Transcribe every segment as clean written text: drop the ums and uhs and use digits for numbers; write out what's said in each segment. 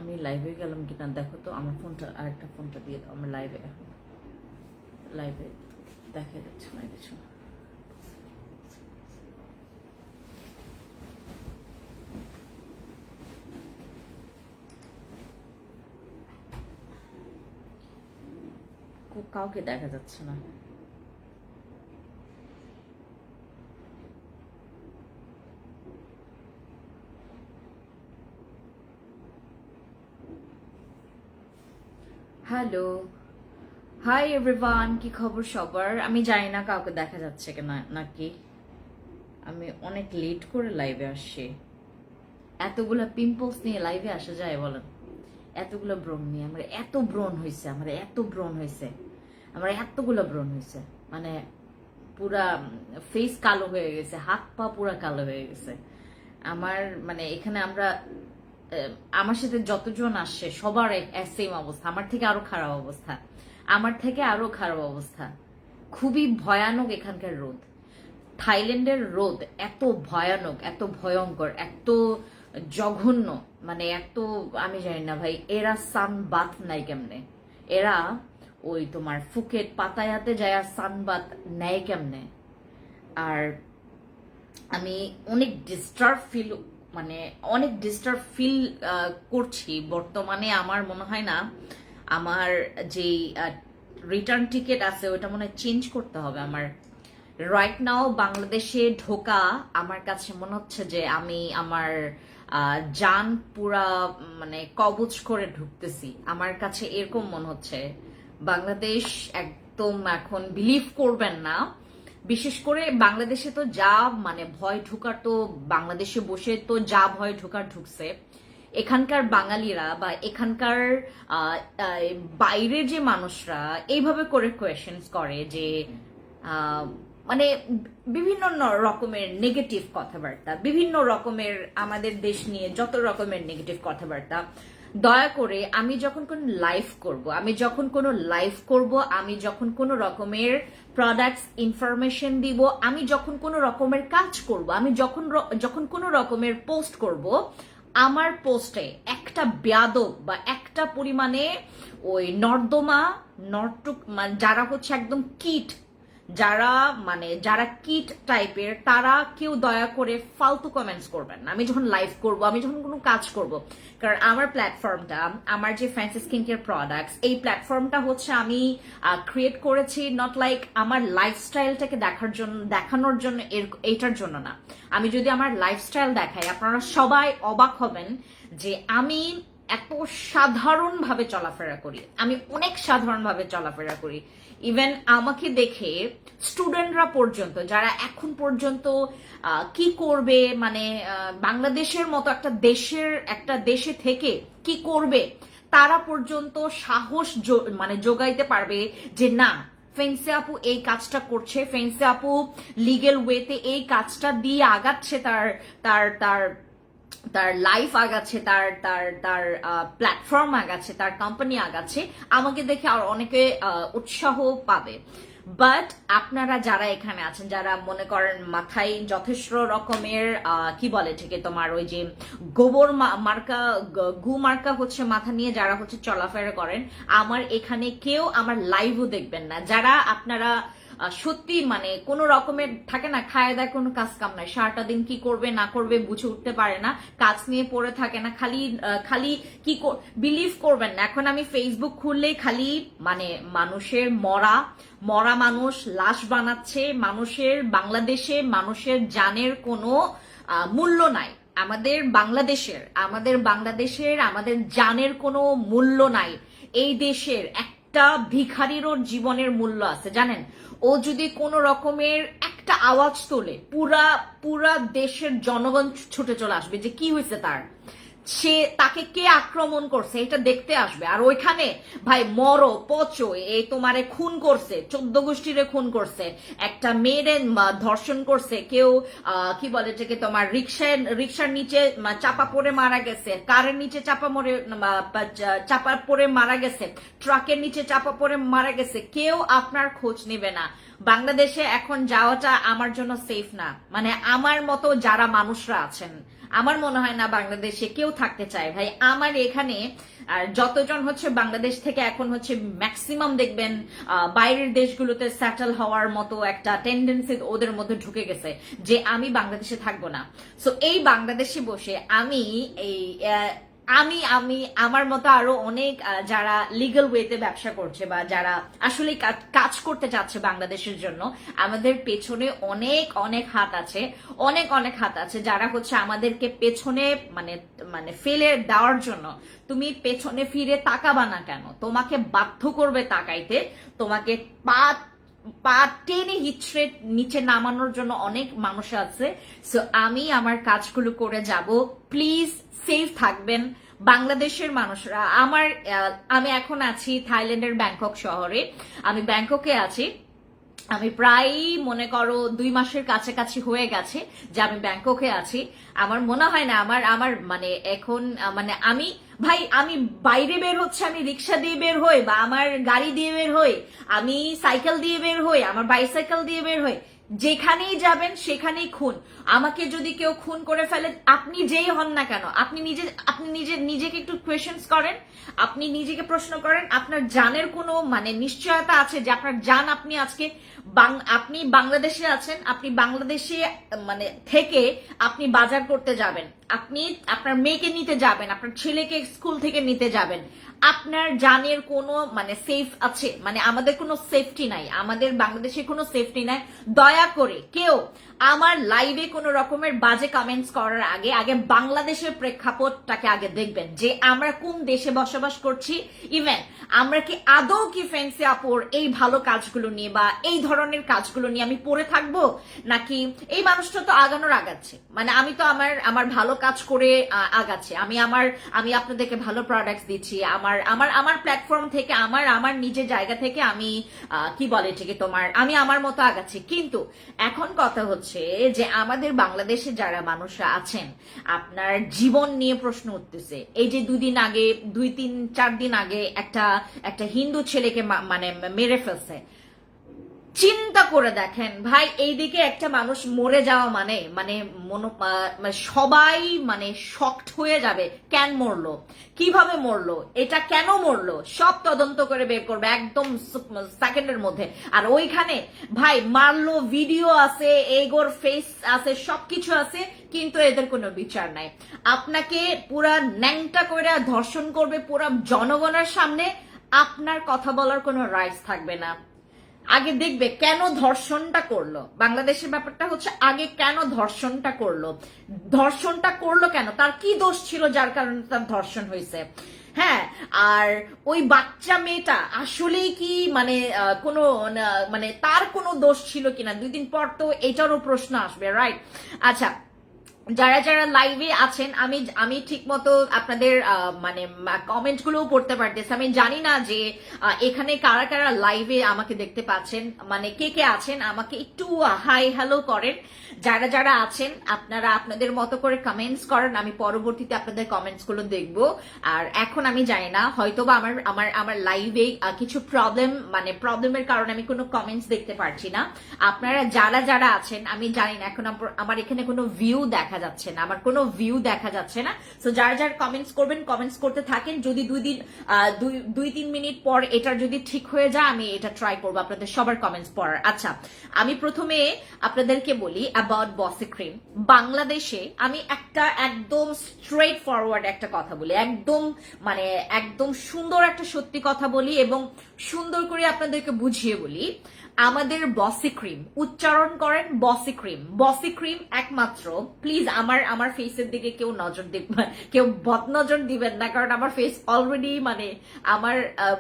আমি লাইভে গেলাম কিনা দেখো তো। আমার ফোনটা, আরেকটা ফোনটা দিয়ে দাও। আমার লাইভে দেখা যাচ্ছে না কিছু। কাউকে দেখা যাচ্ছে না। হ্যালো, হাই এভরিওয়ান, কি খবর সবার? আমি জানি না কাউকে দেখা যাচ্ছে কিনা নাকি। আমি অনেক লেট করে লাইভে আসছি। এতগুলা পিম্পলস নিয়ে লাইভে আসা যায় বলেন? এতগুলো ব্রণ নিয়ে আমার এত ব্রণ হয়েছে, আমার এতগুলো ব্রণ হয়েছে, মানে পুরা ফেস কালো হয়ে গেছে, হাত পা পুরা কালো হয়ে গেছে আমার। মানে এখানে আমার সাথে যতজন আসছে সবার সেম অবস্থা, আমার থেকে আরো খারাপ অবস্থা। খুবই ভয়ানক এখানকার রোদ। থাইল্যান্ডের রোদ এত ভয়ানক, এত ভয়ঙ্কর, এত জঘন্য, মানে এত, আমি জানি না ভাই, এরা সান বাথ নাই কেমনে? এরা ওই তোমার ফুকেট পাতায়াতে যায় সান বাথ নেয় কেমনে? আর আমি অনেক ডিস্টার্ব ফিল করছি বর্তমানে। আমার মনে হয় না আমার যে রিটার্ন টিকিট আছে ওটা মনে হয় চেঞ্জ করতে হবে আমার। রাইট নাও বাংলাদেশে ঢোকা আমার কাছে মনে হচ্ছে যে আমি আমার জান পুরা মানে কবজ করে ঢুকতেছি। আমার কাছে এরকম মনে হচ্ছে। বাংলাদেশ একদম এখন বিলিভ করবেন না। বিশেষ করে বাংলাদেশে তো যা মানে ভয় ঢুকার, তো বাংলাদেশে বসে তো যা ভয় ঢুকার ঢুকছে। এখানকার বাঙালিরা বা এখানকার বাইরের যে মানুষরা এইভাবে করে কোয়েশ্চেন্স করে যে মানে বিভিন্ন রকমের নেগেটিভ কথাবার্তা, বিভিন্ন রকমের আমাদের দেশ নিয়ে যত রকমের নেগেটিভ কথাবার্তা। দয়া করে আমি যখন কোনো রকমের প্রোডাক্টস ইনফরমেশন দিব, আমি যখন কোনো রকমের কাজ করব, আমি যখন কোনো রকমের পোস্ট করব, আমার পোস্টে একটা বেয়াদব বা একটা পরিমাণে ওই নর্দমা যারা হচ্ছে একদম যারা কিট টাইপের, তারা কেউ দয়া করে ফালতু কমেন্টস করবেন না। আমি যখন লাইভ করব, আমি যখন কোনো কাজ করব, কারণ আমার প্ল্যাটফর্মটা, আমার যে ফ্যান্সি স্কিন কেয়ার প্রোডাক্টস, এই প্ল্যাটফর্মটা হচ্ছে আমি ক্রিয়েট করেছি নট লাইক আমার লাইফস্টাইলটাকে দেখানোর জন্য, এইটার জন্য না। আমি যদি আমার লাইফস্টাইল দেখাই, আপনারা সবাই অবাক হবেন যে আমি এত সাধারণভাবে চলাফেরা করি। আমি অনেক সাধারণভাবে চলাফেরা করি। ইভেন আমাকে দেখে স্টুডেন্টরা পর্যন্ত, যারা এখন পর্যন্ত কি করবে, মানে বাংলাদেশের মতো একটা দেশে থেকে কি করবে, তারা পর্যন্ত সাহস মানে যোগাইতে পারবে যে না, ফেন্সি আপু এই কাজটা করছে, ফেন্সি আপু লিগেল ওয়েতে এই কাজটা দিয়ে আগাচ্ছে, তার তার তার তার লাইফ আগাচ্ছে, তার তার তার প্ল্যাটফর্ম আগাচ্ছে, তার কোম্পানি আগাচ্ছে। আমাকে দেখে আর অনেকে উৎসাহ পাবে। বাট আপনারা যারা এখানে আছেন, যারা মনে করেন মাথায় যথেষ্ট রকমের কি বলে ঠিক তোমার ওই যে গোবর মার্কা, গু মার্কা হচ্ছে মাথা নিয়ে যারা হচ্ছে চলাফেরা করেন, আমার এখানে কেউ আমার লাইভও দেখবেন না। যারা আপনারা সত্যি মানে কোনো রকমের থাকে না, খায় দেয় কোনো কাজ কাম নাই, সারাটা দিন কি করবে না করবে বুঝে উঠতে পারে না, কাজ নিয়ে পড়ে থাকে না, খালি কি বিলিভ করবেন না। এখন আমি ফেসবুক খুললেই খালি মানে মানুষের মরা মানুষ লাশ বানাচ্ছে। বাংলাদেশে মানুষের জানের কোনো মূল্য নাই। আমাদের বাংলাদেশের আমাদের জানের কোনো মূল্য নাই। এই দেশের একটা ভিখারিরও জীবনের মূল্য আছে, জানেন? ও যদি কোনো রকমের একটা আওয়াজ তোলে, পুরা দেশের জনগণ ছুটে চলে আসবে যে কি হয়েছে তাকে কে আক্রমণ করছে এটা দেখতে আসবে। আর ওইখানে ভাই মরো পচো, এই তোমারে খুন করছে, 14 গোষ্ঠীরে খুন করছে, একটা মেয়েরে ধর্ষণ করছে, কেউ কি বলে এটাকে তোমার রিক্সার নিচে চাপা পড়ে মারা গেছে, কারের নিচে চাপা পড়ে মারা গেছে, ট্রাকের নিচে চাপা পড়ে মারা গেছে, কেউ আপনার খোঁজ নেবে না। বাংলাদেশে এখন যাওয়াটা আমার জন্য সেফ না, মানে আমার মতো যারা মানুষরা আছেন, আমার মনে হয় না বাংলাদেশে কেউ থাকতে চায় ভাই। আমার এখানে আর যতজন হচ্ছে বাংলাদেশ থেকে এখন হচ্ছে ম্যাক্সিমাম দেখবেন বাইরের দেশগুলোতে সেটেল হওয়ার মতো একটা টেন্ডেন্সি ওদের মধ্যে ঢুকে গেছে যে আমি বাংলাদেশে থাকবো না। সো এই বাংলাদেশে বসে আমি এই আমি আমি আমার মতো আরো অনেক যারা লিগ্যাল ওয়েতে ব্যবসা করছে বা যারা আসলে কাজ করতে চাচ্ছে বাংলাদেশের জন্য, আমাদের পেছনে অনেক অনেক হাত আছে, অনেক অনেক হাত আছে যারা হচ্ছে আমাদেরকে পেছনে মানে মানে ফেলে দেওয়ার জন্য। তুমি পেছনে ফিরে তাকাবা না কেন? তোমাকে বাধ্য করবে তাকাইতে, তোমাকে পা টেনে হিচড়ে নিচে নামানোর জন্য অনেক মানুষ আছে। সো আমি আমার কাজগুলো করে যাব। প্লিজ সেফ থাকবেন বাংলাদেশের মানুষরা। আমি এখন আছি থাইল্যান্ডের ব্যাংকক শহরে, আমি ব্যাংককে আছি। আমি প্রায় মনে করো 2 মাসের কাছাকাছি হয়ে গেছে যে আমি ব্যাংককে আছি। আমার মনে হয় না আমার আমার মানে এখন মানে আমি বাইরে বের হচ্ছে, আমি রিক্সা দিয়ে বের হই বা আমার গাড়ি দিয়ে বের হই, আমি সাইকেল দিয়ে বের হই, আমার বাইসাইকেল দিয়ে বের হই, যেখানেই যাবেন সেখানেই খুন। আমাকে যদি কেউ খুন করে ফেলে, আপনি যেই হন না কেন, আপনি নিজেকে একটু কোয়েশ্চেন্স করেন, আপনি নিজেকে প্রশ্ন করেন, আপনার জানের কোনো মানে নিশ্চয়তা আছে যে আপনার জান আপনি আজকে আপনি বাংলাদেশে আছেন, আপনি বাংলাদেশে মানে থেকে আপনি বাজার করতে যাবেন, আপনি আপনার মেয়েকে নিতে যাবেন, আপনার ছেলেকে স্কুল থেকে নিতে যাবেন, আপনার জানের কোনো মানে সেফ আছে? মানে আমাদের কোনো সেফটি নাই, আমাদের বাংলাদেশে কোনো সেফটি নাই। দয়া করে কেউ আমার লাইভে কোনো রকমের বাজে কমেন্টস করার আগে আগে বাংলাদেশের প্রেক্ষাপটটাকে আগে দেখবেন যে আমরা কোন দেশে বসবাস করছি, ইভেন আমরা কি আদৌ কি ফ্যান্সি আপুর এই ভালো কাজগুলো নিয়ে বা এই ধরনের কাজগুলো নিয়ে আমি পড়ে থাকবো, নাকি এই মানুষটা তো আগানোর আগাচ্ছে, মানে আমি তো আমার ভালো কাজ করে আগাচ্ছে, আমি আপনাদেরকে ভালো প্রোডাক্টস দিচ্ছি, আমার প্ল্যাটফর্ম থেকে আমার নিজের জায়গা থেকে আমি কি বলে এটাকে তোমার আমি আমার মতো আগাচ্ছি। কিন্তু এখন কথা হচ্ছে যে আমাদের বাংলাদেশে যারা মানুষরা আছেন, আপনার জীবন নিয়ে প্রশ্ন উঠতেছে। এই যে 2-3-4 দিন আগে একটা হিন্দু ছেলেকে মানে মেরে ফেলছে। চিন্তা করে দেখেন ভাই, এইদিকে একটা মানুষ মরে যাওয়া মানে মানে সবাই মানে শকড হয়ে যাবে। কেন মরলো, কিভাবে মরলো, এটা কেন মরলো, সব তদন্ত করে বের করবে একদম সেকেন্ডের মধ্যে। আর ওইখানে ভাই মারলো, ভিডিও আছে, এগোর ফেস আছে, সবকিছু আছে, কিন্তু এদের কোনো বিচার নাই। আপনাকে পুরা ন্যাংটা করে ধর্ষণ করবে পুরা জনগণের সামনে, আপনার কথা বলার কোনো রাইটস থাকবে না। আগে দেখবে কেন ধর্ষণটা করলো, বাংলাদেশের ব্যাপারটা হচ্ছে আগে কেন ধর্ষণটা করলো কেন, তার কি দোষ ছিল যার কারণে তার ধর্ষণ হয়েছে। হ্যাঁ, আর ওই বাচ্চা মেয়েটা আসলেই কি মানে কোনো মানে তার কোনো দোষ ছিল কিনা, 2 দিন পর তো এটারও প্রশ্ন আসবে, রাইট? আচ্ছা, যারা যারা লাইভে আছেন, আমি ঠিক মতো আপনাদের মানে কমেন্ট গুলোও পড়তে পারতেছি। আমি জানি না যে এখানে কারা কারা লাইভে আমাকে দেখতে পাচ্ছেন, মানে কে কে আছেন, আমাকে একটু হাই হ্যালো করেন। যারা যারা আছেন আপনারা আপনাদের মতো করে কমেন্টস করেন, আমি পরবর্তীতে আপনাদের কমেন্টস গুলো দেখবো। আর এখন আমি জানি না, হয়তোবা আমার লাইভে কিছু প্রবলেমের কারণে আমি কোনো কমেন্টস দেখতে পারছি না। আপনারা যারা যারা আছেন, আমি জানি না, এখন আমার এখানে কোনো ভিউ দেখা যাচ্ছে না, আমার কোনো ভিউ দেখা যাচ্ছে না। সো যারা যারা কমেন্টস করবেন, কমেন্টস করতে থাকেন। যদি 2-3 মিনিট পর এটার যদি ঠিক হয়ে যায়, আমি এটা ট্রাই করবো আপনাদের সবার কমেন্টস পড়ার। আচ্ছা, আমি প্রথমে আপনাদেরকে বলি অ্যাবাউট বসি ক্রিম। বাংলাদেশে আমি একটা একদম স্ট্রেট ফরওয়ার্ড একটা কথা বলি, একদম সুন্দর একটা সত্যি কথা বলি এবং সুন্দর করে আপনাদেরকে বুঝিয়ে বলি। আমাদের বসি ক্রিম, উচ্চারণ করেন বসি ক্রিম, বসি ক্রিম একমাত্র। প্লিজ আমার ফেসের দিকে কেউ বদনজর দিবেন না, কারণ আমার ফেস অলরেডি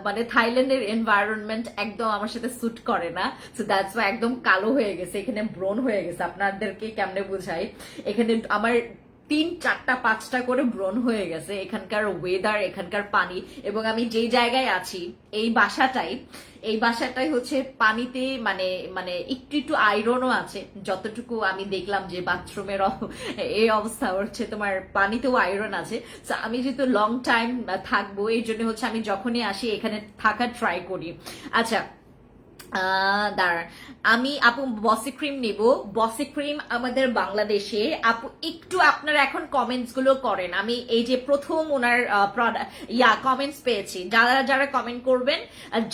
মানে থাইল্যান্ডের এনভায়রনমেন্ট একদম আমার সাথে স্যুট করে না। সো দ্যাটস ওয়াই একদম কালো হয়ে গেছে, এখানে ব্রন হয়ে গেছে। আপনাদেরকে কেমনে বুঝাই, এখানে আমার 3-4-5টা করে ব্রণ হয়ে গেছে। এখানকার ওয়েদার, এখানকার পানি, এবং আমি যেই জায়গায় আছি এই বাসাটাই হচ্ছে পানিতে মানে মানে একটু আয়রনও আছে। যতটুকু আমি দেখলাম যে বাথরুমের এই অবস্থা হচ্ছে, তোমার পানিতেও আয়রন আছে। তো আমি যেহেতু লং টাইম থাকবো, এই জন্য হচ্ছে আমি যখনই আসি এখানে থাকার ট্রাই করি। আচ্ছা, দাঁড়ান, আমি আপু বসি ক্রিম নিব। বসি ক্রিম আমাদের বাংলাদেশে আপু, একটু আপনারা এখন কমেন্টস গুলো করেন। আমি এই যে প্রথম ওনার কমেন্টস পেয়েছি, যারা যারা কমেন্ট করবেন।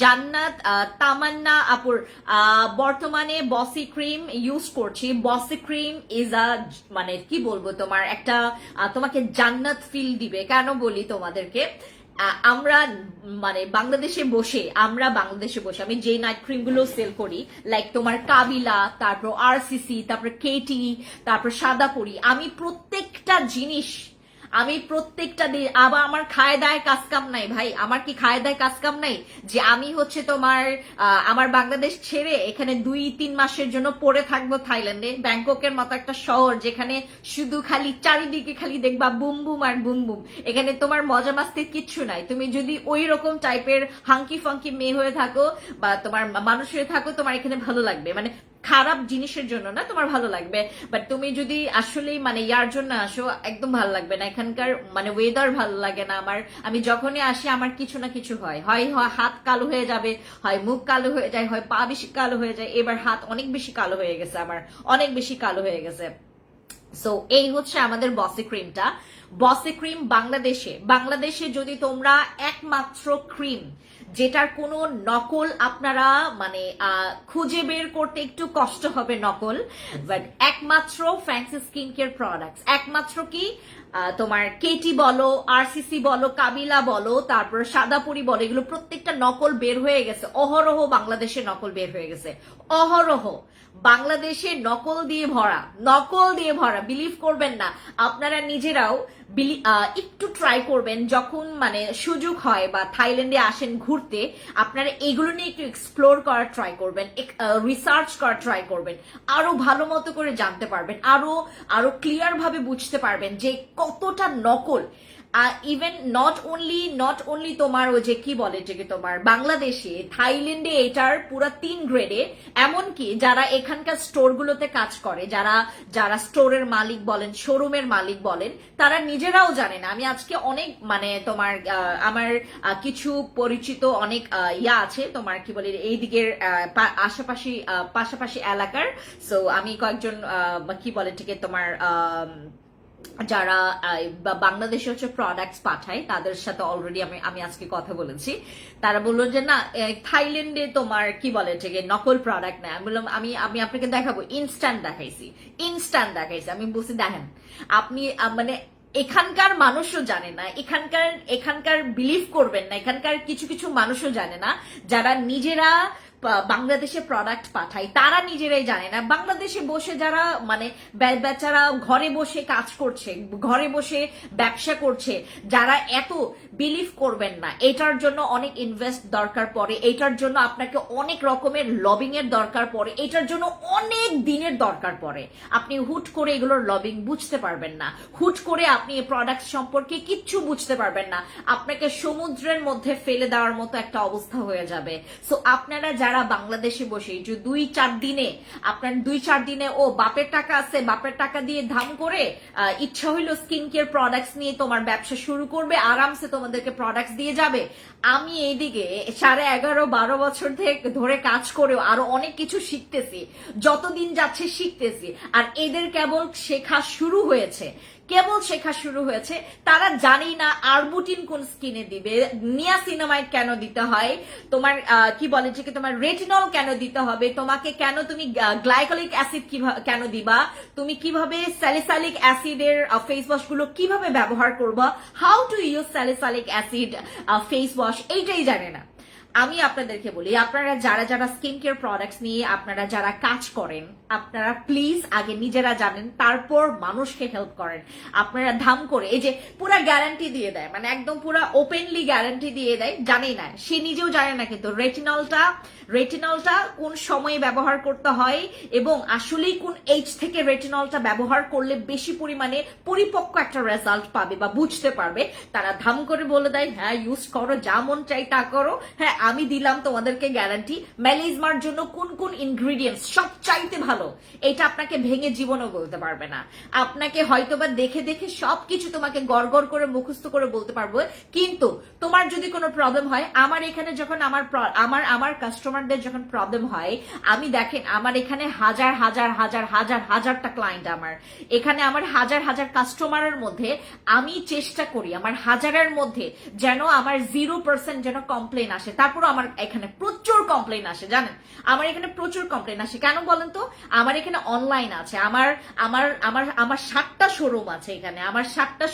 জান্নাত তামান্না আপুর বর্তমানে বসি ক্রিম ইউজ করছি। বসি ক্রিম ইজ আ, মানে কি বলবো, তোমার একটা তোমাকে জান্নাত ফিল দিবে। কেন বলি তোমাদেরকে, আমরা মানে বাংলাদেশে বসে আমি যে নাইট ক্রিম গুলো সেল করি, লাইক তোমার কাবিলা, তারপর আরসিসি, তারপর কেটি, তারপর সাদাপুরি, আমি প্রত্যেকটা দিয়ে, আবার আমার খায় দায় কাজ কাম নাই ভাই। আমার কি খায় দায় কাজ কাম নাই যে আমি হচ্ছে তোমার আমার বাংলাদেশ ছেড়ে এখানে 2-3 মাসের জন্য পড়ে থাকবো থাইল্যান্ডে, ব্যাংককের মতো একটা শহর যেখানে শুধু খালি চারিদিকে খালি দেখবা বুম বুম আর বুম বুম। এখানে তোমার মজা মাস্তির কিচ্ছু নাই। তুমি যদি ওই রকম টাইপের হাঙ্কি ফাঙ্কি মেয়ে হয়ে থাকো বা তোমার মানুষ হয়ে থাকো, তোমার এখানে ভালো লাগবে, মানে খারাপ জিনিসের জন্য না, তোমার ভালো লাগবে। বাট তুমি যদি আসলেই মানে ইয়ার জন্য আসো, একদম ভালো লাগবে না। এখানকার মানে ওয়েদার ভালো লাগে না আমার। আমি যখনই আসি আমার কিছু না কিছু হয়, হয় হাত কালো হয়ে যাবে, হয় মুখ কালো হয়ে যায়, হয় পা বেশি কালো হয়ে যায়। এবার হাত অনেক বেশি কালো হয়ে গেছে, আমার অনেক বেশি কালো হয়ে গেছে। সো এই হচ্ছে আমাদের বসি ক্রিমটা। বসি ক্রিম বাংলাদেশে যদি তোমরা একমাত্র ক্রিম যেটার কোনো নকল আপনারা মানে খুঁজে বের করতে একটু কষ্ট হবে নকল, বাট একমাত্র ফ্যান্সি স্কিন কেয়ার প্রোডাক্টস, একমাত্র কি তোমার কেটি বলো, আরসিসি বলো, কাবিলা বলো, তারপর সাদাপুরি বলো, এগুলো প্রত্যেকটা নকল বের হয়ে গেছে অহরহ। বাংলাদেশে নকল বের হয়ে গেছে অহরহ। বাংলাদেশে নকল দিয়ে ভরা, বিলিভ করবেন না। আপনারা নিজেরাও একটু ট্রাই করবেন, যখন মানে সুযোগ হয় বা থাইল্যান্ডে আসেন ঘুরতে, আপনারা এগুলো নিয়ে একটু এক্সপ্লোর করার ট্রাই করবেন, রিসার্চ করার ট্রাই করবেন, আরো ভালো মতো করে জানতে পারবেন, আরো ক্লিয়ার ভাবে বুঝতে পারবেন যে কতটা নকল। ইভেন নট অনলি তোমার ওই যে কি বলে যে তোমার বাংলাদেশে, থাইল্যান্ডে এটার পুরো 3 গ্রেডে। এমনকি যারা এখানকার স্টোর গুলোতে কাজ করে, যারা স্টোরের মালিক বলেন, শোরুমের মালিক বলেন, তারা নিজেরাও জানে না। আমি আজকে অনেক মানে তোমার আমার কিছু পরিচিত অনেক আছে তোমার কি বলে এই দিকের পাশাপাশি এলাকার। সো আমি কয়েকজন কি বলে ঠিক তোমার যারা বাংলাদেশে হচ্ছে প্রোডাক্টস পাঠায়, তাদের সাথে অলরেডি আমি আজকে কথা বলেছি। তারা বললো যে না, থাইল্যান্ডে তোমার কি বলে যে নকল প্রোডাক্ট নেয়। আমি বললাম আমি আপনাকে দেখাবো, ইনস্ট্যান্ট দেখাইছি। আমি বলছি দেখেন, আপনি মানে এখানকার মানুষও জানে না, এখানকার বিলিভ করবেন না, এখানকার কিছু কিছু মানুষও জানে না, যারা নিজেরা বাংলাদেশে প্রোডাক্ট পাঠায়, তারা নিজেরাই জানে না। বাংলাদেশে বসে যারা মানে বেচারা ঘরে বসে কাজ করছে, ঘরে বসে ব্যবসা করছে, যারা এত বিলিভ করবেন না, এটার জন্য অনেক ইনভেস্ট দরকার পড়ে, এটার জন্য আপনাকে অনেক রকমের লবিং এর দরকার পড়ে, এটার জন্য অনেক দিনের দরকার পড়ে। আপনি হুট করে এগুলোর লবিং বুঝতে পারবেন না, হুট করে আপনি এই প্রোডাক্ট সম্পর্কে কিচ্ছু বুঝতে পারবেন না, আপনাকে সমুদ্রের মধ্যে ফেলে দেওয়ার মতো একটা অবস্থা হয়ে যাবে। সো আপনারা যারা বাংলাদেশে বসে যে 2-4 দিনে ও বাপের টাকা আছে, বাপের টাকা দিয়ে ধাম করে ইচ্ছা হইলো স্কিন কেয়ার প্রোডাক্টস নিয়ে তোমার ব্যবসা শুরু করবে, আরামসে তোমাদেরকে প্রোডাক্টস দিয়ে যাবে। আমি এইদিকে 11.5-12 বছর ধরে কাজ করেও আরো অনেক কিছু শিখতেছি, যতদিন যাচ্ছে শিখতেছি। আর এদের কেবল শেখা শুরু হয়েছে। তারা জানি না আরবুটিন কোন স্কিনে দিবে, নিয়াসিনামাইড কেন দিতে হয়, তোমার কি বলে যে তোমার রেটিনল কেন দিতে হবে, তোমাকে কেন তুমি গ্লাইকোলিক অ্যাসিড কেন দিবা, তুমি কিভাবে স্যালিসাইলিক অ্যাসিডের ফেস ওয়াশ গুলো কিভাবে ব্যবহার করবা, how to use salicylic acid face wash, এইটাই জানে না। আমি আপনাদেরকে বলি, আপনারা যারা স্কিন কেয়ার প্রোডাক্টস নিয়ে আপনারা যারা কাজ করেন, আপনারা প্লিজ আগে নিজেরা জানেন, তারপর মানুষকে হেল্প করেন। আপনারা ধাম করে এই যে পুরা গ্যারান্টি দিয়ে দেয়, মানে একদম পুরা ওপেনলি গ্যারান্টি দিয়ে দেয়, জানেই না, সে নিজেও জানে না কিন্তু রেটিনলটা কোন সময়ে ব্যবহার করতে হয় এবং আসলেই কোন এজ থেকে রেটিনলটা ব্যবহার করলে বেশি পরিমাণে পরিপক্ক একটা রেজাল্ট পাবে বা বুঝতে পারবে, তারা ধাম করে বলে দেয় হ্যাঁ ইউজ করো, যা মন চাই তা করো, হ্যাঁ আমি দিলাম তোমাদেরকে গ্যারান্টি মেলিজমার জন্য কোন কোন ইনগ্রিডিয়েন্টস সবচাইতে ভালো, এটা আপনাকে ভেঙে জীবনও বলতে পারবে না। আপনাকে হয়তোবা দেখে দেখে সবকিছু তোমাকে গড়গড় করে মুখস্থ করে বলতে পারবো, কিন্তু তোমার যদি কোনো প্রবলেম হয়, আমার এখানে যখন আমার কাস্টমারদের যখন প্রবলেম হয়, আমি দেখেন আমার এখানে হাজার হাজার হাজার হাজার হাজারটা ক্লায়েন্ট, আমার এখানে আমার হাজার হাজার কাস্টমারের মধ্যে আমি চেষ্টা করি আমার হাজারের মধ্যে যেন আমার 0% যেন কমপ্লেন আসে। তারপরও আমার এখানে প্রচুর কমপ্লেন আসে, জানেন আমার এখানে প্রচুর কমপ্লেন আসে কেন বলেন তো? আমার এখানে অনলাইন আছে, আমার আমার আমার আমার 7টা শোরুম আছে এখানে, আমার 7টা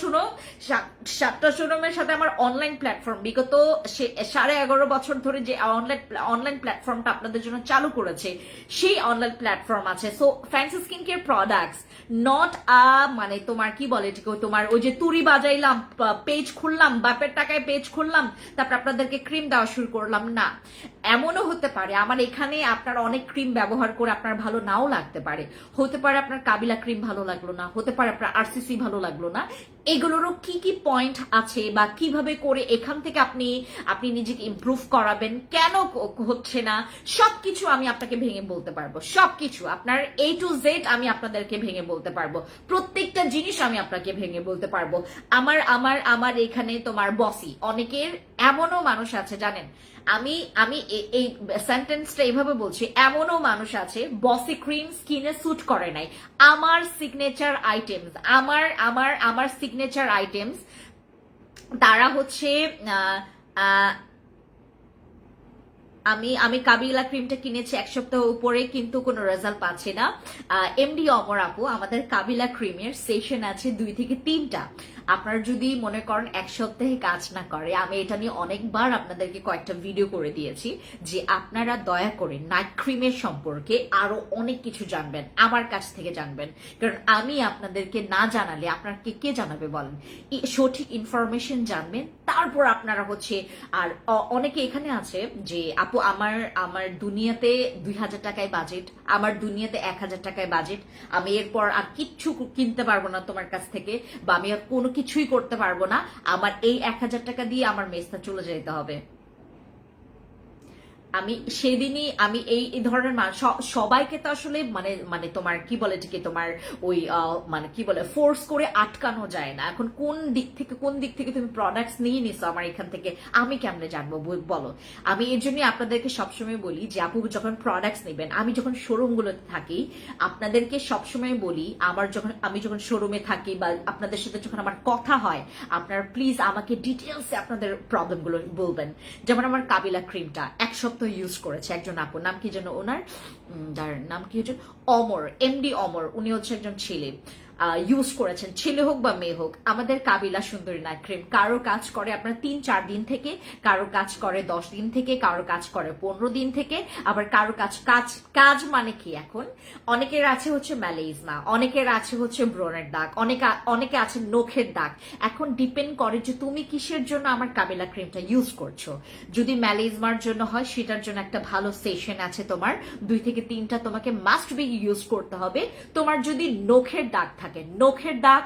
শোরুমের সাথে আমার অনলাইন প্ল্যাটফর্ম বিগত 11.5 বছর ধরে যে অনলাইন প্ল্যাটফর্মটা আপনাদের জন্য চালু করেছে, সেই অনলাইন প্ল্যাটফর্ম আছে। So fancy skin care products not মানে তোমার কি বলে তোমার ওই যে তুড়ি বাজাইলাম, পেজ খুললাম, বাপের টাকায় পেজ খুললাম, তারপর আপনাদেরকে ক্রিম দেওয়া শুরু করলাম না। এমনও হতে পারে আমার এখানে আপনার অনেক ক্রিম ব্যবহার করে আপনার ভালো নাও লাগতে পারে, হতে পারে আপনার কাবিলা ক্রিম ভালো লাগলো না, হতে পারে আপনার আরসিসি ভালো লাগলো না। এগুলোরও কি কি পয়েন্ট আছে বা কিভাবে করে এখান থেকে আপনি নিজেকে ইমপ্রুভ করাবেন, কেন হচ্ছে না, সবকিছু আমি আপনাকে ভেঙে বলতে পারবো। সবকিছু আপনার A to Z আমি আপনাদেরকে ভেঙে বলতে পারবো, প্রত্যেকটা জিনিস আমি আপনাকে ভেঙে বলতে পারবো। আমার আমার আমার এখানে তোমার বসি অনেকের এমনও মানুষ আছে জানেন, আমি আমি এই সেন্টেন্সটা এইভাবে বলছি, এমনও মানুষ আছে বসি ক্রিম স্কিনে স্যুট করে নাই, আমার সিগনেচার আইটেমস, আমার সিগনেচার আইটেমস, তারা হচ্ছে আমি কাবিলা ক্রিমটা কিনেছি 1 সপ্তাহ উপরে, কিন্তু কোনো রেজাল্ট পাচ্ছি না। এমডি অমর আপু, আমাদের কাবিলা ক্রিমের সেশন আছে 2 থেকে 3টা। আপনারা যদি মনে করেন 1 সপ্তাহে কাজ না করে, আমি এটা নিয়ে অনেকবার আপনাদেরকে কয়েকটা ভিডিও করে দিয়েছি যে আপনারা দয়া করে নাইট ক্রিমের সম্পর্কে আরো অনেক কিছু জানবেন, আমার কাছ থেকে জানবেন, কারণ আমি আপনাদেরকে না জানালে আপনাকে কে জানাবে বলেন? সঠিক ইনফরমেশন জানবেন, তারপর আপনারা হচ্ছে। আর অনেকে এখানে আছে যে আপু আমার দুনিয়াতে 2000 টাকায় বাজেট, আমার দুনিয়াতে 1000 টাকায় বাজেট, আমি এরপর আর কিচ্ছু কিনতে পারবো না তোমার কাছ থেকে, বা আমি আর কোনো কিছুই করতে পারবো না, আমার এই 1000 টাকা দিয়ে আমার মেসটা চলে যেতে হবে। আমি সেদিনই আমি এই ধরনের সবাইকে তো আসলে মানে মানে তোমার কি বলে ঠিক তোমার ওই মানে কি বলে ফোর্স করে আটকানো যায় না। এখন কোন দিক থেকে তুমি প্রোডাক্টস নিয়ে নিছো আমার এখান থেকে, আমি কেমনে জানবো বলো? আমি এর জন্য আপনাদেরকে সবসময় বলি যে আপু যখন প্রোডাক্টস নেবেন, আমি যখন শোরুমগুলোতে থাকি আপনাদেরকে সবসময় বলি, আমি যখন শোরুমে থাকি বা আপনাদের সাথে যখন আমার কথা হয়, আপনারা প্লিজ আমাকে ডিটেলসে আপনাদের প্রবলেমগুলো বলবেন। যেমন আমার কাবিলা ক্রিমটা 1 সপ্তাহ ইউজ করেছে একজন আপু, নাম কি যেন ওনার, যার নাম কি হচ্ছে অমর, এমডি অমর, উনি হচ্ছে একজন ছেলে, ইউজ করেছেন, ছেলে হোক বা মেয়ে হোক। আমাদের কাবিলা সুন্দরী নাইট ক্রিম কারো কাজ করে আপনার 3-4 দিন থেকে, কারো কাজ করে 10 দিন থেকে, কারো কাজ করে 15 দিন থেকে, আবার কারো কাজ মানে কি, এখন অনেকের আছে হচ্ছে ম্যালেজমা, অনেকের আছে হচ্ছে ব্রণের দাগ, অনেকে আছে নখের দাগ। এখন ডিপেন্ড করে যে তুমি কিসের জন্য আমার কাবিলা ক্রিমটা ইউজ করছো। যদি ম্যালেজমার জন্য হয়, সেটার জন্য একটা ভালো সেশন আছে তোমার, 2 থেকে 3টা তোমাকে মাস্ট বি ইউজ করতে হবে। তোমার যদি নখের দাগ থাকে, নখের দাগ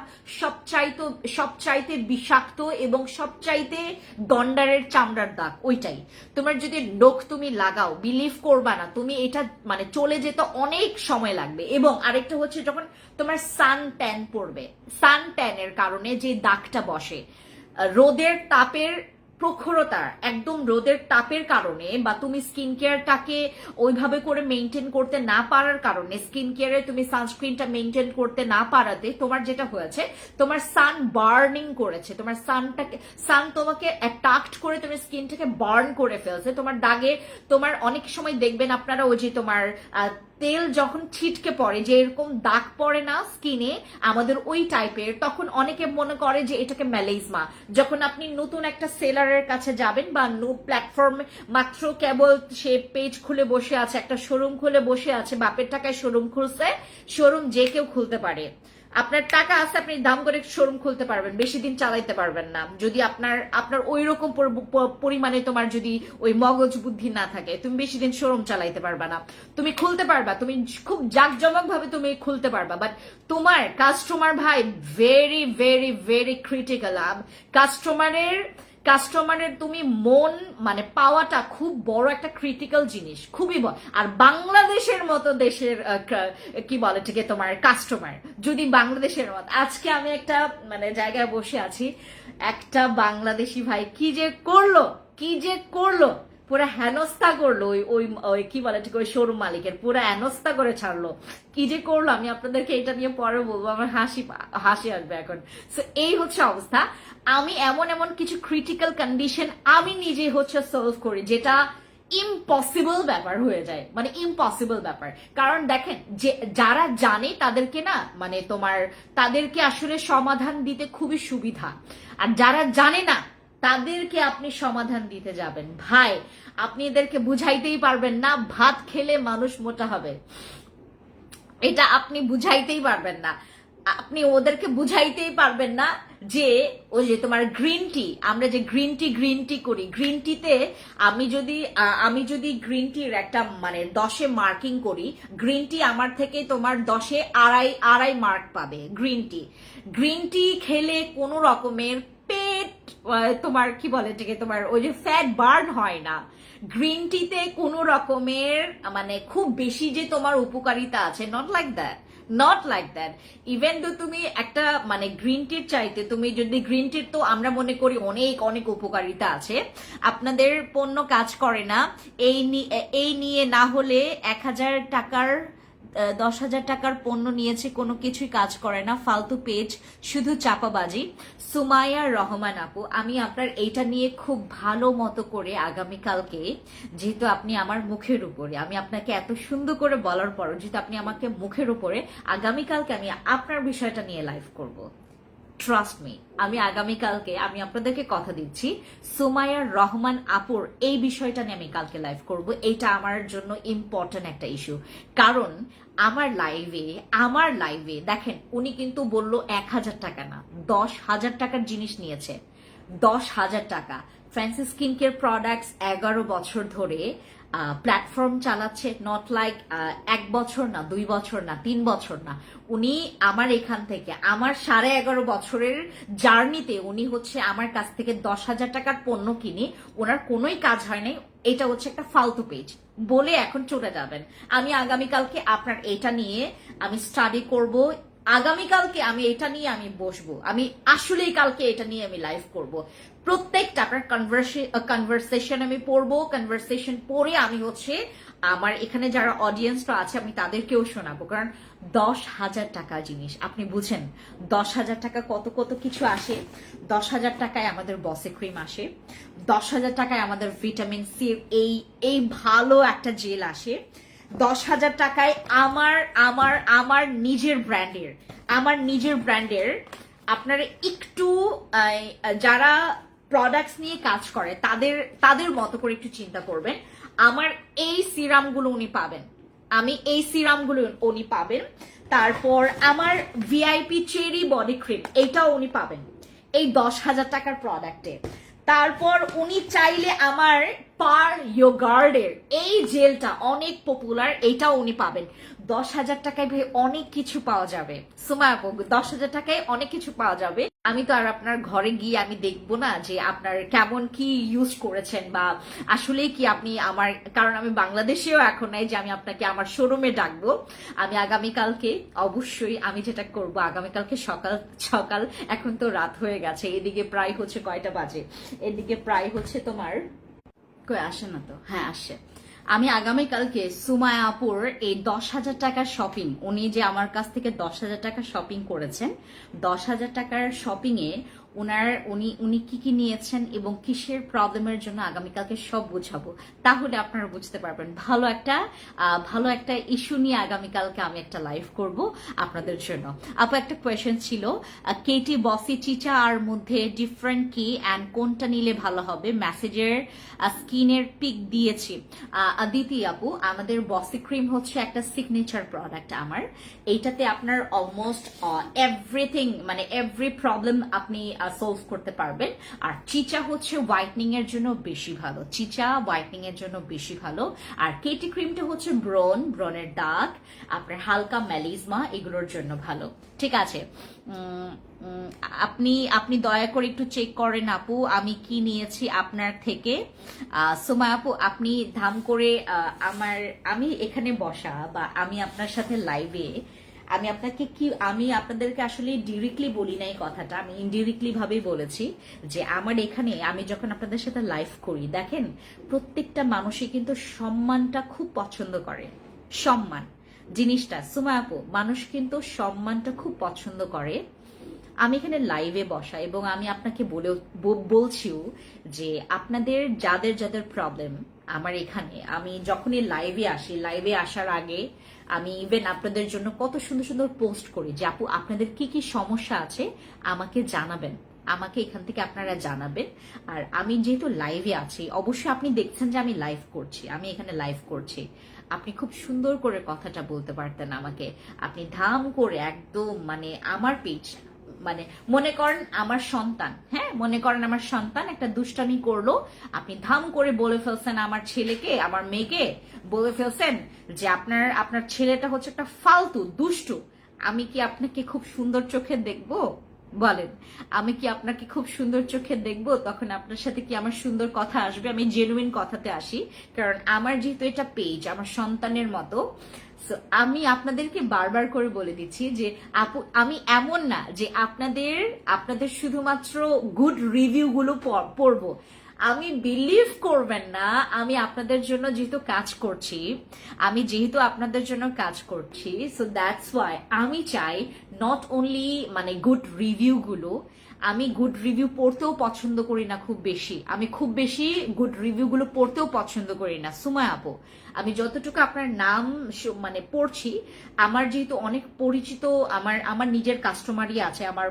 সবচাইতে বিষাক্ত এবং সবচাইতে গন্ডারের চামড়ার দাগ, ওইটাই। তোমার যদি নখ তুমি লাগাও, বিলিভ করবা না, তুমি এটা মানে চলে যেতে অনেক সময় লাগবে। এবং আরেকটা হচ্ছে যখন তোমার সান ট্যান পড়বে, সান ট্যানের কারণে যে দাগটা বসে, রোদের তাপের প্রখরতা, একদম রোদের তাপের কারণে, বা তুমি স্কিন কেয়ারটাকে ওইভাবে করে মেনটেন করতে না পারার কারণে, স্কিন কেয়ারে তুমি সানস্ক্রিনটা মেনটেন করতে না পারাতে তোমার যেটা হয়েছে, তোমার সান বার্নিং করেছে, তোমার সান তোমাকে অ্যাটাক্ট করে তোমার স্কিনটাকে বার্ন করে ফেলছে। তোমার দাগে তোমার অনেক সময় দেখবেন আপনারা ওই যে তোমার তেল যখন ছিটকে পড়ে, যে এরকম দাগ পড়ে না স্কিনে আমাদের ওই টাইপের, তখন অনেকে মনে করে যে এটাকে ম্যালেজমা। যখন আপনি নতুন একটা সেলারের কাছে যাবেন বা প্ল্যাটফর্মে মাত্র কেবল সে পেজ খুলে বসে আছে, একটা শোরুম খুলে বসে আছে, বাপের টাকায় শোরুম খুলছে, শোরুম যে কেউ খুলতে পারে, আপনার টাকা আছে, আপনি দাম করে শোরুম খুলতে পারবেন, বেশি দিন চালাইতে পারবেন না। যদি আপনার ওই রকম পরিমাণে তোমার যদি ওই মগজ বুদ্ধি না থাকে, তুমি বেশি দিন শোরুম চালাইতে পারবা না। তুমি খুলতে পারবা, তুমি খুব জাঁকজমক ভাবে তুমি খুলতে পারবা, বাট তোমার কাস্টমার ভাই ভেরি ভেরি ভেরি ক্রিটিক্যাল। কাস্টমারের তুমি মন মানে পাওয়াটা খুব বড় একটা ক্রিটিক্যাল জিনিস, খুবই বড়। আর বাংলাদেশের মতো দেশের কি বলে ঠিক তোমার কাস্টমার যদি বাংলাদেশের মতো, আজকে আমি একটা মানে জায়গায় বসে আছি, একটা বাংলাদেশি ভাই কি যে করলো পুরা হেনস্থা করলো, ওই ওই ওই কি বলে ঠিক ওই শোরুম মালিকের পুরা হেনস্থা করে ছাড়লো, কি যে করলো আমি আপনাদেরকে এটা নিয়ে পরে বলবো, আমার হাসি আসবে এখন। সো এই হচ্ছে অবস্থা। আমি এমন এমন কিছু ক্রিটিক্যাল কন্ডিশন আমি নিজে হচ্ছে সলভ করি, যেটা ইম্পসিবল ব্যাপার হয়ে যায়, মানে ইম্পসিবল ব্যাপার। কারণ দেখেন যে যারা জানে তাদেরকে না মানে তোমার তাদেরকে আসলে সমাধান দিতে খুবই সুবিধা, আর যারা জানে না তাদেরকে আপনি সমাধান দিতে যাবেন ভাই, আপনি এদেরকে বুঝাইতেই পারবেন না ভাত খেলে মানুষ মোটা হবে, এটা আপনি বুঝাইতেই পারবেন না, আপনি ওদেরকে বুঝাইতেই পারবেন না যে ওই যে তোমার গ্রিন টি, আমরা যে গ্রিন টি করি, গ্রিন টিতে আমি যদি গ্রিন টির একটা মানে 10-এ মার্কিং করি, গ্রিন টি আমার থেকে তোমার 10-এ আড়াই মার্ক পাবে। গ্রিন টি খেলে কোনো রকমের পেট তোমার কি বলে এটাকে তোমার ওই যে ফ্যাট বার্ন হয় না, গ্রিন টিতে কোনো রকমের মানে খুব বেশি যে তোমার উপকারিতা আছে, নট লাইক দ্যাট। ইভেন তো তুমি একটা মানে গ্রিন টির চাইতে তুমি যদি গ্রিন টির তো আমরা মনে করি অনেক উপকারিতা আছে, আপনাদের পণ্য কাজ করে না এই নিয়ে না হলে 1000 টাকার 10,000 টাকার পণ্য নিয়েছে, কোনো কিছুই কাজ করে না, ফালতু পেজ, শুধু চাপাবাজি। সুমাইয়া রহমান আপু, আমি আপনার এইটা নিয়ে খুব ভালো মতো করে আগামীকালকে, যেহেতু আপনি আমার মুখের উপরে, আমি আপনাকে এত সুন্দর করে বলার পর যেহেতু আপনি আমাকে মুখের উপরে, আগামীকালকে আমি আপনার বিষয়টা নিয়ে লাইভ করব। ট্রাস্ট মি, আমি আগামীকালকে আমি আপনাদেরকে কথা দিচ্ছি, সুমাইয়া রহমান আপুর এই বিষয়টা নিয়ে আমি কালকে লাইভ করব। এইটা আমার জন্য ইম্পর্টেন্ট একটা ইস্যু, কারণ আমার লাইভে দেখেন উনি কিন্তু বললো 1000 টাকা না, 10,000 টাকার জিনিস নিয়েছে, 10,000 টাকা। ফ্যান্সি স্কিন কেয়ার প্রোডাক্টস 11 বছর ধরে প্ল্যাটফর্ম চালাচ্ছে, নট লাইক 1 বছর না, 2 বছর না, 3 বছর না, উনি আমার এখান থেকে আমার 11.5 বছরের জার্নিতে উনি হচ্ছে আমার কাছ থেকে 10,000 টাকার পণ্য কিনে ওনার কোনোই কাজ হয় নাই, এটা হচ্ছে একটা ফালতু পেজ বলে এখন চলে যাবেন। আমি আগামীকালকে আপনার এটা নিয়ে আমি স্টাডি করব, আগামীকালকে আমি এটা নিয়ে আমি বসবো, আমি আসলেই কালকে এটা নিয়ে আমি লাইভ করব। প্রত্যেকটা আপনার কনভারসেশন আমি পড়বো, কনভারসেশন পড়ে আমি হচ্ছে আমার এখানে যারা অডিয়েন্সরা আছে আমি তাদেরকেও শোনাবো, কারণ 10,000 টাকা জিনিস আপনি বুঝেন, 10,000 টাকা কত কিছু আসে। 10,000 টাকায় আমাদের বসে ক্রিম আসে, 10,000 টাকায় আমাদের ভিটামিন সি এই ভালো একটা জেল আসে, 10,000 টাকায় আমার নিজের ব্র্যান্ডের আপনারা একটু যারা প্রোডাক্টস নিয়ে কাজ করে তাদের মতো করে একটু চিন্তা করবেন। আমার এই সিরামগুলো উনি পাবেন, তারপর আমার ভিআইপি চেরি বডি ক্রিম এইটাও উনি পাবেন এই 10,000 টাকার প্রোডাক্টে। তারপর উনি চাইলে আমার পার ইয়োগার্ডের এই জেলটা অনেক পপুলার, এইটাও উনি পাবেন। 10,000 টাকায় ভাই অনেক কিছু পাওয়া যাবে, সুমা আপু 10,000 টাকায় অনেক কিছু পাওয়া যাবে। আমি তো আর আপনার ঘরে গিয়ে আমি দেখবো না যে আপনার কেমন কি ইউজ করেছেন বা আসলে কি আপনি আমার, কারণ আমি বাংলাদেশেও এখন নাই যে আমি আপনাকে আমার শোরুমে ডাকবো। আমি আগামীকালকে অবশ্যই আমি যেটা করবো, আগামীকালকে সকাল এখন তো রাত হয়ে গেছে, এদিকে প্রায় হচ্ছে কয়টা বাজে, এদিকে প্রায় হচ্ছে তোমার কই আসে না তো, হ্যাঁ আসে। আমি আগামীকালকে সুমায়া আপুর এই 10,000 টাকার শপিং, উনি যে আমার কাছ থেকে 10,000 টাকা শপিং করেছেন, 10,000 টাকার শপিং এ উনি কি নিয়েছেন এবং কিসের প্রবলেমের জন্য আগামীকালকে সব বুঝাবো, তাহলে আপনারা বুঝতে পারবেন। ভালো একটা ইস্যু নিয়ে আগামীকালকে আমি একটা লাইভ করব আপনাদের জন্য। আপু একটা কোয়েশ্চেন ছিল, কেটি বসি চিচা আর মধ্যে ডিফারেন্ট কি অ্যান্ড কোনটা নিলে ভালো হবে, মেসেজের স্কিনের পিক দিয়েছি। দিতি আপু, আমাদের বসি ক্রিম হচ্ছে একটা সিগনেচার প্রোডাক্ট আমার, এইটাতে আপনার অলমোস্ট এভরিথিং মানে এভরি প্রবলেম আপনি সলভ করতে পারবেন। আর চিচা হচ্ছে হোয়াইটনিং এর জন্য বেশি ভালো, চিচা হোয়াইটনিং এর জন্য বেশি ভালো। আর কেটি ক্রিমটা হচ্ছে ব্রনের দাগ, আপনার হালকা ম্যালিজমা এগুলোর জন্য ভালো। ঠিক আছে, আপনি আপনি দয়া করে একটু চেক করেন আপু আমি কি নিয়েছি আপনার থেকে। সোমা আপু, আপনি ধাম করে আমি এখানে বসা বা আমি আপনার সাথে লাইভে আমি আপনাদেরকে আসলে ডিরেক্টলি বলি নাই কথাটা, আমি ইনডিরেক্টলি ভাবেই বলেছি যে আমার এখানে আমি যখন আপনাদের সাথে লাইভ করি, দেখেন প্রত্যেকটা মানুষই কিন্তু সম্মানটা খুব পছন্দ করে। সম্মান জিনিসটা সুমা আপু, মানুষ কিন্তু সম্মানটা খুব পছন্দ করে। আমি এখানে লাইভে বসা এবং আমি আপনাকে বলছিও যে আপনাদের যাদের যাদের প্রবলেম আমার এখানে, আমি যখনই লাইভে আসি, লাইভে আসার আগে আমি ইভেন আপনাদের জন্য কত সুন্দর সুন্দর পোস্ট করি যে আপু আপনাদের কি কি সমস্যা আছে আমাকে জানাবেন, আমাকে এখান থেকে আপনারা জানাবেন। আর আমি যেহেতু লাইভে আছি, অবশ্যই আপনি দেখছেন যে আমি লাইভ করছি, আমি এখানে লাইভ করছি, আপনি খুব সুন্দর করে কথাটা বলতে পারতেন আমাকে। আপনি ধাম করে একদম মানে আমার পিচ, মানে মনে করেন আমার সন্তান, হ্যাঁ মনে করেন আমার সন্তান একটা দুষ্টামি করলো, আপনি ধাম করে বলে ফেলছেন আমার ছেলেকে, আমার মেয়েকে বলে ফেলছেন যে আপনার ছেলেটা হচ্ছে একটা ফালতু দুষ্টু। আমি কি আপনাকে খুব সুন্দর চোখে দেখবো? বলেন, আমি কি আপনাকে খুব সুন্দর চোখে দেখবো? তখন আপনার সাথে কি আমার সুন্দর কথা আসবে? আমি জেনুইন কথাতে আসি, কারণ আমার যেহেতু এটা পেজ আমার সন্তানের মতো। আমি আপনাদেরকে বারবার করে বলে দিচ্ছি যে আপু আমি এমন না যে আপনাদের শুধুমাত্র গুড রিভিউ গুলো পড়বো। আমি বিলিভ করবেন না, আমি আপনাদের জন্য যেহেতু কাজ করছি, সো দ্যাটস ওয়াই আমি চাই নট অনলি মানে গুড রিভিউ গুলো, আমি গুড রিভিউ পড়তেও পছন্দ করি না খুব বেশি, আমি খুব বেশি গুড রিভিউ গুলো পড়তেও পছন্দ করি না সুমা আপু। আমি যতটুকু আপনার নাম মানে পড়ছি, আমার যেহেতু অনেক পরিচিত আমার নিজের কাস্টমারই আছে, আমার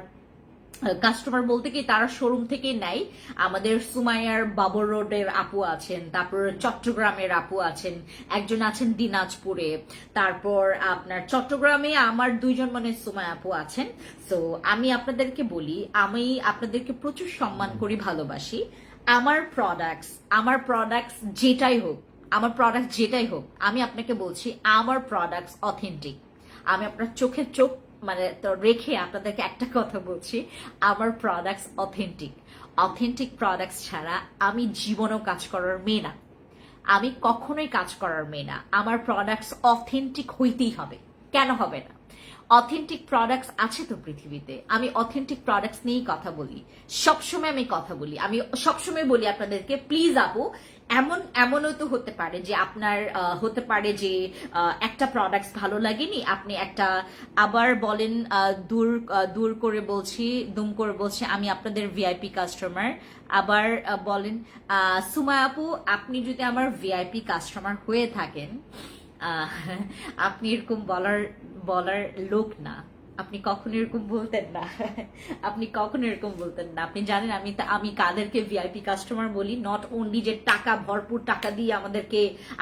কাস্টমার বলতে কি তারা শোরুম থেকে নেয়। আমাদের সুমাইয়ার বাবর রোডের আপু আছেন, তারপর চট্টগ্রামের আপু আছেন, একজন আছেন দিনাজপুরে, তারপর আপনার চট্টগ্রামে আমার দুইজন মানে সুমাই আপু আছেন। তো আমি আপনাদেরকে বলি, আমি আপনাদেরকে প্রচুর সম্মান করি, ভালোবাসি। আমার প্রোডাক্টস যেটাই হোক আমি আপনাকে বলছি আমার প্রোডাক্টস অথেন্টিক। আমি আপনার চোখের চোখ মানে তো রেখে আপনাদেরকে একটা কথা বলছি, আমার প্রোডাক্টস অথেন্টিক প্রোডাক্টস ছাড়া আমি জীবনেও কাজ করার মেয়ে না, আমি কখনোই কাজ করার মেয়ে না। আমার প্রোডাক্টস অথেন্টিক হইতেই হবে, কেন হবে না? অথেন্টিক প্রোডাক্টস আছে তো পৃথিবীতে, আমি অথেন্টিক প্রোডাক্টস নিয়েই কথা বলি, সবসময় আমি কথা বলি। আমি সবসময় বলি আপনাদেরকে প্লিজ আপু, এমনও তো হতে পারে যে আপনার হতে পারে যে একটা প্রোডাক্টস ভালো লাগেনি, আপনি একটা আবার বলেন দুম করে বলছি আমি আপনাদের ভিআইপি কাস্টমার, আবার বলেন সুমা আপু আপনি যদি আমার ভিআইপি কাস্টমার হয়ে থাকেন, আহ, আপনি এরকম বলার লোক না, আপনি কখনো এরকম বলতেন না, আপনি জানেন আমি কাদেরকে ভিআইপি কাস্টমার বলি? নট অনলি যে ভরপুর টাকা দিয়ে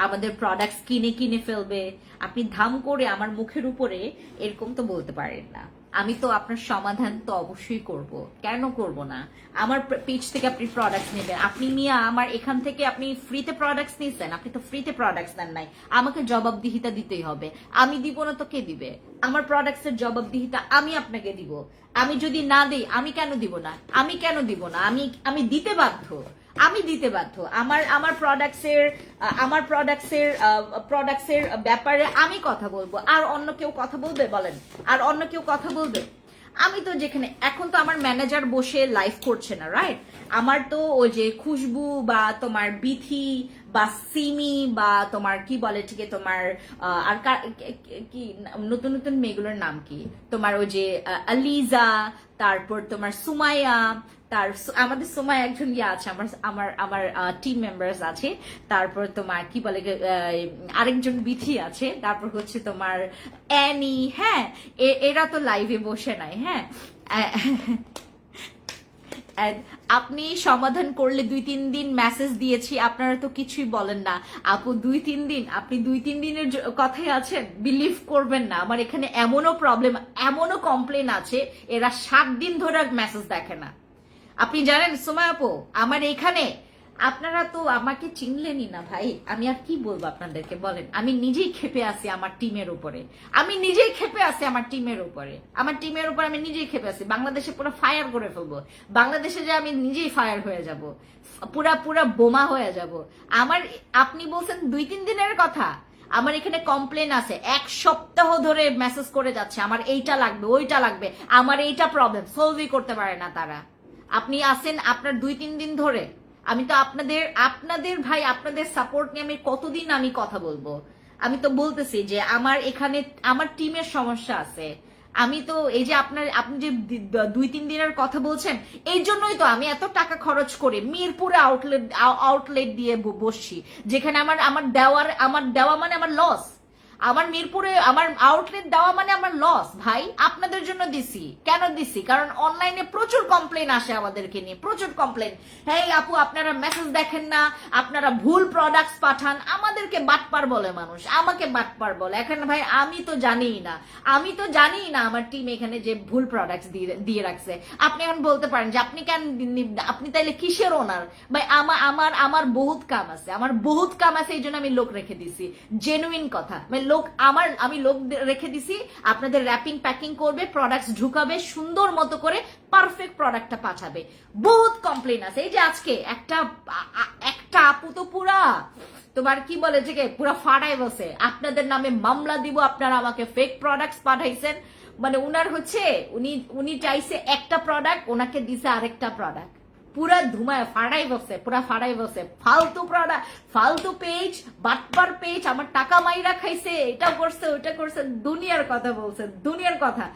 আমাদের প্রোডাক্টস কিনে ফেলবে, আপনি ধাম করে আমার মুখের উপরে এরকম তো বলতে পারেন না। আমি তো আপনার সমাধান তো অবশ্যই করব, কেন করব না? আমার পেজ থেকে আপনি প্রোডাক্টস নেবেন, আপনি নিয়ে আমার এখান থেকে আপনি ফ্রিতে প্রোডাক্টস নিয়েছেন, আপনি তো ফ্রিতে প্রোডাক্টস নেন নাই, আমাকে জবাবদিহিতা দিতেই হবে। আমি দিব না তো কে দিবে? আমার প্রোডাক্টস এর জবাবদিহিতা আমি আপনাকে দিব। আমি যদি না দিই, আমি কেন দিব না? আমি দিতে বাধ্য, আমার প্রোডাক্টসের ব্যাপারে আমি কথা বলবো, আর অন্য কেউ কথা বলবে? বলেন, আর অন্য কেউ কথা বলবে? আমি তো যেখানে এখন তো আমার ম্যানেজার বসে লাইভ করছে না, রাইট? আমার তো ওই যে খুশবু বা তোমার বিথি বা সিমি বা তোমার কি বলে ঠিক তোমার আর কি নতুন নতুন মেয়েগুলোর নাম কি, তোমার ওই যে আলিজা, তারপর তোমার সুমাইয়া, আমাদের সময় একজন ইয়ে আছে, আমার টিম মেম্বার্স আছে, তারপর তোমার কি বলে আরেকজন বিথি আছে, তারপর হচ্ছে তোমার অ্যানি, হ্যাঁ এরা তো লাইভে বসে নাই, হ্যাঁ আপনি সমাধান করলে 2-3 দিন মেসেজ দিয়েছি, আপনারা তো কিছুই বলেন না আপু। 2-3 দিন, আপনি 2-3 দিনের কথাই আছেন? বিলিভ করবেন না, আমার এখানে এমনও কমপ্লেন আছে, এরা 7 দিন ধরে মেসেজ দেখে না, আপনি জানেন সোমা আপু, আমার এখানে আপনারা তো আমাকে চিনলেনই না ভাই, আমি আর কি বলবো আপনাদেরকে বলেন। আমি নিজেই ক্ষেপে আছি আমার টিমের উপরে, আমি নিজেই ক্ষেপে আছি আমার টিমের উপরে, আমার টিমের উপর আমি নিজেই ক্ষেপে আছি। বাংলাদেশে পুরো ফায়ার করে ফেলবো, বাংলাদেশে যে আমি নিজেই ফায়ার হয়ে যাব, পুরা পুরা বোমা হয়ে যাব আমার। আপনি বলছেন 2-3 দিনের কথা, আমার এখানে কমপ্লেন আছে 1 সপ্তাহ ধরে মেসেজ করে যাচ্ছে আমার এইটা লাগবে ওইটা লাগবে, আমার এইটা প্রবলেম সলভই করতে পারে না তারা। আপনি আসেন আপনার 2-3 দিন ধরে, আমি তো আপনাদের আপনাদের ভাই আপনাদের সাপোর্ট নিয়ে আমি কতদিন আমি কথা বলবো। আমি তো বলতেছি যে আমার এখানে আমার টিমের সমস্যা আছে। আমি তো এই যে আপনি যে 2-3 দিনের কথা বলছেন, এই জন্যই তো আমি এত টাকা খরচ করে মিরপুরে আউটলেট দিয়ে বসছি, যেখানে আমার দেওয়া মানে আমার লস। আমার মিরপুরে আমার আউটলেট দেওয়া মানে আমার লস ভাই। আপনাদের জন্য দিছি, কেন দিছি? কারণ অনলাইনে প্রচুর কমপ্লেন আসে আমাদেরকে নিয়ে, প্রচুর কমপ্লেন। হ্যাঁ আপু আপনারা মেসেজ দেখেন না, আপনারা ভুল প্রোডাক্টস পাঠান, আমাদেরকে বাটপার বলে মানুষ, আমাকে বাটপার বলে। এখন ভাই আমি তো জানিই না, আমি তো জানিই না আমার টিম এখানে যে ভুল প্রোডাক্টস দিয়ে রাখছে। আপনি এখন বলতে পারেন যে আপনি কেন, আপনি তাইলে কিসের ওনার? ভাই আমার আমার আমার বহুত কাম আছে, আমার বহুত কাম আছে, এই জন্য আমি লোক রেখে দিছি। জেনুইন কথা, আমি লোক রেখে দিছি, আপনাদের র্যাপিং প্যাকিং করবে, প্রোডাক্টস ঢুকাবে, সুন্দর মতো করে পারফেক্ট প্রোডাক্টটা পাঠাবে। বহুত কমপ্লেন আছে। এই যে আজকে একটা আপু তো পুরা তোমার কি বলে যে পুরা ফাড়াই বসে, আপনাদের নামে মামলা দিব, আপনারা আমাকে ফেক প্রোডাক্টস পাঠাইছেন। মানে উনার হচ্ছে উনি চাইছে একটা প্রোডাক্ট, ওনাকে দিছে আরেকটা প্রোডাক্ট, পুরা ধুমায় ফাড়াই বসে, পুরা ফাড়াই বসে। ফালতু প্রোডাক্ট, ফালতু পেজ, বাটপার পেজ, আমার টাকা মাইরা খাইছে, এটা করছে ওইটা করছে, দুনিয়ার কথা বলছে, দুনিয়ার কথা।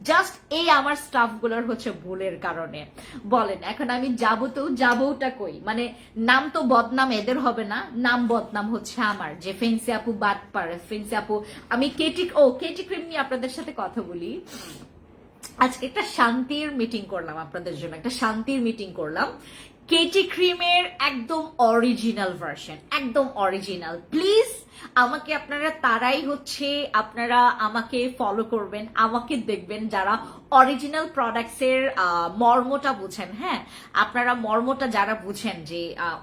জাস্ট এই আমার স্টাফ গুলোর হচ্ছে ভুলের কারণে। বলেন এখন আমি যাবোটা কই? মানে নাম তো বদনাম এদের হবে না, নাম বদনাম হচ্ছে আমার, যে ফেন্সি আপু বাটপার, ফেন্সি আপু। আমি কেটি ক্রিম নিয়ে আপনাদের সাথে কথা বলি। আজকে একটা শান্তির মিটিং করলাম আপনাদের জন্য, একটা শান্তির মিটিং করলাম। কেটি ক্রিমের একদম অরিজিনাল ভার্সন, একদম অরিজিনাল। প্লিজ আমাকে আপনারা তারাই হচ্ছে আপনারা আমাকে ফলো করবেন, আমাকে দেখবেন যারা অরিজিনাল প্রোডাক্টস এর মর্মটা বুঝেন। হ্যাঁ আপনারা মর্মটা যারা বুঝেন যে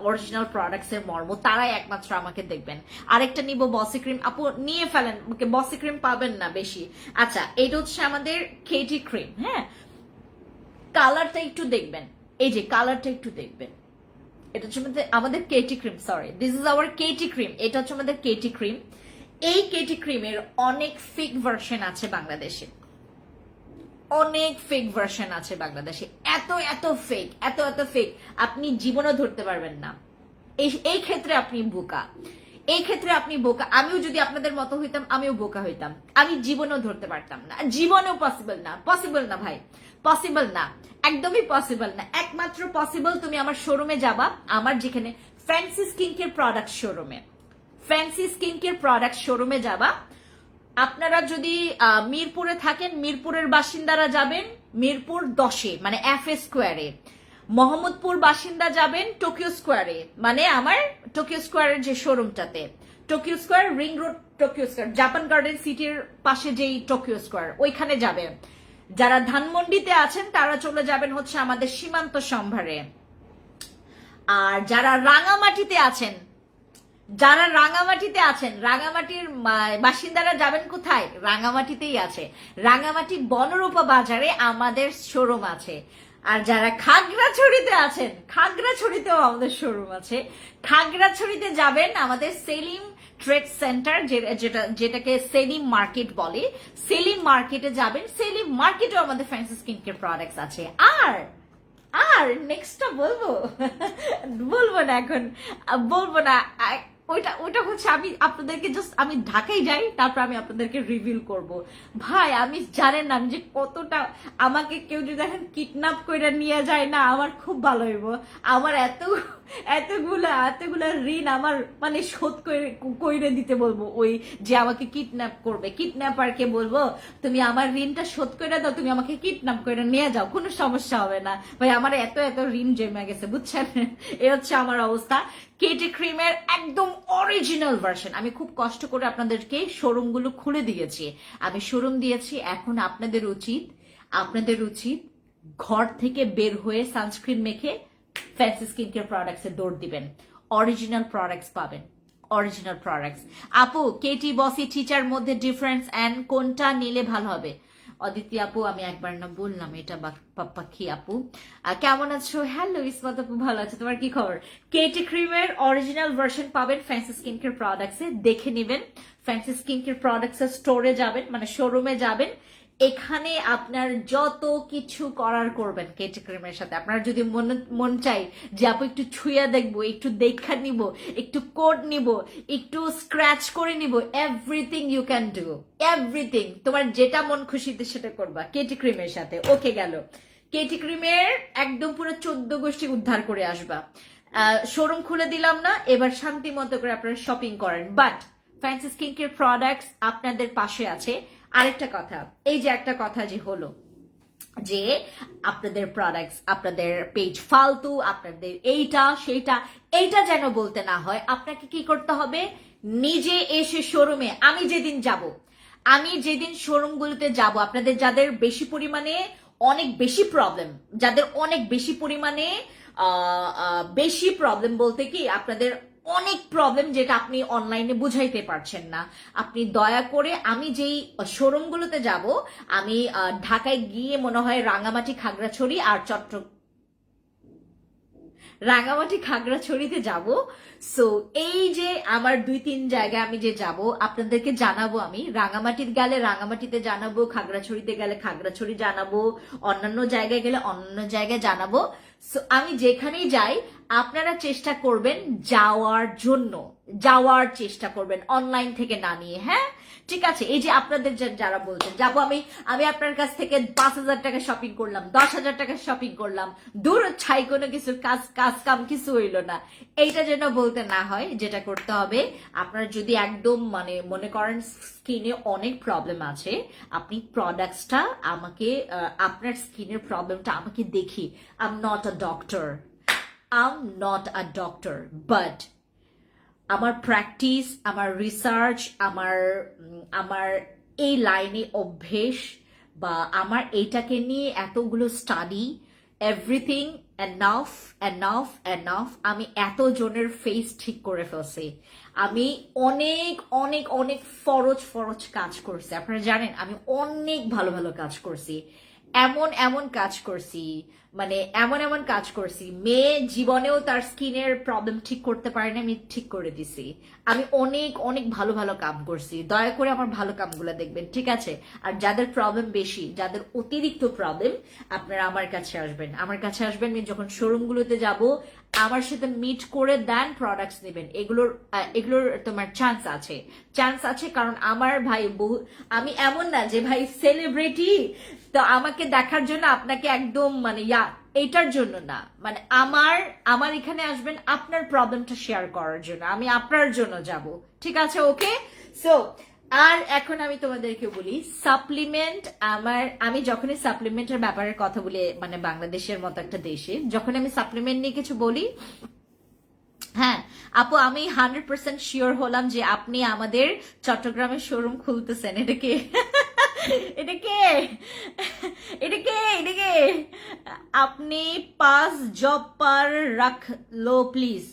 অরিজিনাল প্রোডাক্টস এর মর্ম, তারাই একমাত্র আমাকে দেখবেন। আরেকটা নিব বসি ক্রিম, আপু নিয়ে ফেলেন, বসি ক্রিম পাবেন না বেশি। আচ্ছা এটা হচ্ছে আমাদের কেটি ক্রিম। হ্যাঁ কালারটা একটু দেখবেন, এই যে কালারটা একটু দেখবেন, এটা হচ্ছে আমাদের KT cream, sorry this is our KT cream, এটা হচ্ছে আমাদের কেটি ক্রিম। এই কেটি ক্রিমের অনেক ফেক ভার্সন আছে বাংলাদেশে, অনেক ফেক ভার্সন আছে বাংলাদেশে, এত ফেক, এত ফেক আপনি জীবনে ধরতে পারবেন না। এই ক্ষেত্রে আপনি বোকা, এই ক্ষেত্রে আপনি বোকা। আমিও যদি আপনাদের মতো হইতাম আমিও বোকা হইতাম, আমি জীবনেও ধরতে পারতাম না, জীবনেও পসিবল না, পসিবল না ভাই, পসিবল না, একদমই পসিবল না। একমাত্র পসিবল তুমি আমার শোরুমে যাবা, আমার যেখানে ফ্যান্সি স্কিন কেয়ার প্রোডাক্ট শোরুমে, ফ্যান্সি স্কিন কেয়ার প্রোডাক্ট শোরুমে যাবা। আপনারা যদি মিরপুরে থাকেন, মিরপুরের বাসিন্দারা যাবেন মিরপুর 10-এ মানে FA স্কোয়ারে, মোহাম্মদপুর বাসিন্দা যাবেন টোকিও স্কোয়ারে, মানে আমার টোকিও স্কোয়ারের যে শোরুমটাতে, Tokyo Square Ring Road, Tokyo Square Japan Garden সিটির পাশে যেই টোকিও স্কোয়ার, ওইখানে যাবেন। যারা ধানমন্ডিতে আছেন তারা চলে যাবেন হচ্ছে আমাদের সীমান্ত সম্ভারে। আর যারা রাঙামাটিতে আছেন, রাঙামাটির বাসিন্দারা যাবেন কোথায়? রাঙামাটিতেই আছে, রাঙামাটি বনরূপা বাজারে আমাদের শোরুম আছে। আর যারা খাগড়াছড়িতে আছেন, খাগড়াছড়িতেও আমাদের শোরুম আছে। খাগড়াছড়িতে যাবেন আমাদের সেলিম ট্রেড সেন্টার, যেটাকে সেলিম মার্কেট বলে, সেলিম মার্কেটে যাবেন। সেলিম মার্কেটেও আমাদের ফ্যান্সি স্কিন কেয়ার প্রোডাক্টস আছে। আর নেক্সটটা বলবো না এখন, বলবো না। ওইটা হচ্ছে আমি আপনাদেরকে জাস্ট আমি ঢাকায় যাই, তারপর আমি আপনাদেরকে রিভিল করব। ভাই আমি জানেন না আমি যে কতটা, আমাকে কেউ যদি এখন কিডন্যাপ করে নিয়ে যায় না আমার খুব ভালো হইব। আমার এতগুলা ঋণ আমার মানে শোধ করে দিতে বলবো, ওই যে আমাকে কিডন্যাপ করবে, কিডন্যাপারকে বলবো তুমি আমার ঋণটা শোধ করে দাও, তুমি আমাকে কিডন্যাপ করে নিয়ে যাও, কোনো সমস্যা হবে না। ভাই আমার এত ঋণ জমে গেছে বুঝছেন, এ হচ্ছে আমার অবস্থা। কেটি ক্রিমের একদম অরিজিনাল ভার্সন আমি খুব কষ্ট করে আপনাদেরকে শোরুমগুলো খুলে দিয়েছি, আমি শোরুম দিয়েছি। এখন আপনাদের উচিত ঘর থেকে বের হয়ে সানস্ক্রিন মেখে ফ্যান্সি স্কিন কেয়ার প্রোডাক্টসে দৌড় দিবেন। অরিজিনাল প্রোডাক্টস পাবেন, অরিজিনাল প্রোডাক্টস। আপু কেটি বসি টিচার মধ্যে ডিফারেন্স অ্যান্ড কোনটা নিলে ভালো হবে? অদিতি আপু আমি একবার না বললাম এটা পাখি আপু। কেমন আছো? হ্যালো ইসমাত আপু, ভালো আছে, তোমার কি খবর? কেটি ক্রিমের অরিজিনাল ভার্সন পাবেন ফ্যান্সি স্কিন কেয়ার প্রোডাক্টসে, দেখে নেবেন। ফ্যান্সি স্কিন কেয়ার প্রোডাক্টসের স্টোরে যাবেন, মানে শোরুমে যাবেন, এখানে আপনার যত কিছু করার করবেন কেটি ক্রিমের সাথে। আপনার যদি মন চাই যে আপু একটু ছুঁয়া দেখবো, একটু দেখা নিব, একটু কোড নিব, একটু স্ক্র্যাচ করে নিব, everything you can do, everything. তোমার যেটা মন খুশিতে সেটা করবা কেটি ক্রিমের সাথে। ওকে গেল, কেটি ক্রিমের একদম পুরো 14 গোষ্ঠী উদ্ধার করে আসবা। শোরুম খুলে দিলাম না, এবার শান্তি মতো করে আপনারা শপিং করেন। But fancy skin care products আপনাদের পাশে আছে। আরেকটা কথা, এই যে একটা কথা যে হলো যে আপনাদের প্রোডাক্টস, আপনাদের পেজ ফালতু, আপনাদের এইটা সেইটা, এইটা যেন বলতে না হয়, আপনাকে কি করতে হবে? নিজে এসে শোরুমে, আমি যেদিন শোরুমগুলোতে যাব, আপনাদের যাদের বেশি পরিমাণে অনেক বেশি প্রবলেম, যাদের অনেক বেশি পরিমাণে বেশি প্রবলেম বলতে কি আপনাদের অনেক প্রবলেম যেটা আপনি অনলাইনে বুঝাইতে পারছেন না, আপনি দয়া করে, আমি যেই শোরুমগুলোতে যাব, আমি ঢাকায় গিয়ে মনে হয় রাঙামাটি, খাগড়াছড়ি আর রাঙামাটি খাগড়াছড়িতে যাব। সো এই যে আমার 2-3 জায়গায় আমি যে যাব, আপনাদেরকে জানাবো। আমি রাঙামাটির গেলে রাঙামাটিতে জানাবো, খাগড়াছড়িতে গেলে খাগড়াছড়ি জানাবো, অন্যান্য জায়গায় গেলে অন্যান্য জায়গায় জানাবো। সো আমি যেখানেই যাই আপনারা চেষ্টা করবেন যাওয়ার চেষ্টা করবেন, অনলাইন থেকে না নিয়ে। হ্যাঁ ঠিক আছে, এই যে আপনাদের যারা বলছেন যাবো, আমি আপনার কাছ থেকে 5,000 টাকা শপিং করলাম, 10,000 টাকা শপিং করলাম, দূর ছাই কোনো কিছুর কাজ কাম কিছু হইল না, এইটা যেন বলতে না হয়। যেটা করতে হবে, আপনার যদি একদম মানে মনে করেন স্কিনে অনেক প্রবলেম আছে, আপনি প্রোডাক্টসটা আমাকে, আপনার স্কিনের প্রবলেমটা আমাকে দেখি। I'm not a doctor, but আমার প্র্যাকটিস, আমার রিসার্চ, আমার এই লাইনে অভ্যেস, বা আমার এইটাকে নিয়ে এতগুলো স্টাডি, এভরিথিং এনাফ। আমি এতজনের ফেস ঠিক করে ফেলছি। আমি অনেক অনেক অনেক ফরজ কাজ করছি, আপনারা জানেন আমি অনেক ভালো ভালো কাজ করছি, এমন কাজ করছি, মানে এমন কাজ করছি, মেয়ে জীবনেও তার স্কিনের প্রবলেম ঠিক করতে পারে না, আমি ঠিক করে দিছি। আমি অনেক অনেক ভালো ভালো কাম করছি, দয়া করে আমার ভালো কামগুলো দেখবেন, ঠিক আছে? আর যাদের প্রবলেম বেশি, যাদের অতিরিক্ত প্রবলেম, আপনারা আমার কাছে আসবেন। আমি যখন শোরুমগুলোতে যাব, আমার সাথে মিট করে দেন প্রোডাক্টস নেবেন। এগুলোর তোমার চান্স আছে, কারণ আমার ভাই আমি এমন না যে ভাই সেলিব্রিটি, তো আমাকে দেখার জন্য আপনাকে একদম মানে এটার জন্য না, মানে আমার এখানে আসবেন আপনার প্রবলেমটা শেয়ার করার জন্য, আমি আপনার জন্য যাব, ঠিক আছে? ওকে, সো আর এখন আমি তোমাদেরকে বলি সাপ্লিমেন্ট। আমি যখনই সাপ্লিমেন্টের ব্যাপারের কথা বলি, মানে বাংলাদেশের মতো একটা দেশে যখন আমি সাপ্লিমেন্ট নিয়ে কিছু বলি, হ্যাঁ আপু আমি 100% শিওর হলাম যে আপনি আমাদের চট্টগ্রামের শোরুম খুলতেছেন। এটা কে আপনি 5 জব পার রাখ লো প্লিজ।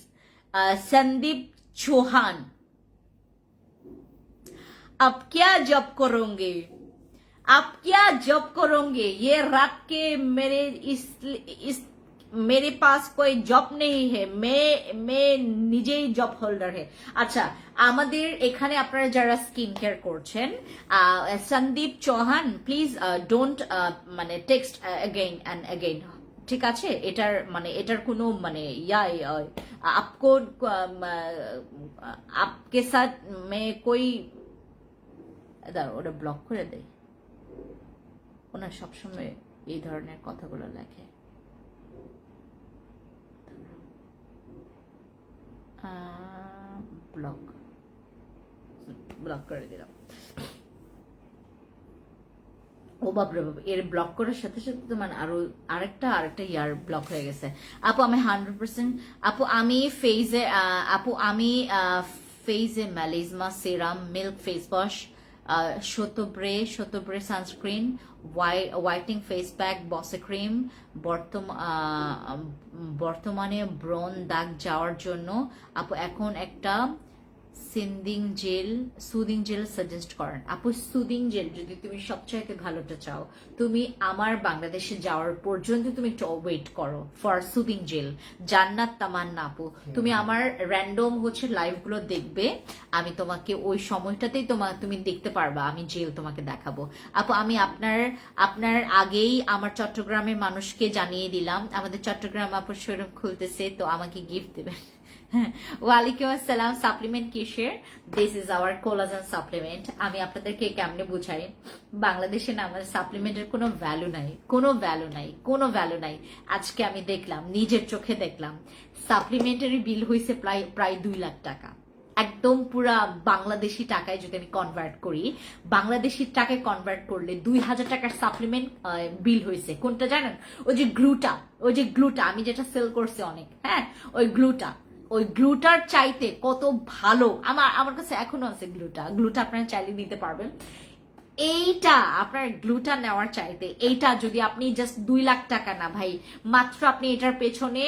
संदीप चौहान, अब क्या जॉब करोगे? ये रात के मेरे पास कोई जॉब नहीं है, मैं নিজেই জব হোল্ডার है। আচ্ছা, আমাদের এখানে আপনারা যারা স্কিন কেয়ার করছেন, সন্দীপ চৌহান প্লিজ ডোন্ট মানে টেক্সট अगेन एंड अगेन, ঠিক আছে? এটার কোনো মানে आपको आपके साथ मैं कोई ওটা ব্লক করে দেয়, ওনার সবসময় এই ধরনের কথাগুলো লেখে। ব্লক করে দিলাম। ও বাপরে বাপ, এর ব্লক করার সাথে সাথে তোমার আরেকটা ইয়ার ব্লক হয়ে গেছে। আপু আমি 100%, আপু আমি ফেজে ম্যালিজমা সিরাম মিল্ক ফেস ওয়াশ শতব্রে সানস্ক্রিন, হোয়াইটিং ফেস প্যাক, বসে ক্রিম, বর্তমানে ব্রণ দাগ যাওয়ার জন্য আপু এখন একটা সুদিং জেল সাজেস্ট করেন। আপু সুদিং জেল যদি তুমি সবচাইতে ভালোটা চাও, তুমি আমার বাংলাদেশে যাওয়ার পর্যন্ত তুমি ওয়েট করো ফর সুদিং জেল। জান্নাত তামান্না আপু, তুমি আমার র্যান্ডম লাইভ গুলো দেখবে, আমি তোমাকে ওই সময়টাতেই তুমি দেখতে পারবা, আমি জেল তোমাকে দেখাবো। আপু আমি আপনার আগেই আমার চট্টগ্রামের মানুষকে জানিয়ে দিলাম, আমাদের চট্টগ্রাম আপুর শোরুম খুলতেছে, তো আমাকে গিফট দেবেন। ওয়ালাইকুম আসসালাম। সাপ্লিমেন্ট কিসের? This is hour collagen supplement. আমি আপনাদেরকে কেমনে বুঝাই, বাংলাদেশে না আমাদের সাপ্লিমেন্টের কোনো ভ্যালু নাই, কোনো ভ্যালু নাই, কোনো ভ্যালু নাই। আজকে আমি দেখলাম, নিজের চোখে দেখলাম, সাপ্লিমেন্টের বিল হয়েছে প্রায় 2 লাখ টাকা। একদম পুরা বাংলাদেশি টাকায় যদি আমি কনভার্ট করি, বাংলাদেশি টাকায় কনভার্ট করলে 2000 টাকার সাপ্লিমেন্ট বিল হয়েছে। কোনটা জানেন? ওই যে গ্লুটা আমি যেটা সেল করছি অনেক, হ্যাঁ, ওই গ্লুটার চাইতে কত ভালো। আমার কাছে এখনো আছে গ্লুটা আপনারা চাইলে নিতে পারবেন। এইটা আপনার গ্লুটা নেওয়ার চাইতে এইটা যদি আপনি জাস্ট 2 লাখ টাকা না ভাই, মাত্র আপনি এটার পেছনে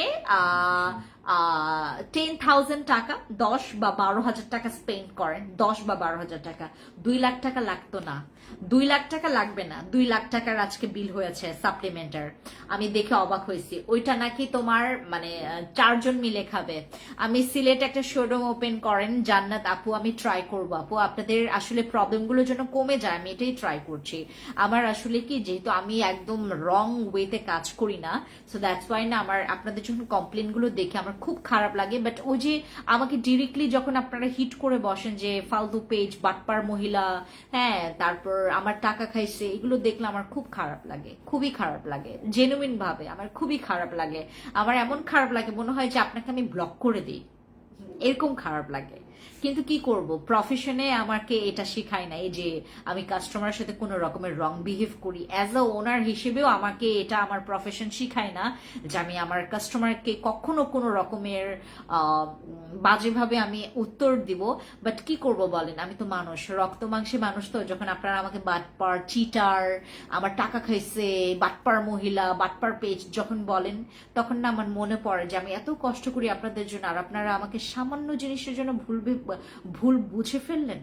10,000 টাকা, 10 বা 12,000 টাকা স্পেন্ড করেন, 10 বা 12,000 টাকা, 2 লাখ টাকা লাগতো না, 2 লাখ টাকা লাগবে না। 2 লাখ টাকার আজকে বিল হয়েছে সাপ্লিমেন্টার। আমি দেখে অবাক হয়েছি। ওইটা নাকি তোমার মানে 4 জন মিলে খাবে। আমি সিলেট একটা শোরুম ওপেন করেন জান্নাত আপু, আমি ট্রাই করবো আপু, আপনাদের আসলে প্রবলেমগুলো যেন কমে যায়, আমি এটাই ট্রাই করছি। আমার আসলে কি, যেহেতু আমি একদম রং ওয়েতে কাজ করি না, সো দ্যাটস ওয়াই না আমার আপনাদের যখন কমপ্লেন গুলো দেখে আমার খুব খারাপ লাগে। বাট ওই যে আমাকে ডিরেক্টলি যখন আপনারা হিট করে বসেন যে ফালতু পেজ, বাটপার মহিলা, হ্যাঁ, তারপর আমার টাকা খাইছে, এগুলো দেখলে আমার খুব খারাপ লাগে, খুবই খারাপ লাগে, জেনুইন ভাবে আমার খুবই খারাপ লাগে। আমার এমন খারাপ লাগে মনে হয় যে আপনাকে আমি ব্লক করে দিই, এরকম খারাপ লাগে। কিন্তু কি করব, প্রফেশনে আমাকে এটা শেখায় নাই যে আমি কাস্টমারের সাথে কোনো রকমের রং বিহেভ করি। অ্যাজ আ ওনার হিসেবেও আমাকে এটা আমার প্রফেশন শিখায় না যে আমি আমার কাস্টমারকে কখনো কোনো রকমের বাজেভাবে আমি উত্তর দিব। বাট কি করব বলেন, আমি তো মানুষ, রক্ত মাংসে মানুষ। তো যখন আপনারা আমাকে বাটপার, চিটার, আমার টাকা খাইছে, বাটপার মহিলা, বাটপার পেজ যখন বলেন, তখন না আমার মনে পড়ে যে আমি এত কষ্ট করি আপনাদের জন্য, আর আপনারা আমাকে সামান্য জিনিসের জন্য ভুল বুঝে ফেললেন।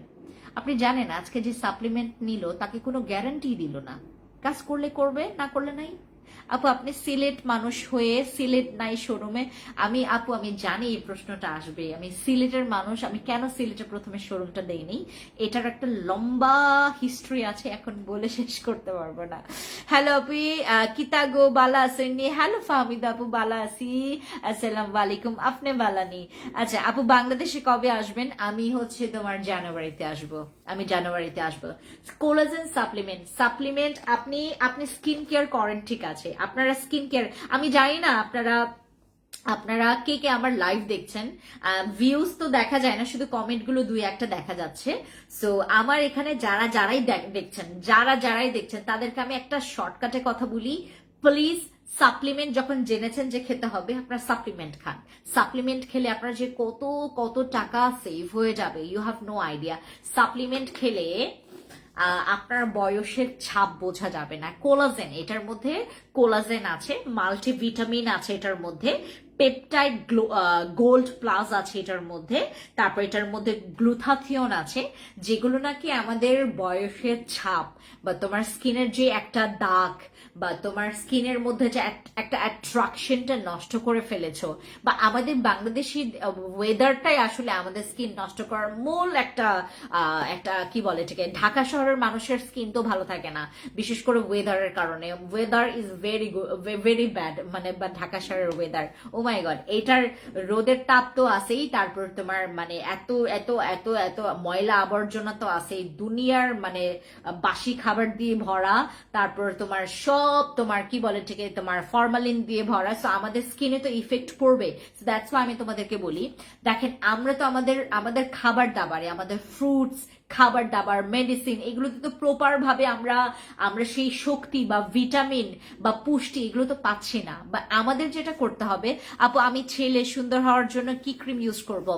আপনি জানেন আজকে যে সাপ্লিমেন্ট নিল তাকে কোনো গ্যারান্টি দিল না, কাজ করলে করবে, না করলে নাই। আপু আপনি সিলেট মানুষ হয়ে সিলেট নাই শোরুমে, আমি জানি এই প্রশ্নটা আসবে। আমি সিলেটের মানুষ, আমি কেন সিলেটে প্রথমে শোরুমটা দেইনি, এটার একটা লম্বা হিস্ট্রি আছে, এখন বলে শেষ করতে পারবো না। হ্যালো আপু, কিতাগো বালা আসেননি? হ্যালো ফাহমিদা আপু, বালা আসি, আসসালামু আলাইকুম, আপনি বালানি? আচ্ছা আপু, বাংলাদেশে কবে আসবেন? আমি তোমার জানুয়ারিতে আসবো, কোলাজেন সাপ্লিমেন্ট আপনি স্কিন কেয়ার করেন, ঠিক আছে, আপনারা স্কিন কেয়ার, আমি জানি না আপনারা কে কে আমার লাইভ দেখছেন। ভিউজ তো দেখা যায় না, শুধু কমেন্ট গুলো 2-1টা দেখা যাচ্ছে। সো আমার এখানে যারাই দেখছেন তাদেরকে আমি একটা শর্টকাটে কথা বলি, প্লিজ সাপ্লিমেন্ট যখন জেনেছেন যে খেতে হবে, আপনারা সাপ্লিমেন্ট খান। সাপ্লিমেন্ট খেলে আপনার যে কত টাকা সেভ হয়ে যাবে, you have no idea. Supplement খেলে আপনার বয়সের ছাপ বোঝা যাবে না। কোলাজেন, এটার মধ্যে কোলাজেন আছে, মাল্টিভিটামিন আছে এটার মধ্যে, পেপটাইড গোল্ড প্লাস আছে এটার মধ্যে, তারপর এটার মধ্যে গ্লুথাথিয়ন আছে, যেগুলো নাকি আমাদের বয়সের ছাপ বা তোমার স্কিনের যে একটা দাগ বা তোমার স্কিনের মধ্যে যে একটা অ্যাট্রাকশনটা নষ্ট করে ফেলেছো, বা আমাদের বাংলাদেশি ওয়েদারটাই আসলে আমাদের স্কিন নষ্ট করার মূল একটা কি বলে এটাকে, ঢাকা শহরের মানুষের স্কিন তো ভালো থাকে না, বিশেষ করে ওয়েদারের কারণে। ওয়েদার ইজ ভেরি ব্যাড, মানে বা ঢাকা শহরের ওয়েদার, ও মাই গড, এটার রোদের তাপ তো আছেই, তারপর তোমার মানে এত এত এত এত ময়লা আবর্জনা তো আছেই, দুনিয়ার মানে বাসি খাবার দিয়ে ভরা, তারপর তোমার সব তোমার কি বলে ঠিক তোমার ফরমালিন দিয়ে ভরা। সো আমাদের স্কিনে তো ইফেক্ট পড়বে। সো দ্যাটস ওয়াই আমি তোমাদেরকে বলি, দেখেন আমরা তো আমাদের খাবার দাবারে, আমাদের ফ্রুটস, খাবার দাবার, মেডিসিন, এগুলোতে তো প্রপার ভাবে আমরা সেই শক্তি বা ভিটামিন বা পুষ্টি এগুলো তো পাচ্ছি না। বা আমাদের যেটা করতে হবে, আপু আমি ছেলে সুন্দর হওয়ার জন্য কি ক্রিম ইউজ করব?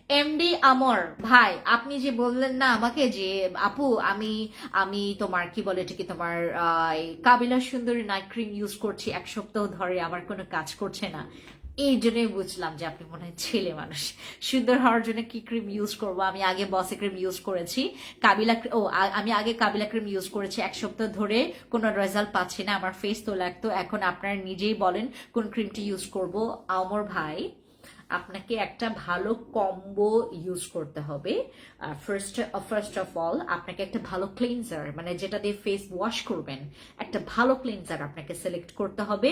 এমডি আমর ভাই, আপনি যে বললেন না আমাকে যে আপু আমি আমি তোমার কি বলে এটাকে তোমার এই কাবিলা সুন্দরী নাইট ক্রিম ইউজ করছি 1 সপ্তাহ ধরে, আমার কোনো কাজ করছে না। এই জন্যই বুঝলাম যে আপনি মনে হয় ছেলে মানুষ। সুন্দর হওয়ার জন্য কি ক্রিম ইউজ করবো? আমি আগে বসে ক্রিম ইউজ করেছি, আমি আগে কাবিলা ক্রিম ইউজ করেছি 1 সপ্তাহ ধরে, কোনো রেজাল্ট পাচ্ছি না, আমার ফেস তো লাগতো। এখন আপনারা নিজেই বলেন কোন ক্রিমটি ইউজ করব। আমর ভাই, আপনাকে একটা ভালো কম্বো ইউজ করতে হবে। ফার্স্ট অফ অল আপনাকে একটা ভালো ক্লিনজার, মানে যেটা দিয়ে ফেস ওয়াশ করবেন, একটা ভালো ক্লিনজার আপনাকে সিলেক্ট করতে হবে।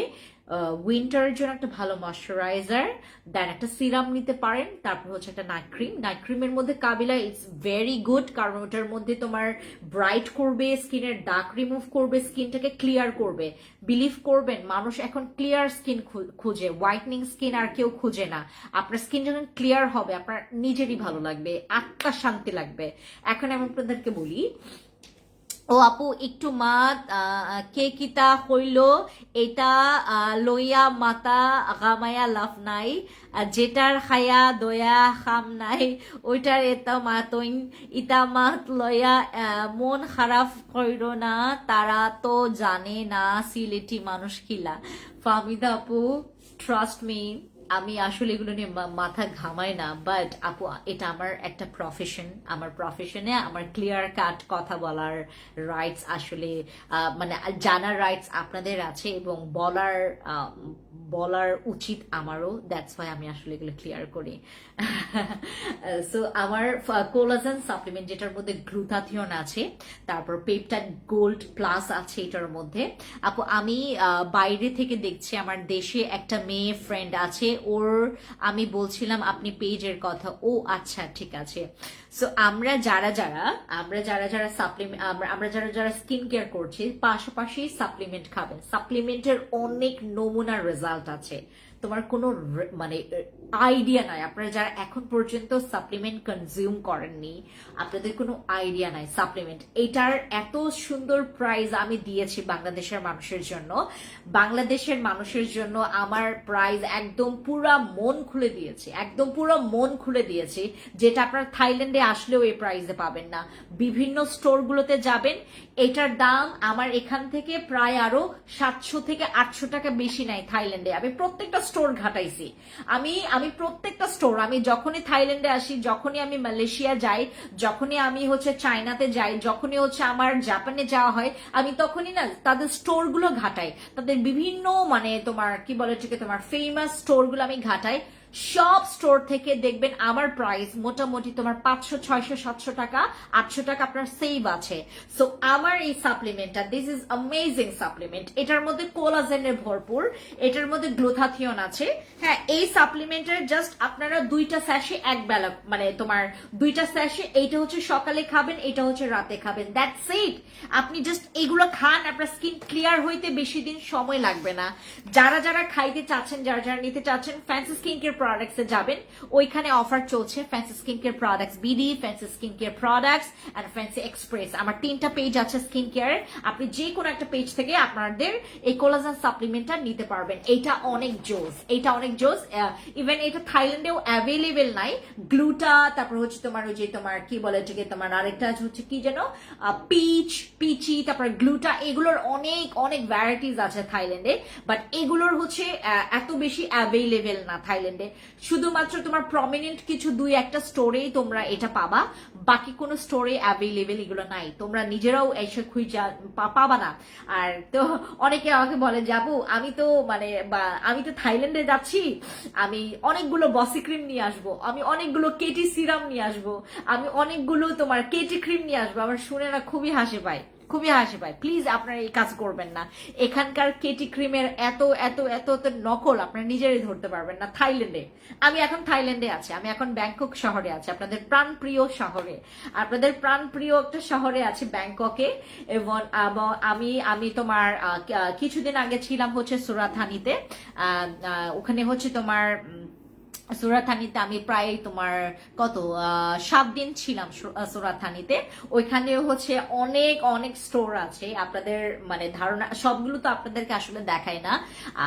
উইন্টারের জন্য একটা ভালো ময়শ্চারাইজার, দেন একটা সিরাম নিতে পারেন, তারপর হচ্ছে একটা নাইট ক্রিম। নাইট ক্রিমের মধ্যে কাবিলা ইটস ভেরি গুড, কারণ ওটার মধ্যে তোমার ব্রাইট করবে, স্কিনের ডার্ক রিমুভ করবে, স্কিনটাকে ক্লিয়ার করবে। বিলিভ করবেন, মানুষ এখন ক্লিয়ার স্কিন খুঁজে, হোয়াইটনিং স্কিন আর কেউ খুঁজে না। আপনার স্কিন যখন ক্লিয়ার হবে আপনার নিজেরই ভালো লাগবে, আত্মার শান্তি লাগবে। এখন আমি আপনাদেরকে বলি, ও আপু একটু মাত কে কিতা হইল এটা লইয়া মাতা গামায়া লাভ নাই, যেটার খায়া দয়া খাম নাই ওইটার এটা মাতইন, ইতা মাত লইয়া মন খারাপ কইর না, তারা তো জানে না সিলেটি মানুষ কিলা। ফাহমিদা আপু, ট্রাস্ট মি, আমি আসলে এগুলো নিয়ে মাথা ঘামাই না, বাট আপু এটা আমার একটা প্রফেশন। আমার প্রফেশনে আমার ক্লিয়ার কাট কথা বলার রাইটস আসলে মানে জানার রাইটস আপনাদের আছে, এবং বলার উচিত আমারও। দ্যাটস ওয়াই আমি আসলে এগুলো ক্লিয়ার করি। সো আমার কোলাজেন সাপ্লিমেন্ট, যেটার মধ্যে গ্লুটাথিয়ন আছে, তারপর পেপটাইড গোল্ড প্লাস আছে এটার মধ্যে। আপু আমি বাইরে থেকে দেখছি, আমার দেশে একটা মেয়ে ফ্রেন্ড আছে, আমি বলছিলাম আপনি পেজের কথা। ও আচ্ছা, ঠিক আছে। সো আমরা যারা সাপ্লিমেন্ট, আমরা যারা স্কিন কেয়ার করছি, পাশাপাশি সাপ্লিমেন্ট খাবেন। সাপ্লিমেন্টের অনেক নমুনার রেজাল্ট আছে, তোমার কোনো মানে আইডিয়া নাই। আপনারা যারা এখন পর্যন্ত সাপ্লিমেন্ট কনজিউম করেননি, আপনাদের কোনো আইডিয়া নাই সাপ্লিমেন্ট এটার এত সুন্দর প্রাইস আমি দিয়েছি বাংলাদেশের মানুষের জন্য। বাংলাদেশের মানুষের জন্য আমার প্রাইস একদম পুরা মন খুলে দিয়েছি, একদম পুরো মন খুলে দিয়েছি, যেটা আপনারা থাইল্যান্ডে আসলেও এই প্রাইসে পাবেন না। বিভিন্ন স্টোরগুলোতে যাবেন, এটার দাম আমার এখান থেকে প্রায় আরো 700 থেকে 800 টাকা বেশি নাই থাইল্যান্ডে। আমি প্রত্যেকটা স্টোর ঘাটাইছি, আমি প্রত্যেকটা স্টোর, আমি যখনই থাইল্যান্ডে আসি, যখনই আমি মালয়েশিয়া যাই, যখনই আমি হচ্ছে চায়নাতে যাই, যখনই হচ্ছে আমার জাপানে যাওয়া হয়, আমি তখনই না তাদের স্টোরগুলো ঘাটাই, তাদের বিভিন্ন মানে তোমার কি বলে এটাকে তোমার ফেমাস স্টোরগুলো আমি ঘাটাই। সব স্টোর থেকে দেখবেন আমার প্রাইস মোটামুটি তোমার 500, 600, 700 টাকা, 800 টাকা আপনার সেভ আছে। সো আমার এই সাপ্লিমেন্টটা, দিস ইজ অ্যামেজিং সাপ্লিমেন্ট। এটার মধ্যে কোলাজেনের ভরপুর, এটার মধ্যে গ্লুটাথিয়ন আছে। হ্যাঁ, এই সাপ্লিমেন্টের জাস্ট আপনারা 2টা স্যাশে এক বেলা, মানে তোমার 2টা স্যাশে, এইটা হচ্ছে সকালে খাবেন, এটা হচ্ছে রাতে খাবেন, দ্যাটস ইট। আপনি জাস্ট এগুলো খান, আপনার স্কিন ক্লিয়ার হইতে বেশি দিন সময় লাগবে না। যারা খাইতে চাচ্ছেন, যারা নিতে চাচ্ছেন, ফ্যান্সি স্কিন কেয়ার প্রোডাক্টসে যাবেন, ওইখানে অফার চলছে। Fancy skin care products BD, fancy skin care products and fancy express, আমার 3টা পেজ আছে স্কিন কেয়ারের। আপনি যে কোনো একটা পেজ থেকে আপনাদের এই কোলাজেন সাপ্লিমেন্টটা নিতে পারবেন। এটা অনেক জোস, ইভেন এটা থাইল্যান্ডেও অ্যাভেলেবেল নাই। গ্লুটা, তারপর হচ্ছে তোমার ওই যে তোমার কি বলে এটাকে তোমার আরেকটা হচ্ছে কি যেন পিচি, তারপর গ্লুটা, এগুলোর অনেক অনেক ভ্যারাইটিস আছে থাইল্যান্ডে, বাট এগুলোর হচ্ছে এত বেশি অ্যাভেলেবেল না থাইল্যান্ডে। শুধুমাত্র তোমার প্রমিনেন্ট কিছু 2-1টা স্টোরেই তোমরা এটা পাবা, বাকি কোনো স্টোরে অ্যাভেলেবেল এগুলো নাই, তোমরা নিজেরাও এসে খুঁজে পাবা না। আর তো অনেকে আমাকে বলে যাবো, আমি তো থাইল্যান্ডে যাচ্ছি, আমি অনেকগুলো বসি ক্রিম নিয়ে আসবো, আমি অনেকগুলো কেটি সিরাম নিয়ে আসবো, আমি অনেকগুলো তোমার কেটি ক্রিম নিয়ে আসবো। আমার শুনে না খুবই হাসি পায়। প্লিজ আপনারা এই কাজ করবেন না। এখানকার কেটি ক্রিমের এত এত এত এত নকল আপনারা নিজেরাই ধরতে পারবেন না থাইল্যান্ডে। আমি এখন থাইল্যান্ডে আছি, আমি এখন ব্যাংকক শহরে আছি, আপনাদের প্রাণপ্রিয় শহরে, আপনাদের প্রাণপ্রিয় একটা শহরে আছি ব্যাংককে। এবং আমি তোমার কিছুদিন আগে ছিলাম হচ্ছে সুরাথানিতে, ওখানে হচ্ছে তোমার সুরাথানিতে আমি প্রায় তোমার কত 7 দিন ছিলাম সুরাথানিতে। ওইখানে হচ্ছে অনেক অনেক স্টোর আছে, আপনাদের মানে ধারণা সবগুলো তো আপনাদেরকে আসলে দেখাই না।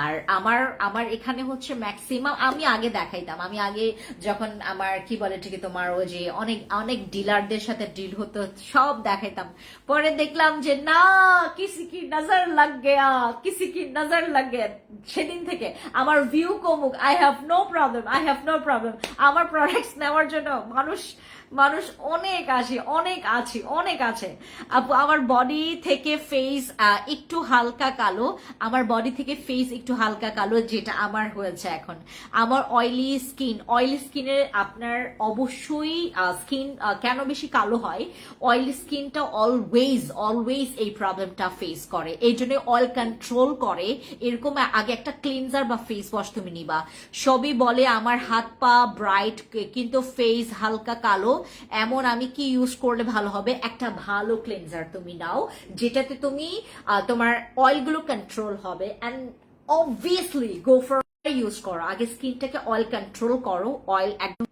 আর আমার আমার এখানে হচ্ছে ম্যাক্সিমাম আমি আগে দেখাইতাম, আমি আগে যখন আমার কি বলে ঠিক তোমার ওই যে অনেক অনেক ডিলারদের সাথে ডিল হতো সব দেখাইতাম। পরে দেখলাম যে না, কিসি কি নজর লাগ গয়া, কিসি কি নজর লাগ গয়া। সেদিন থেকে আমার ভিউ কমুক, I have no problem, I have no problem. আমার প্রোডাক্টস নেওয়ার জন্য মানুষ মানুষ অনেক আসে, অনেক আছে, অনেক আছে। আপু আমার বডি থেকে ফেস একটু হালকা কালো, আমার বডি থেকে ফেস একটু হালকা কালো, যেটা আমার হয়েছে এখন। আমার অয়েলি স্কিনের আপনার অবশ্যই স্কিন কেন বেশি কালো হয়, অয়েলি স্কিনটা অলওয়েজ অলওয়েজ এই প্রবলেমটা ফেস করে, এই জন্য অয়েল কন্ট্রোল করে। এরকম আগে একটা ক্লিনজার বা ফেস ওয়াশ তুমি নিবা। সবই বলে আমার হাত পা ব্রাইট কিন্তু ফেস হালকা কালো, এমন আমি কি ইউজ করলে ভালো হবে? একটা ভালো ক্লিনজার তুমি নাও, যেটাতে তুমি তোমার অয়েলগুলো কন্ট্রোল হবে। And obviously go for use করো, আগে স্কিনটাকে অয়েল কন্ট্রোল করো, অয়েল একদম।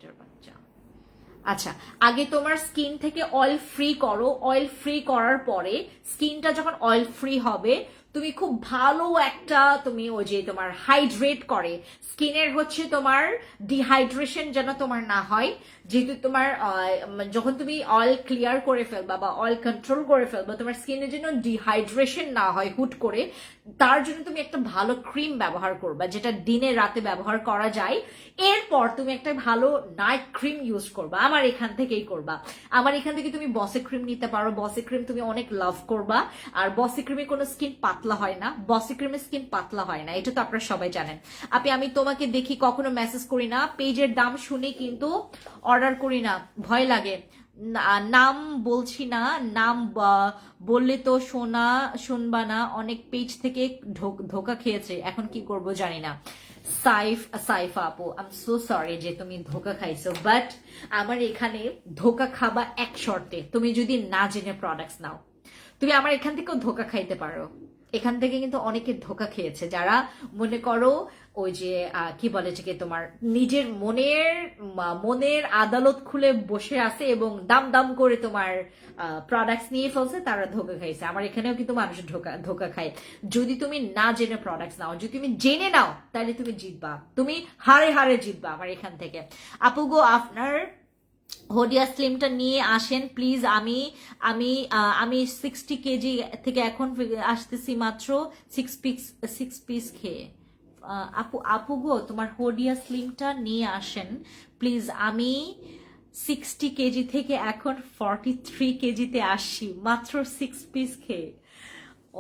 আচ্ছা, আগে তোমার স্কিন থেকে অয়েল ফ্রি করো, অয়েল ফ্রি করার পরে স্কিনটা যখন অয়েল ফ্রি হবে, তুমি খুব ভালো একটা তুমি ওই যে তোমার হাইড্রেট করে স্কিনের হচ্ছে তোমার ডিহাইড্রেশন যেন তোমার না হয়। যেহেতু তোমার যখন তুমি অয়েল ক্লিয়ার করে ফেলবা বা অয়েল কন্ট্রোল করে ফেলবা, তোমার স্কিনের জন্য ডিহাইড্রেশন না হয় হুট করে, তার জন্য তুমি একটা ভালো ক্রিম ব্যবহার করবা, যেটা দিনে রাতে ব্যবহার করা যায়। এরপর তুমি একটা ভালো নাইট ক্রিম ইউজ করবা, আমার এখান থেকেই করবা। আমার এখান থেকে তুমি বসে ক্রিম নিতে পারো, বসে ক্রিম তুমি অনেক লাভ করবা। আর বসে ক্রিমে কোনো স্কিন পাতলা হয় না, বসে ক্রিমের স্কিন পাতলা হয় না, এটা তো আপনারা সবাই জানেন। আমি তোমাকে দেখি, কখনো মেসেজ করি না, পেজের দাম শুনে কিন্তু অর্ডার করি না, ভয় লাগে। নাম বলছি না, নাম বললে তো শুনবা না, অনেক পেজ থেকে ধোকা খেয়েছে, এখন কি করব জানি না। সাইফা আপু, আই এম সো সরি যে তুমি ধোকা খাইছো, বাট আমার এখানে ধোকা খাবা এক শর্তে, তুমি যদি না জেনে প্রোডাক্টস নাও। তুমি আমার এখান থেকেও ধোকা খাইতে পারো, এখান থেকে কিন্তু অনেকে ধোকা খেয়েছে, যারা মনে করো ওই যে কি বলে যে তোমার নিজের মনের আদালত খুলে বসে আছে এবং দাম দাম করে তোমার প্রোডাক্টস নিয়ে ফেলছে, তারা ধোকা খাইছে। আমার এখানেও কিন্তু মানুষ ধোকা খায়। যদি তুমি না জেনে প্রোডাক্টস নাও, যদি তুমি জেনে নাও, তাহলে তুমি জিতবা, তুমি হারে হারে জিতবা আমার এখান থেকে। আপু গো, আপনার হোডিয়া স্লিমটা নিয়ে আসেন প্লিজ। আমি আমি আমি 60 কেজি থেকে এখন আসতেছি মাত্র 6 পিস খেয়ে। আপু গো, তোমার হোডিয়া স্লিমটা নিয়ে আসেন প্লিজ। আমি 60 কেজি থেকে এখন 43 কেজিতে আসছি মাত্র 6 পিস খেয়ে।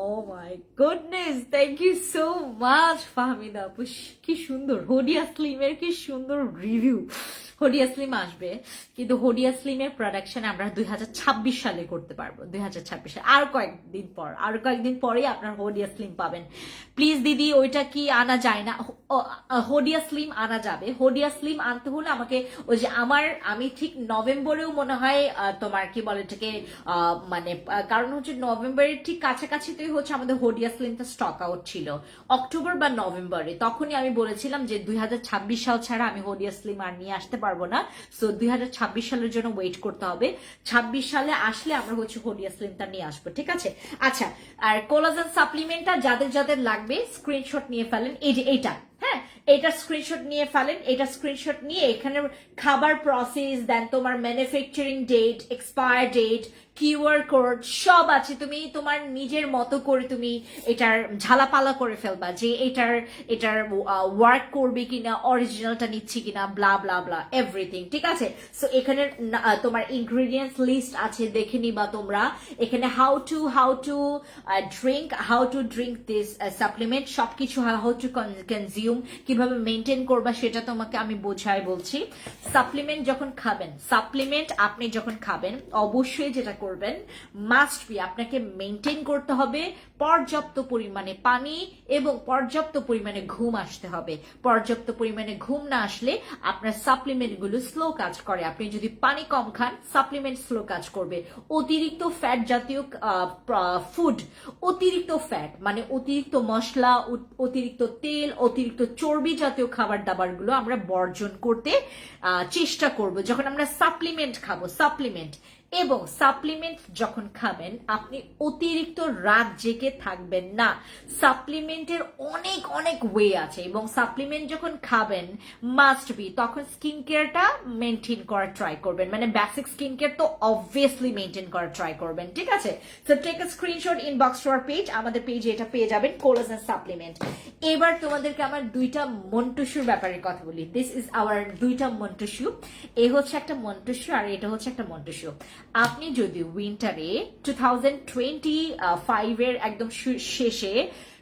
Oh my goodness, thank you so much Fahmida আপু, কি সুন্দর হোডিয়া স্লিমের, কি সুন্দর রিভিউ। হোডিয়া স্লিম আসবে, কিন্তু হোডিয়া স্লিমের প্রোডাকশন আমরা 2026 সালে করতে পারবো, 2026 সালে, আর কয়েকদিন পরেই আপনার হোডিয়া স্লিম পাবেন। প্লিজ দিদি, ওইটা কি আনা যায় না? হোডিয়া স্লিম আনা যাবে। হোডিয়া স্লিম আনতে হলে আমাকে ওই যে আমি ঠিক নভেম্বরেও মনে হয় তোমার কি বলে এটাকে মানে কারণ হচ্ছে নভেম্বরের ঠিক কাছাকাছিতেই হচ্ছে আমাদের হোডিয়া স্লিমটা স্টক আউট ছিল, অক্টোবর বা নভেম্বরে। তখনই আমি বলেছিলাম যে 2026 সাল ছাড়া আমি হোডিয়া স্লিম আর নিয়ে আসতে পারবো না, সো 2026 সালের জন্য ওয়েট করতে হবে। 26 সালে আসলে আমরা হচ্ছে হোডিয়া স্লিমটা নিয়ে আসবো, ঠিক আছে? আচ্ছা, আর কোলাজেন সাপ্লিমেন্টটা যাদের যাদের লাগবে স্ক্রিনশট নিয়ে ফেলেন, এই যে এইটা, হ্যাঁ, এটা স্ক্রিনশট নিয়ে ফেলেন। এটা স্ক্রিনশট নিয়ে এখানে খাবার প্রসেস, দেন তোমার manufacturing date, expire date, QR code সব আছে। তুমি তোমার নিজের মতো করে তুমি এটার ঝালাপালা করে ফেলবা যে এটার ওয়ার্ক করবে কিনা, অরিজিনালটা নিচ্ছি কিনা, ব্লা ব্লা ব্লা এভরিথিং, ঠিক আছে? সো এখানে তোমার ইনগ্রেডিয়েন্টস লিস্ট আছে, দেখে নিবা তোমরা। এখানে how to drink this supplement, সবকিছু হাউ টু কনজিউম, কিভাবে মেনটেন করবা সেটা তোমাকে আমি বোঝাই বলছি। সাপ্লিমেন্ট আপনি যখন খাবেন অবশ্যই যেটা করবেন, মাস্ট বি আপনাকে মেনটেন করতে হবে পর্যাপ্ত পরিমাণে পানি এবং পর্যাপ্ত পরিমাণে ঘুম আসতে হবে। পর্যাপ্ত পরিমাণে ঘুম না আসলে আপনার সাপ্লিমেন্ট গুলো স্লো কাজ করে। আপনি যদি পানি কম খান, সাপ্লিমেন্ট স্লো কাজ করবে। অতিরিক্ত ফ্যাট জাতীয় ফুড, অতিরিক্ত ফ্যাট মানে অতিরিক্ত মশলা, অতিরিক্ত তেল, অতিরিক্ত চর্বি জাতীয় খাবার দাবার গুলো আমরা বর্জন করতে চেষ্টা করব যখন আমরা সাপ্লিমেন্ট খাবো। সাপ্লিমেন্ট এবং সাপ্লিমেন্ট যখন খাবেন আপনি অতিরিক্ত রাত জেগে থাকবেন না। সাপ্লিমেন্টের অনেক অনেক ওয়ে আছে এবং সাপ্লিমেন্ট যখন খাবেন মাস্ট বি তখন স্কিন কেয়ারটা মেনটেন করার ট্রাই করবেন, মানে বেসিক স্কিন কেয়ার তো অবভিয়াসলি মেনটেন করার ট্রাই করবেন, ঠিক আছে? So take a screenshot, inbox to our page, আমাদের পেজে এটা পেয়ে যাবেন কোলাজেন সাপ্লিমেন্ট। এবার তোমাদেরকে আমার দুইটা মন্টুসুর ব্যাপারে কথা বলি। দিস ইজ আওয়ার দুইটা মন্টুসু। এ হচ্ছে একটা মন্টুসু আর এটা হচ্ছে একটা মন্টুসু। আপনি যদি উইন্টারে 2025 এর একদম শেষে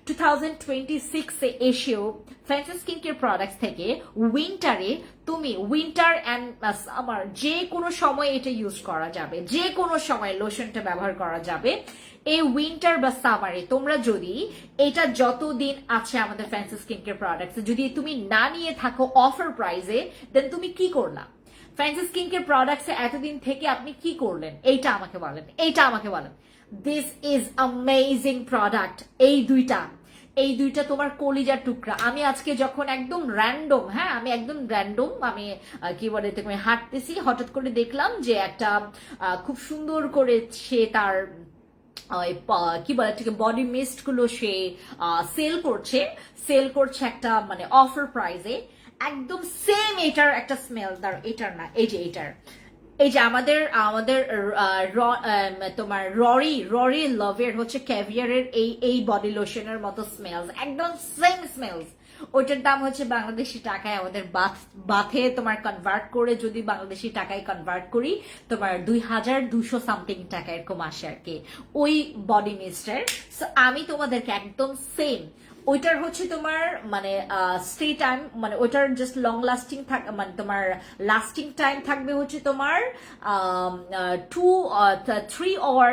2026 এ এসেও ফ্যান্সি স্কিন কেয়ার প্রোডাক্টস থেকে উইন্টারে তুমি উইন্টার অ্যান্ড সামার যে কোনো সময় এটা ইউজ করা যাবে, যে কোনো সময় লোশনটা ব্যবহার করা যাবে। এই উইন্টার বা সামারে তোমরা যদি এটা যতদিন আছে আমাদের ফ্যান্সি স্কিন কেয়ার প্রোডাক্টস যদি তুমি না নিয়ে থাকো অফার প্রাইসে, দেন তুমি কি করলা? ফ্যান্সি স্কিন কেয়ার প্রোডাক্টস এতদিন থেকে আপনি কি করলেন? এইটা আমাকে বলেন, এইটা আমাকে বলেন। This is amazing product. এই দুইটা তোমার কলিজার টুকরা। আমি আজকে যখন একদম র্যান্ডম, হ্যাঁ আমি একদম র্যান্ডম, আমি কি বলে তুমি হাঁটতেছি, হঠাৎ করে দেখলাম যে একটা খুব সুন্দর করে সে তার কি বলে এটাকে বডি মিস্ট গুলো সে সেল করছে একটা মানে অফার প্রাইসে। একদম সেম এটার একটা স্মেল, এটার না, এই যে এটার, এই যে আমাদের আমাদের তোমার ররি লাভের হচ্ছে ক্যাভিয়ারের এই বডি লোশনের মতো স্মেলস, একদম সেম স্মেলস। ওইটার দাম হচ্ছে বাংলাদেশি টাকায় আমাদের বাথে তোমার কনভার্ট করে, যদি বাংলাদেশি টাকায় কনভার্ট করি তোমার 2200 সামথিং টাকা এরকম আসে আর কি ওই বডি মিস্টার। আমি তোমাদেরকে একদম সেম ওইটার হচ্ছে তোমার মানে স্টে টাইম মানে ওইটার জাস্ট লং লাস্টিং মানে তোমার লাস্টিং টাইম থাকবে হচ্ছে তোমার 3 or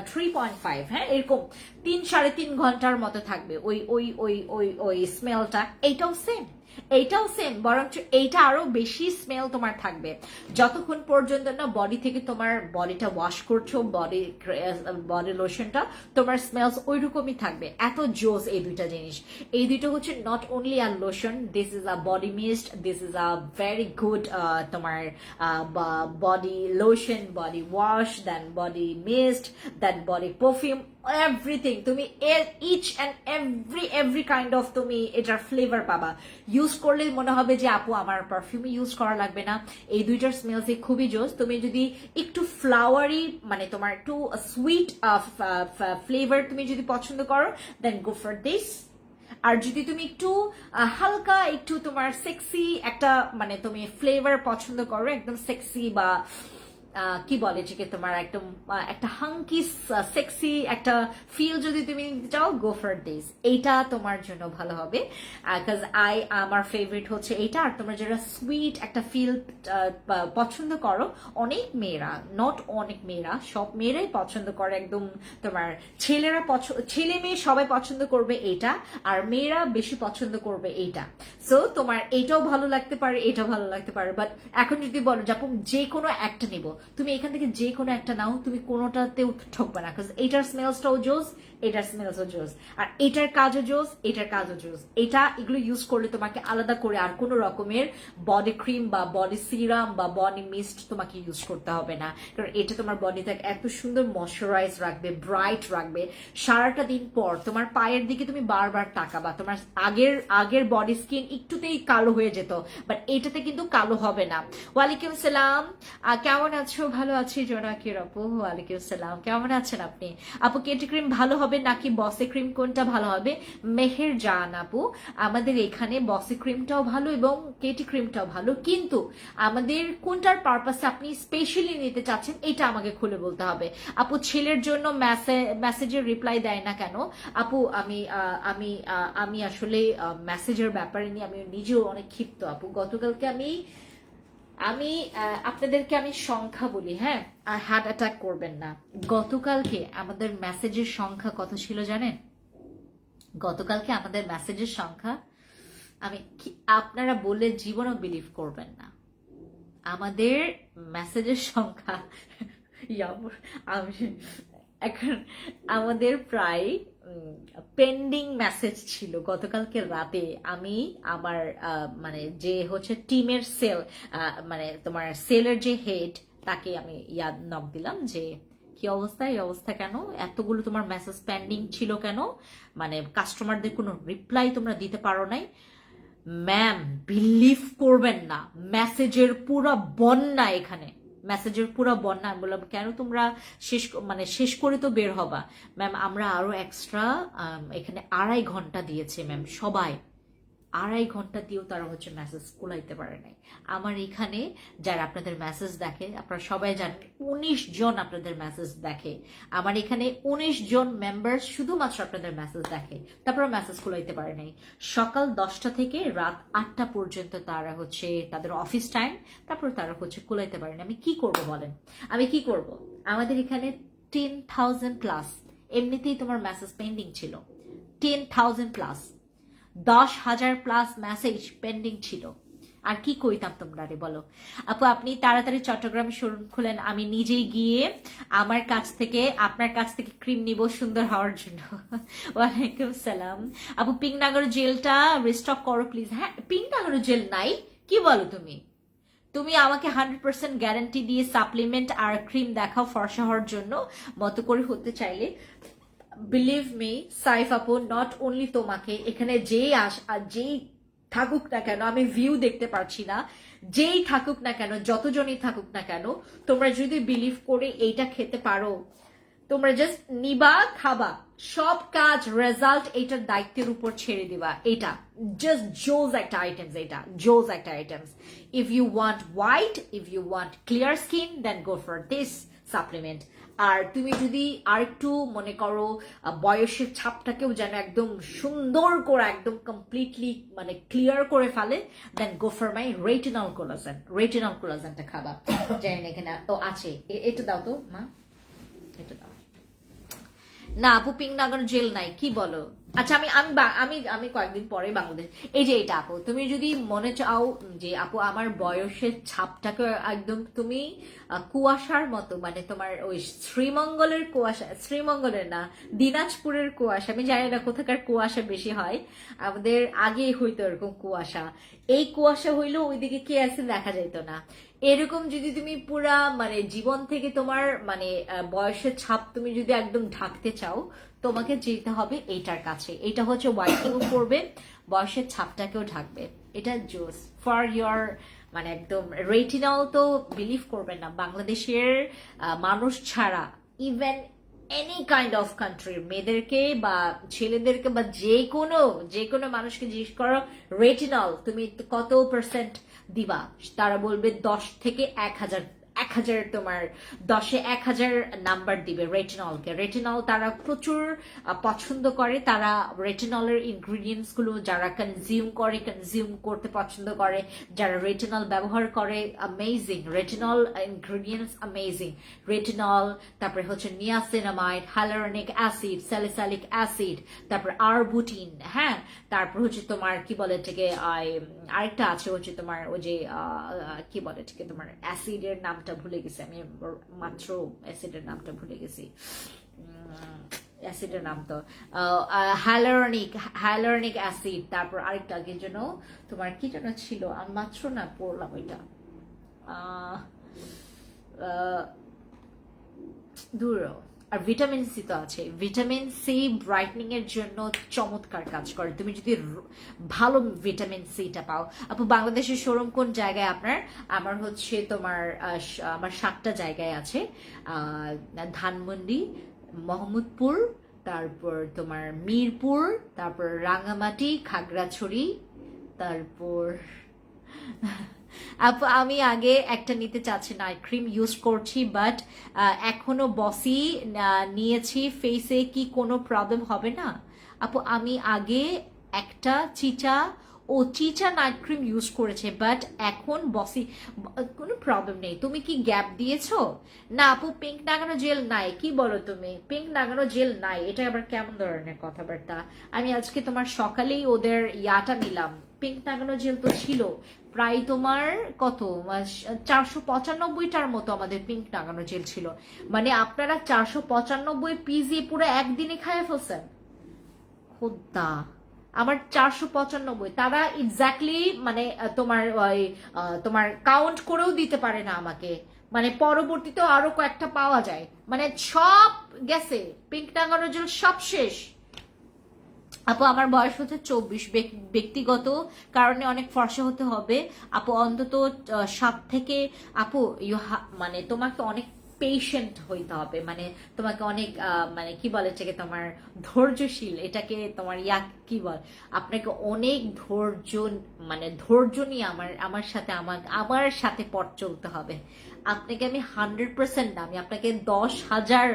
3.5, হ্যাঁ এরকম 3-3.5 ঘন্টার মতো থাকবে ওই ওই ওই ওই ওই স্মেলটা। এইটাও সেম বরঞ্চ এইটা আরো বেশি স্মেল তোমার থাকবে যতক্ষণ পর্যন্ত না বডি থেকে তোমার বডিটা ওয়াশ করছো, বডি লোশনটা তোমার স্মেলস ওই রকমই থাকবে। এত জোস এই দুইটা জিনিস। এই দুইটা হচ্ছে not only a lotion, this is a body mist, this is a very good তোমার body lotion, body wash, then body mist, then body perfume, everything. তুমি each and every kind of তুমি এটার ফ্লেভার পাবা। Use করলে মনে হবে যে আপু আমার পারফিউমে ইউজ করা লাগবে না। এই দুইটার স্মেলস খুবই জোস। তুমি যদি একটু ফ্লাওয়ারি মানে তোমার একটু সুইট ফ্লেভার তুমি যদি পছন্দ করো, দেন গো ফর দিস। আর যদি তুমি একটু হালকা একটু তোমার সেক্সি একটা মানে তুমি ফ্লেভার পছন্দ করো, একদম সেক্সি বা কি বলে যে তোমার একদম একটা হাঙ্কি সেক্সি একটা ফিল যদি তুমি নিতে চাও, গো ফর দিস। এইটা তোমার জন্য ভালো হবে। আমার ফেভারিট হচ্ছে এইটা। আর তোমরা যারা সুইট একটা ফিল পছন্দ করো, অনেক মেয়েরা, নট অনেক মেয়েরা, সব মেয়েরাই পছন্দ করে, একদম তোমার ছেলেরা ছেলে মেয়ে সবাই পছন্দ করবে এটা, আর মেয়েরা বেশি পছন্দ করবে এইটা। সো তোমার এইটাও ভালো লাগতে পারে, এটাও ভালো লাগতে পারে। বাট এখন যদি বলো যাপন যে কোনো একটা নিব, তুমি এখান থেকে যে কোনো একটা নাও, তুমি কোনোটাতেও ঠকবে না। এটার স্মেলসটাও জোস, এটার স্মেলসও জোস, আর এটার কাজও জোস, এটার কাজও জোস। এগুলো ইউজ করলে তোমাকে আলাদা করে আর কোনো রকমের বডি ক্রিম বা বডি সিরাম বা বডি মিস্ট তোমাকে ইউজ করতে হবে না। কারণ এটা তোমার বডিতে এত সুন্দর ময়শ্চারাইজ রাখবে, ব্রাইট রাখবে। সারাটা দিন পর তোমার পায়ের দিকে তুমি বারবার তাকাবা, তোমার আগের বডি স্কিন একটুতেই কালো হয়ে যেত, বাট এটাতে কিন্তু কালো হবে না। ওয়ালাইকুম সালাম, কেমন আছো? ভালো আছি জোনাকির আপু। ওয়ালাইকুম সালাম, কেমন আছেন আপনি? আপু কেটি ক্রিম ভালো হবে নাকি বসে ক্রিম, কোনটা ভালো হবে? মেহের জান আপু, আমাদের এখানে বসে ক্রিমটাও ভালো এবং কেটি ক্রিমটাও ভালো, কিন্তু আমাদের কোনটার পারপাসে আপনি স্পেশালি নিতে চাচ্ছেন এটা আমাকে খুলে বলতে হবে। আপু ছেলের জন্য মেসেজের রিপ্লাই দেয় না কেন? আপু আমি আসলে মেসেজের ব্যাপারে নিয়ে আমি নিজেও অনেক ক্ষিপ্ত আপু। গতকালকে আমি আমি আপনাদেরকে আমি সংখ্যা বলি, হ্যাঁ, আর হার্ট অ্যাটাক করবেন না। গতকালকে আমাদের মেসেজের সংখ্যা কত ছিল জানেন? গতকালকে আমাদের মেসেজের সংখ্যা, আমি আপনারা বললে জীবনও বিলিভ করবেন না, আমাদের মেসেজের সংখ্যা আমি এখন আমাদের প্রায় পেন্ডিং মেসেজ ছিল গতকালকে রাতে। আমি আমার মানে যে হচ্ছে টিমের সেল, মানে তোমার সেলের যে হেড, তাকে আমি নক দিলাম যে কি অবস্থা, এই অবস্থা কেন, এতগুলো তোমার মেসেজ পেন্ডিং ছিল কেন, মানে কাস্টমারদের কোনো রিপ্লাই তোমরা দিতে পারো নাই। ম্যাম বিলিভ করবেন না, মেসেজের পুরো বন্যা এখানে, মেসেজের পুরো বন্যা। আমি বললাম কেন তোমরা শেষ করে তো বের হবা। ম্যাম আমরা আরো এক্সট্রা এখানে 2.5 ঘন্টা দিয়েছে ম্যাম, সবাই 2.5 ঘন্টা দিয়েও তারা হচ্ছে মেসেজ কুলাইতে পারে নাই। আমার এখানে যারা আপনাদের মেসেজ দেখে, আপনারা সবাই জানেন 19 জন আপনাদের মেসেজ দেখে। আমার এখানে 19 জন মেম্বার শুধুমাত্র আপনাদের মেসেজ দেখে, তারপর মেসেজ কুলাইতে পারে নাই। সকাল 10টা থেকে রাত 8টা পর্যন্ত তারা হচ্ছে তাদের অফিস টাইম, তারপর তারা হচ্ছে কুলাইতে পারে না। আমি কি করব বলেন, আমি কি করব? আমাদের এখানে 10,000 প্লাস এমনিতেই তোমার মেসেজ পেন্ডিং ছিল, 10,000 প্লাস, 10,000 প্লাস মেসেজ পেন্ডিং ছিল। আর কি কইতাম তোমরা রে বলো? আপু আপনি তাড়াতাড়ি চট্টগ্রামে শোরুম খুলেন, আমি নিজেই গিয়ে আমার কাছ থেকে আপনার কাছ থেকে ক্রিম নিব সুন্দর হওয়ার জন্য। ওয়ালাইকুম সালাম। আপু পিংনাগর জেলটা রিস্টক করো প্লিজ। হ্যাঁ, পিংনাগর জেল নাই, কি বলো তুমি? তুমি আমাকে 100% গ্যারান্টি দিয়ে সাপ্লিমেন্ট আর ক্রিম দেখাও ফর্সা হওয়ার জন্য, মতো করে হতে চাইলে। বিলিভ মি সাইফ আপু, নট অনলি তোমাকে, এখানে যেই থাকুক না কেন, আমি ভিউ দেখতে পারছি না, যেই থাকুক না কেন, যতজনই থাকুক না কেন, তোমরা যদি বিলিভ করে এইটা খেতে পারো, তোমরা জাস্ট নিবা, খাবা, সব কাজ রেজাল্ট এইটার দায়িত্বের উপর ছেড়ে দিবা। এটা জাস্ট জোজ একটা আইটেমস, এটা জোজ একটা items. If you want white, if you want clear skin, then go for this supplement. আর তুমি যদি আরেকটু মনে করো বয়সের ছাপটাকেও যেন একদম সুন্দর করে একদম কমপ্লিটলি মানে ক্লিয়ার করে ফেলে, then go for my retinol collagen. Retinol কোলাজেনটা খাবা, জানেন এখানে তো আছে। এটা দাও তো মা, এটা দাও। না আপু পিংনাগর জেল নাই, কি বলো? আচ্ছা আমি আমি আমি আমি কয়েকদিন পরে বাংলাদেশ। এই যে এটা আপু, তুমি যদি মনে চাও যে আপু আমার বয়সের ছাপটাকে একদম তুমি কুয়াশার মতো, মানে তোমার ওই শ্রীমঙ্গলের কুয়াশা, শ্রীমঙ্গলের না দিনাজপুরের কুয়াশা, আমি জানি না কোথাকার কুয়াশা বেশি হয়, আমাদের আগে হইতো এরকম কুয়াশা, এই কুয়াশা হইলেও ওইদিকে কে আছে দেখা যাইতো না। এরকম যদি তুমি পুরা মানে জীবন থেকে তোমার মানে বয়সের ছাপ তুমি যদি একদম ঢাকতে চাও, তোমাকে যেতে হবে এইটার কাছে। এটা হচ্ছে হোয়াইটিংও করবে, বয়সের ছাপটাকেও ঢাকবে। এটা জোস ফর ইয়োর মানে একদম রেটিনল তো বিলিভ করবেন না, বাংলাদেশের মানুষ ছাড়া ইভেন এনি কাইন্ড অফ কান্ট্রির মেয়েদেরকে বা ছেলেদেরকে বা যে কোনো মানুষকে জিজ্ঞেস করো রেটিনল তুমি কত পার্সেন্ট দিবা, তারা বলবে 10 থেকে 1,000, 1,000 তোমার 10-এ 1,000 নাম্বার দিবে রেটিনলকে। রেটিনল তারা প্রচুর পছন্দ করে, তারা রেটিনলের ইনগ্রিডিয়েন্টস গুলো যারা কনজিউম করতে পছন্দ করে, যারা রেটিনল ব্যবহার করে, amazing retinol ingredients, amazing retinol, তারপরে হচ্ছে niacinamide, hyaluronic acid, salicylic acid, তারপর আরবুটিন, হ্যাঁ, তারপর হচ্ছে তোমার কি বলে থেকে আরেকটা আছে হচ্ছে তোমার ওই যে কি বলে থেকে তোমার অ্যাসিডের নামটা ভুলে গেছি আমি, মাত্র অ্যাসিডের নামটা ভুলে গেছি, অ্যাসিডের নাম তো হাইলোরনিক অ্যাসিড, তারপর আরেকটা কি যেন তোমার কি যেন ছিল, আমি মাত্র না পড়লাম ওইটা, দূর। আর ভিটামিন সি তো আছে, ভিটামিন সি ব্রাইটনিং এর জন্য চমৎকার কাজ করে, তুমি যদি ভালো ভিটামিন সিটা পাও। আপু বাংলাদেশের শোরুম কোন জায়গায় আপনার? আমার হচ্ছে তোমার আমার 7টা জায়গায় আছে, ধানমন্ডি, মোহাম্মদপুর, তারপর তোমার মিরপুর, তারপর রাঙামাটি, খাগড়াছড়ি, তারপর আপু আমি আগে একটা নিতে চাচ্ছি, নাইট ক্রিম ইউজ করছি বাট এখনো বসি নিয়েছি, ফেসে কি কোনো প্রবলেম হবে না? আপু আমি আগে একটা চিটা ও চিচা নাইট ক্রিম ইউজ করেছে, বাট এখন বসি কোনো প্রবলেম নেই। তুমি কি গ্যাপ দিয়েছো? না আপু পিঙ্ক লাগানো জেল নাই। কি বলো তুমি? পিঙ্ক লাগানো জেল নাই, এটা আবার কেমন ধরনের কথাবার্তা? আমি আজকে তোমার সকালেই ওদের ইয়াটা নিলাম, পিঙ্ক লাগানো জেল তো ছিল প্রায় তোমার কত 495টার মতো আমাদের পিঙ্ক লাগানো জেল ছিল। মানে আপনারা 495 পিস দিয়ে পুরো একদিনে খাইয়ে ফেলছেন। খোদা, আমার 495, তারা এক্স্যাক্টলি মানে তোমার ওই তোমার কাউন্ট করেও দিতে পারে না আমাকে। মানে পরবর্তীতে আরো কয়েকটা পাওয়া যায়, মানে সব গেছে, পিঙ্ক টাঙানোর জন্য সব শেষ। আপু আমার বয়স হচ্ছে 24, ব্যক্তিগত কারণে অনেক ফর্সা হতে হবে আপু, অন্তত 7 থেকে আপু মানে তোমাকে অনেক পেশেন্ট হইতে হবে, মানে তোমাকে অনেক মানে কি বলে এটাকে, তোমার ধৈর্যশীল, এটাকে তোমার কি বল, আপনাকে অনেক ধৈর্য, মানে ধৈর্য নিয়ে আমার সাথে আমার সাথে পথ চলতে হবে। আপনাকে আমি 100% না, আমি আপনাকে 10,000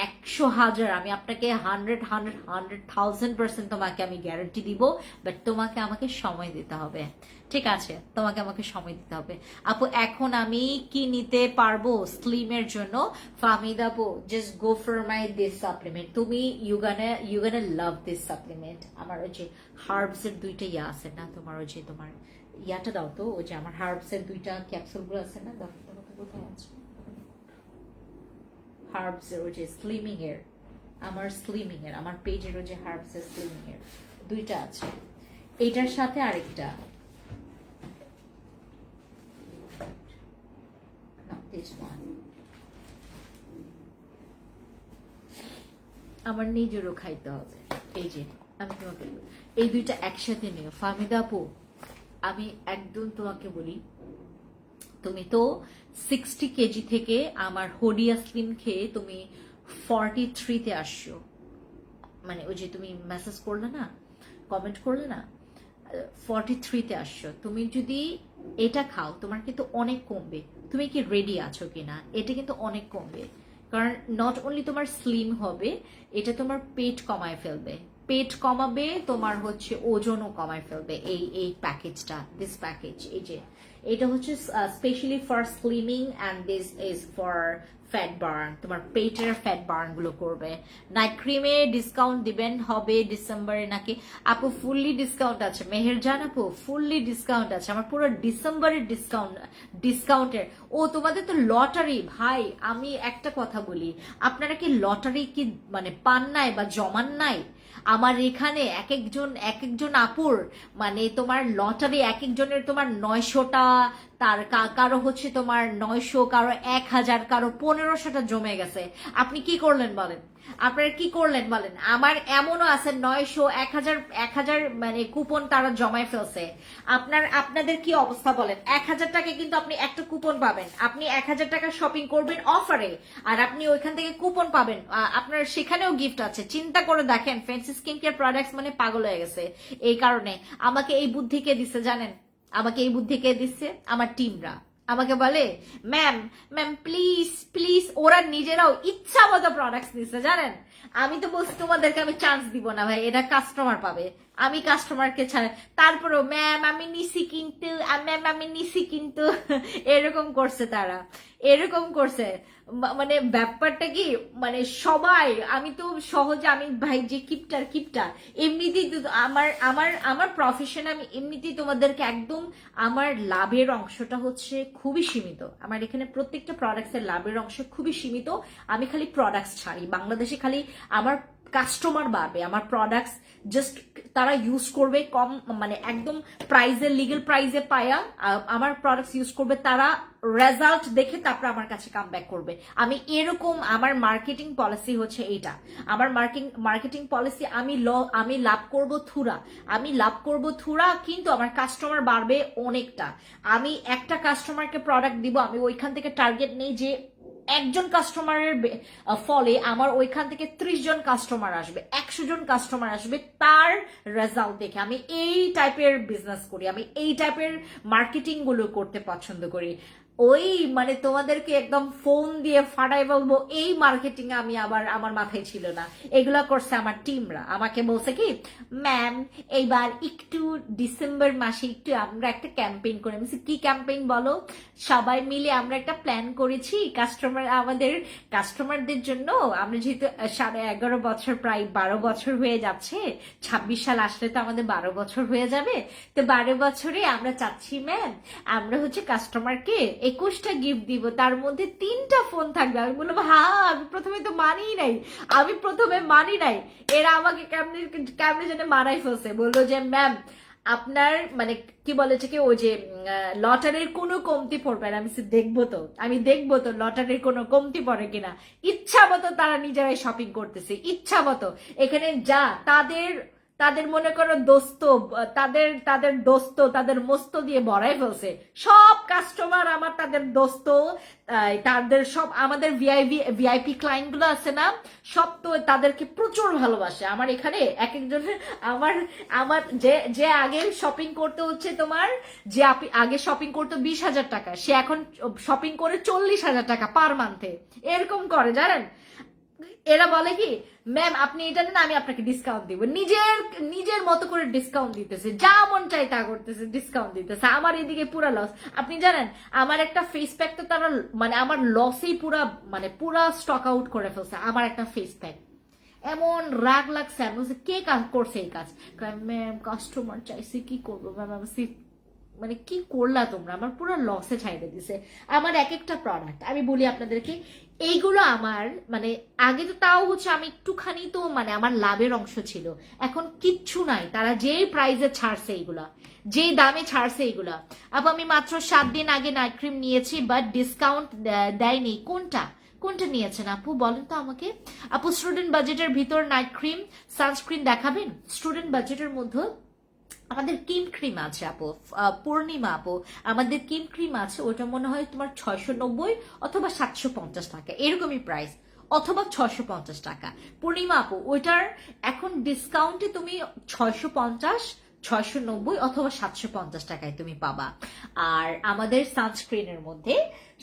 100,000 আমি আপনাকে 100,000% তোমাকে আমি গ্যারান্টি দিব, বাট তোমাকে আমাকে সময় দিতে হবে। ঠিক আছে, তোমাকে আমাকে সময় দিতে হবে আপু। এখন আমি কি নিতে পারবো স্লিমের জন্য? ফাহমিদা আপু, just go for my this supplement. তুমি you gonna love this supplement. আমার ওই যে হার্বস এর 2টা ইয়া আছে না, তোমার ওই যে তোমার ইয়াটা দাও তো, ওই যে আমার হার্বস এর 2টা ক্যাপসুলগুলো আছে না, দাও কোথায় আছে? হার্বস এর ওই যে স্লিমিং এর, আমার স্লিমিং এর, আমার পেজের ওই যে হার্বস এর স্লিমিং এর 2টা আছে, এটার সাথে আরেকটা, this one আমার নিজেরও খাইতে হবে। এই যে আমি তোমাকে এই 2টা একসাথে নিও ফাহমিদা আপু। আমি একদম তোমাকে বলি, তুমি তো 60 কেজি থেকে আমার হোডিয়া স্লিম খেয়ে তুমি 43-তে আসছো। মানে ওই যে তুমি মেসেজ করলে না, কমেন্ট করলে না, 43-তে আসছো। তুমি যদি এটা খাও তোমার কিন্তু অনেক কমবে। তুমি কি রেডি আছো কিনা? এটা কিন্তু অনেক কমবে, কারণ নট অনলি তোমার স্লিম হবে, এটা তোমার পেট কমায় ফেলবে, পেট কমাবে, তোমার হচ্ছে ওজনও কমায় ফেলবে। এই প্যাকেজটা, দিস প্যাকেজ, এই যে এটা হচ্ছে specially for slimming and this is for fat burn, তোমার পেটের ফ্যাট বার্ন গুলো করবে। নাইট ক্রিমে ডিসকাউন্ট দিবেন হবে ডিসেম্বরে নাকি? আপু ফুললি ডিসকাউন্ট আছে মেহেরজান আপু, ফুললি ডিসকাউন্ট আছে আমার, পুরো ডিসেম্বরের ডিসকাউন্টের। ও তোমাদের তো লটারি ভাই। আমি একটা কথা বলি, আপনারা কি লটারি কি মানে পান নাই বা জমান নাই? আমার এখানে এক একজন আপুর মানে তোমার লটারি, এক একজনের তোমার 900টা, তার কারো হচ্ছে তোমার 900, কারো 1000, কারো 1500টা জমে গেছে। আপনি কি করলেন বলেন? আপনারা কি করলেন বলেন? আমার এমনও আছে 900, 1000 মানে কুপন তারা জমায় ফেলছে। আপনাদের কি অবস্থা বলেন? 1000 টাকা কিন্তু আপনি একটা কুপন পাবেন, আপনি 1000 টাকা শপিং করবেন অফারে, আর আপনি ওইখান থেকে কুপন পাবেন, আপনার সেখানেও গিফট আছে। চিন্তা করে দেখেন, ফ্যান্সি স্কিন কেয়ার প্রোডাক্টস মানে পাগল হয়ে গেছে। এই কারণে আমাকে এই বুদ্ধি কে দিচ্ছে জানেন? আমাকে এই বুদ্ধি কে দিচ্ছে? আমার টিমরা আমাকে বলে ম্যাম ম্যাম প্লিজ প্লিজ, ওরা নিজেরাও ইচ্ছা মতো প্রোডাক্টস দিচ্ছে জানেন। আমি তো বলছি তোমাদেরকে আমি চান্স দিব না ভাই, এটা কাস্টমার পাবে, আমি কাস্টমারকে ছাড়া। তারপরেও ম্যাম আমি নিছি কিন্তু, ম্যাম আমি নিছি কিন্তু, এরকম করছে তারা, এরকম করছে। মানে ব্যাপারটা কি, মানে সবাই, আমি তো সহজে, আমি ভাই যে কিপটা এমনিতেই আমার আমার আমার প্রফেশন, আমি এমনিতেই তোমাদেরকে একদম, আমার লাভের অংশটা হচ্ছে খুবই সীমিত। আমার এখানে প্রত্যেকটা প্রোডাক্টসের লাভের অংশ খুবই সীমিত। আমি খালি প্রোডাক্টস ছাড়ি বাংলাদেশে, খালি আমার কাস্টমার বাড়বে, আমার প্রোডাক্টস জাস্ট তারা ইউজ করবে কম, মানে একদম প্রাইজে, লিগেল প্রাইজে পায়া আমার প্রোডাক্টস ইউজ করবে, তারা রেজাল্ট দেখে তারপর আমার কাছে কাম ব্যাক করবে। আমি এরকম, আমার মার্কেটিং পলিসি হচ্ছে এইটা। আমার মার্কেটিং পলিসি, আমি লাভ করব থুরা, আমি লাভ করব থুরা, কিন্তু আমার কাস্টমার বাড়বে অনেকটা। আমি একটা কাস্টমারকে প্রোডাক্ট দিব, আমি ওইখান থেকে টার্গেট নেই যে একজন কাস্টমারের ফলে আমার ওইখান থেকে 30 জন কাস্টমার আসবে, 100 জন কাস্টমার আসবে, তার রেজাল্ট দেখে। আমি এই টাইপের বিজনেস করি, আমি এই টাইপের মার্কেটিং গুলো করতে পছন্দ করি। ওই মানে তোমাদেরকে একদম ফোন দিয়ে ফাটাই বলবো, এই মার্কেটিং আমি আবার আমার মাথায় ছিল না। এগুলা করছে আমার টিমরা, আমাকে বলছে কি ম্যাম এইবার একটু ডিসেম্বর মাসে একটু আমরা একটা ক্যাম্পেইন করে, আমি বলছি, কি ক্যাম্পেইন বলো? সবাই মিলে আমরা একটা প্ল্যান করেছি আমাদের কাস্টমারদের জন্য। আমরা যেহেতু 11.5 বছর, প্রায় 12 বছর হয়ে যাচ্ছে, 26 সাল আসলে তো আমাদের 12 বছর হয়ে যাবে। তো 12 বছরে আমরা চাচ্ছি ম্যাম আমরা হচ্ছে কাস্টমারকে 21টা গিফট দিব, তার মধ্যে 3টা ফোন থাকবে। আমি বললাম হ্যাঁ, আমি প্রথমে তো মানিই নাই, আমি প্রথমে মানি নাই। এরা আমাকে কেমনে কেমনে যেন মানাই ফেলছে, বললো যে ম্যাম আপনার মানে কি বলেছে কি ওই যে লটারির কোনো কমতি পড়বে না। আমি দেখবো তো, আমি দেখবো তো লটারির কোনো কমতি পড়ে কিনা। ইচ্ছা মতো তারা নিজেরাই শপিং করতেছে, ইচ্ছা মতো। এখানে যা তাদের তাদের মনে করো দোস্ত, তাদের তাদের দোস্ত তাদের মস্ত দিয়ে ভরাই ফেলছে। সব কাস্টমার আমার তাদের দোস্ত, তাদের সব আমাদের ভিআইপি ক্লায়েন্ট গুলো আছে না, সব তো তাদেরকে প্রচুর ভালোবাসে। আমার এখানে এক একজনের আমার আমার যে যে আগে শপিং করতে হচ্ছে তোমার, যে আগে শপিং করতো 20,000 টাকা, সে এখন শপিং করে 40,000 টাকা পার মান্থে, এরকম করে জানেন। এরা বলে কি ম্যাম আপনি এটা নেন আমি আপনাকে ডিসকাউন্ট দিব, নিজের নিজের মতো করে ডিসকাউন্ট দিতেছে, যা মন চাই তা করতেছে, ডিসকাউন্ট দিতেছে। আমার এদিকে পুরা লস। আপনি জানেন আমার একটা ফেস প্যাক তো তারা মানে আমার লসেই পুরা মানে পুরা স্টক আউট করে ফেলছে আমার একটা ফেস প্যাক। এমন রাগ লাগছে, আমি বলছি কে কাজ করছে এই কাজ? ম্যাম কাস্টমার চাইছে কি করবো ম্যাম, আমি মানে কি করলা তোমরা, আমার পুরো লসে ছাইড়ে দিছে আমার এক একটা প্রোডাক্ট। আমি বলি আপনাদেরকে এইগুলো আমার মানে আগে তো তাও হচ্ছে আমি একটুখানি তো মানে আমার লাভের অংশ ছিল, এখন কিচ্ছু নাই। তারা যেই প্রাইসে ছাড়ছে এইগুলা, যেই দামে ছাড়ছে এইগুলা। আপু আমি মাত্র 7 দিন আগে নাইট ক্রিম নিয়েছি বাট ডিসকাউন্ট দেয়নি। কোনটা কোনটা নিয়েছেন আপু বলেন তো আমাকে? আপু স্টুডেন্ট বাজেটের ভিতর নাইট ক্রিম সানস্ক্রিন দেখাবেন? স্টুডেন্ট বাজেটের মধ্যে আমাদের কিম ক্রিম আছে আপু, পূর্ণিমা আপু, আমাদের কিম ক্রিম আছে, ওটা মনে হয় তোমার 690 অথবা 750 টাকা এরকমই প্রাইস, অথবা 650 টাকা। পূর্ণিমা আপু ওইটার এখন ডিসকাউন্টে তুমি 650, 690 অথবা 750 টাকায় তুমি পাবা। আর আমাদের সানস্ক্রিনের মধ্যে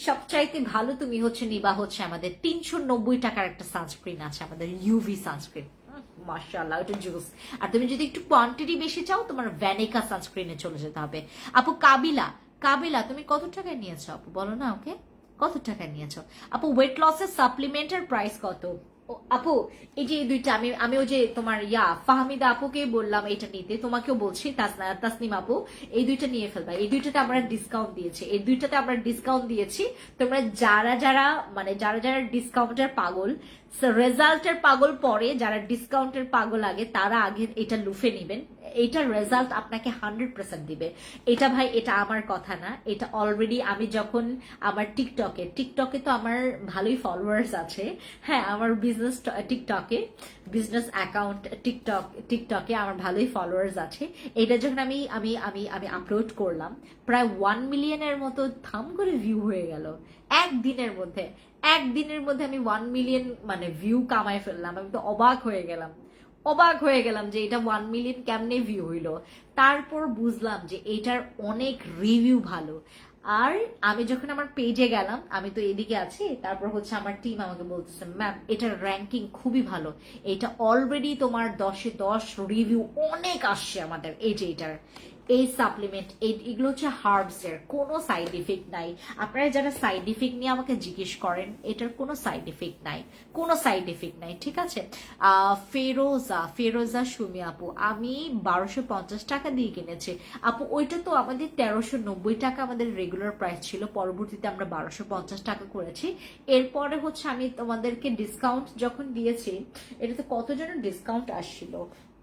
সবচাইতে ভালো তুমি হচ্ছে নিবা হচ্ছে আমাদের 390 টাকার একটা সানস্ক্রিন আছে, আমাদের ইউভি সানস্ক্রিন। মাশাআল্লাহ ওটা জুস। আর তুমি যদি একটু কোয়ান্টিটি বেশি চাও তোমার ভ্যানিকা সানস্ক্রিনে চলে যেতে হবে। আপু কাবিলা, কাবিলা তুমি কত টাকায় নিয়েছো আপু বলো না ওকে, কত টাকায় নিয়েছো? আপু ওয়েট লসের সাপ্লিমেন্টের প্রাইস কত? আপু এই যে এই দুইটা আমি আমি ওই যে তোমার ফাহমিদা আপুকে বললাম এটা নিতে, তোমাকেও বলছি তাসনিম আপু এই দুইটা নিয়ে ফেলবা। এই দুইটাতে আমরা ডিসকাউন্ট দিয়েছি, এই দুইটাতে আমরা ডিসকাউন্ট দিয়েছি। তোমরা যারা যারা মানে যারা যারা ডিসকাউন্টের পাগল, রেজাল্টের পাগল পরে, যারা ডিসকাউন্টের পাগল আগে, তারা আগে এটা লুফে নিবেন। এইটার রেজাল্ট আপনাকে 100% দিবে। এটা ভাই এটা আমার কথা না, এটা অলরেডি আমি যখন আমার টিকটকে তো আমার ভালোই ফলোয়ার্স আছে। হ্যাঁ আমার বিজনেস টিকটকে বিজনেস অ্যাকাউন্ট টিকটকে আমার ভালোই ফলোয়ার্স আছে। এটা যখন আমি আমি আমি আমি আপলোড করলাম প্রায় 1 মিলিয়নের মতো থাম করে ভিউ হয়ে গেল একদিনের মধ্যে। একদিনের মধ্যে আমি 1 মিলিয়ন মানে ভিউ কামাই ফেললাম। আমি তো অবাক হয়ে গেলাম, অবাক হয়ে গেলাম যে এটা 1 মিলিয়ন কেমনে ভিউ হইলো। তারপর বুঝলাম যে এটার অনেক রিভিউ ভালো। আর আমি যখন আমার পেজে গেলাম, আমি তো এদিকে আছি, তারপর হচ্ছে আমার টিম আমাকে বলতেছে ম্যাম এটার র্যাঙ্কিং খুবই ভালো, এটা অলরেডি তোমার 10-এ 10 রিভিউ অনেক আসছে আমাদের এই যে এটার এই সাপ্লিমেন্ট। এগুলো হচ্ছে হার্বস এর, কোনো সাইড ইফেক্ট নাই। আপনারা যারা সাইড ইফেক্ট নিয়ে আমাকে জিজ্ঞেস করেন, এটার কোনো সাইড ইফেক্ট নাই, কোনো সাইড ইফেক্ট নাই, ঠিক আছে। ফেরোজা সুমি আপু আমি 1250 টাকা দিয়ে কিনেছি আপু। ওইটা তো আমাদের 1390 টাকা আমাদের রেগুলার প্রাইস ছিল, পরবর্তীতে আমরা 1250 টাকা করেছি। এরপরে হচ্ছে আমি তোমাদেরকে ডিসকাউন্ট যখন দিয়েছি, এটাতে কত যেন ডিসকাউন্ট আসছিল,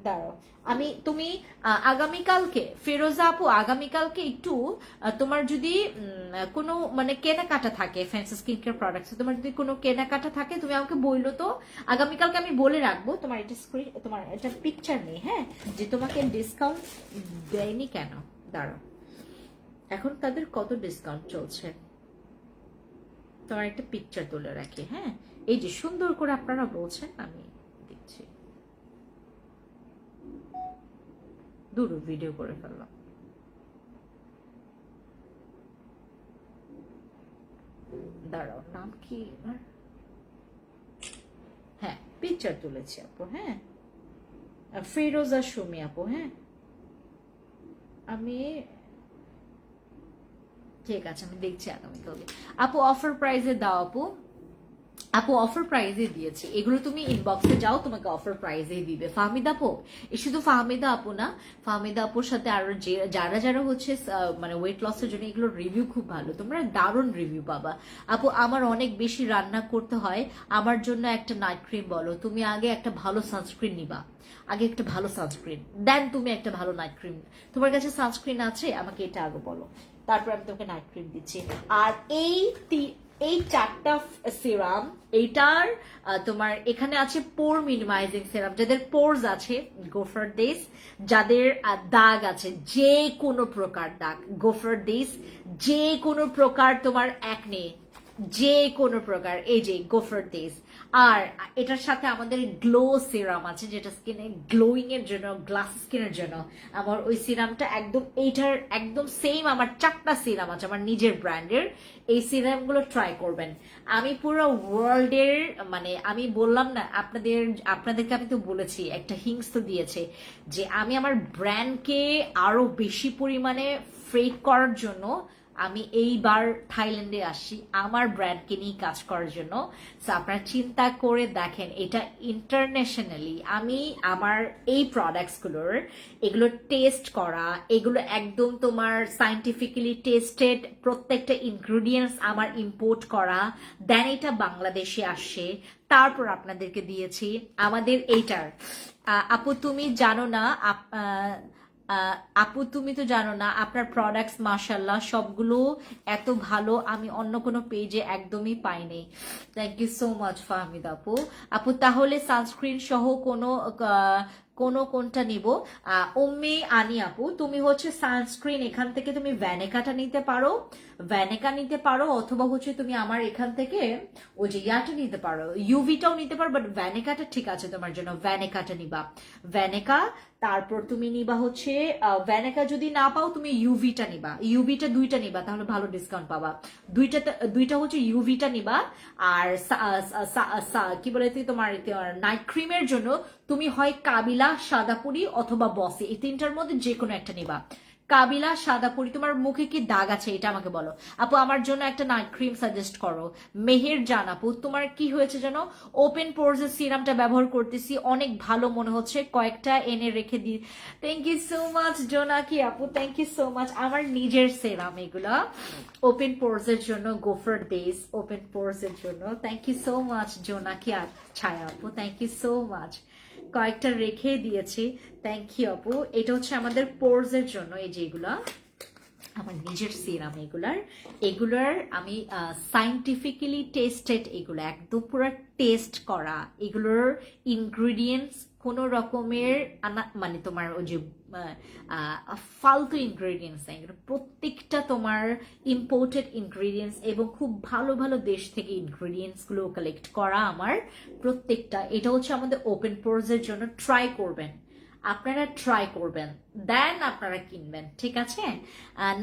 দাঁড়াও আমি তুমি আগামীকালকে ফেরোজা আপু আগামীকালকে একটু তোমার যদি কোনো মানে কেনাকাটা থাকে ফ্যান্সি স্কিন কেয়ার প্রোডাক্টস, তোমার যদি কোনো কেনাকাটা থাকে তুমি আমাকে বললো তো, আগামীকালকে আমি বলে রাখবো। তোমার এটা স্ক্রিন তোমার এটা পিকচার নেই, হ্যাঁ, যে তোমাকে ডিসকাউন্ট দেয়নি কেন, দাঁড়াও এখন তাদের কত ডিসকাউন্ট চলছে তোমার একটা পিকচার তুলে রাখি। হ্যাঁ এই যে সুন্দর করে আপনারা বলছেন, আমি দেখছি, দূর ভিডিও করে ফেললাম। দাঁড়াও, নাম কি আমার? হ্যাঁ, পিকচার তুলেছি আপু। হ্যাঁ, ফিরোজা সুমি আপু। হ্যাঁ, আমি ঠিক আছে, আমি দেখছি আগামীকালকে। আপু অফার প্রাইজে দাও আপু। আপু অফার প্রাইজে দিয়েছি, এগুলো তুমি ইনবক্সে যাও, তোমাকে অফার প্রাইজেই দিবে ফাহমিদা আপু। এ শুধু ফাহমিদা আপু না, ফাহমিদা আপুর সাথে আরো যারা যারা হচ্ছে মানে ওয়েট লসের জন্য এগুলো রিভিউ খুব ভালো, তোমরা দারুণ রিভিউ পাবা। আপু আমার অনেক বেশি রান্না করতে হয়, আমার জন্য একটা নাইট ক্রিম বলো। তুমি আগে একটা ভালো সানস্ক্রিন নিবা, আগে একটা ভালো সানস্ক্রিন, দেন তুমি একটা ভালো নাইট ক্রিম। তোমার কাছে সানস্ক্রিন আছে, আমাকে এটা আগে বলো, তারপর আমি তোমাকে নাইট ক্রিম দিচ্ছি। আর এই চারটা সিরাম, এইটার তোমার এখানে আছে পোর মিনিমাইজিং সিরাম, যাদের পোরস আছে গো ফর দিস, যাদের দাগ আছে যে কোনো প্রকার দাগ গো ফর দিস, যে কোনো প্রকার তোমার একনে, যে কোনো প্রকার, এই যে গো ফর দিস। আর এটার সাথে আমাদের গ্লো সিরাম আছে, যেটা স্কিনে গ্লোয়িং এর জন্য, গ্লাস স্কিনের জন্য। আমার ওই সিরামটা একদম এইটার একদম সেম, আমার 4টা সিরাম আছে আমার নিজের ব্র্যান্ডের। এই সিরামগুলো ট্রাই করবেন। আমি পুরো ওয়ার্ল্ডের, মানে আমি বললাম না আপনাদেরকে আমি তো বলেছি, একটা হিংস তো দিয়েছে যে আমি আমার ব্র্যান্ডকে আরো বেশি পরিমাণে ফ্রেট করার জন্য আমি এইবার থাইল্যান্ডে আসি আমার ব্র্যান্ডকে নিয়ে কাজ করার জন্য। সো আপনারা চিন্তা করে দেখেন, এটা ইন্টারন্যাশনালি আমি আমার এই প্রোডাক্টসগুলোর এগুলো টেস্ট করা, এগুলো একদম তোমার সায়েন্টিফিক্যালি টেস্টেড, প্রত্যেকটা ইনগ্রিডিয়েন্টস আমার ইম্পোর্ট করা, দেন এটা বাংলাদেশে আসে, তারপর আপনাদেরকে দিয়েছি আমাদের এইটার। আপু তুমি জানো না, আপু তুমি তো জানো না, আপনার প্রোডাক্টস মাশাল্লাহ সবগুলো এত ভালো, আমি অন্য কোনো পেজে একদমই পাইনি। Thank you so much Fahmid আপু। আপু তাহলে সানস্ক্রিন সহ কোনটা নিব? উম্মি আনি আপু, তুমি হচ্ছে সানস্ক্রিন এখান থেকে তুমি ভ্যানেকাটা নিতে পারো, ভ্যানেকা নিতে পারো, অথবা হচ্ছে তুমি আমার এখান থেকে ওই যে ইয়াটা নিতে পারো, ইউভিটাও নিতে পারো, বাট ভ্যানেকাটা ঠিক আছে তোমার জন্য, ভ্যানেকাটা নিবা, ভ্যানেকা। তারপর তুমি নিবা হচ্ছে ভ্যানেকা, যদি না পাও তুমি ইউভিটা নিবা, ইউভিটা 2টা নিবা, তাহলে ভালো ডিসকাউন্ট পাবা। দুইটা হচ্ছে ইউভিটা নিবা। আর কি বলে তোমার নাইট ক্রিমের জন্য তুমি হয় কাবিলা, সাদাপুরি অথবা বসে, এই 3টার মধ্যে যে কোনো একটা নিবা। কাবিলা, সাদাপুরি। তোমার মুখে কি দাগ আছে এটা আমাকে বলো আপু, আমার জন্য একটা নাইট ক্রিম সাজেস্ট করো। মেহের জান আপু, তোমার কি হয়েছে জানো, ওপেন পোরস এর সিরামটা ব্যবহার করতেছি, অনেক ভালো মনে হচ্ছে, কয়েকটা এনে রেখে দিই। থ্যাংক ইউ সো মাচ জোনাকি আপু, থ্যাংক ইউ সো মাচ। আমার নিজের সিরাম এগুলা, ওপেন পোরস এর জন্য, গো ফর দিস ওপেন পোরস এর জন্য। থ্যাংক ইউ সো মাচ জোনাকি আর ছায়া আপু, থ্যাংক ইউ সো মাচ। কয়েকটা রেখে দিয়েছি, থ্যাংক ইউ আপু। এটা হচ্ছে আমাদের পোরস এর জন্য, এই যে এগুলা আমার নিজের সিরাম, এগুলার আমি সাইন্টিফিক্যালি টেস্টেড, এগুলো একদম পুরো টেস্ট করা, এগুলোর ইনগ্রিডিয়েন্টস কোনো রকমের মানে তোমার ওই যে ফালতু ইনগ্রিডিয়েন্টস নেই, প্রত্যেকটা তোমার ইম্পোর্টেড ইনগ্রিডিয়েন্টস, এবং খুব ভালো ভালো দেশ থেকে ইনগ্রিডিয়েন্টস গুলো কালেক্ট করা আমার প্রত্যেকটা। এটা হচ্ছে আমাদের ওপেন পোরস এর জন্য, ট্রাই করবেন আপনারা, ট্রাই করবেন, দেন আপনারা কিনবেন, ঠিক আছে?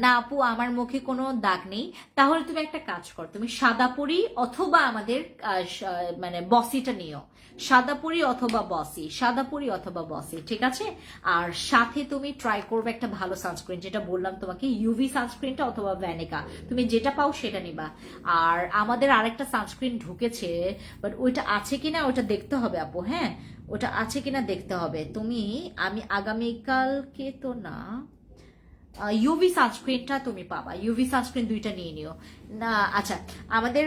না আপু আমার মুখে কোনো দাগ নেই, তাহলে তুমি একটা কাজ কর, তুমি সাদাপুরি অথবা আমাদের মানে বসিটা নিও, সাদাপুরি অথবা বসি, সাদাপুরি অথবা বসি, ঠিক আছে? আর সাথে তুমি ট্রাই করবে একটা ভালো সানস্ক্রিন, যেটা বললাম তোমাকে, ইউভি সানস্ক্রিনটা অথবা ভ্যানিকা, তুমি যেটা পাও সেটা নিবা। আর আমাদের আরেকটা সানস্ক্রিন ঢুকেছে, বাট ওইটা আছে কিনা ওটা দেখতে হবে আপু। হ্যাঁ, ওটা আছে কিনা দেখতে হবে। আমি আগামীকালকে তো না, ইউভি সানস্ক্রিনটা তুমি পাবা, ইউভি সানস্ক্রিন 2টা নিয়ে নিও না। আচ্ছা, আমাদের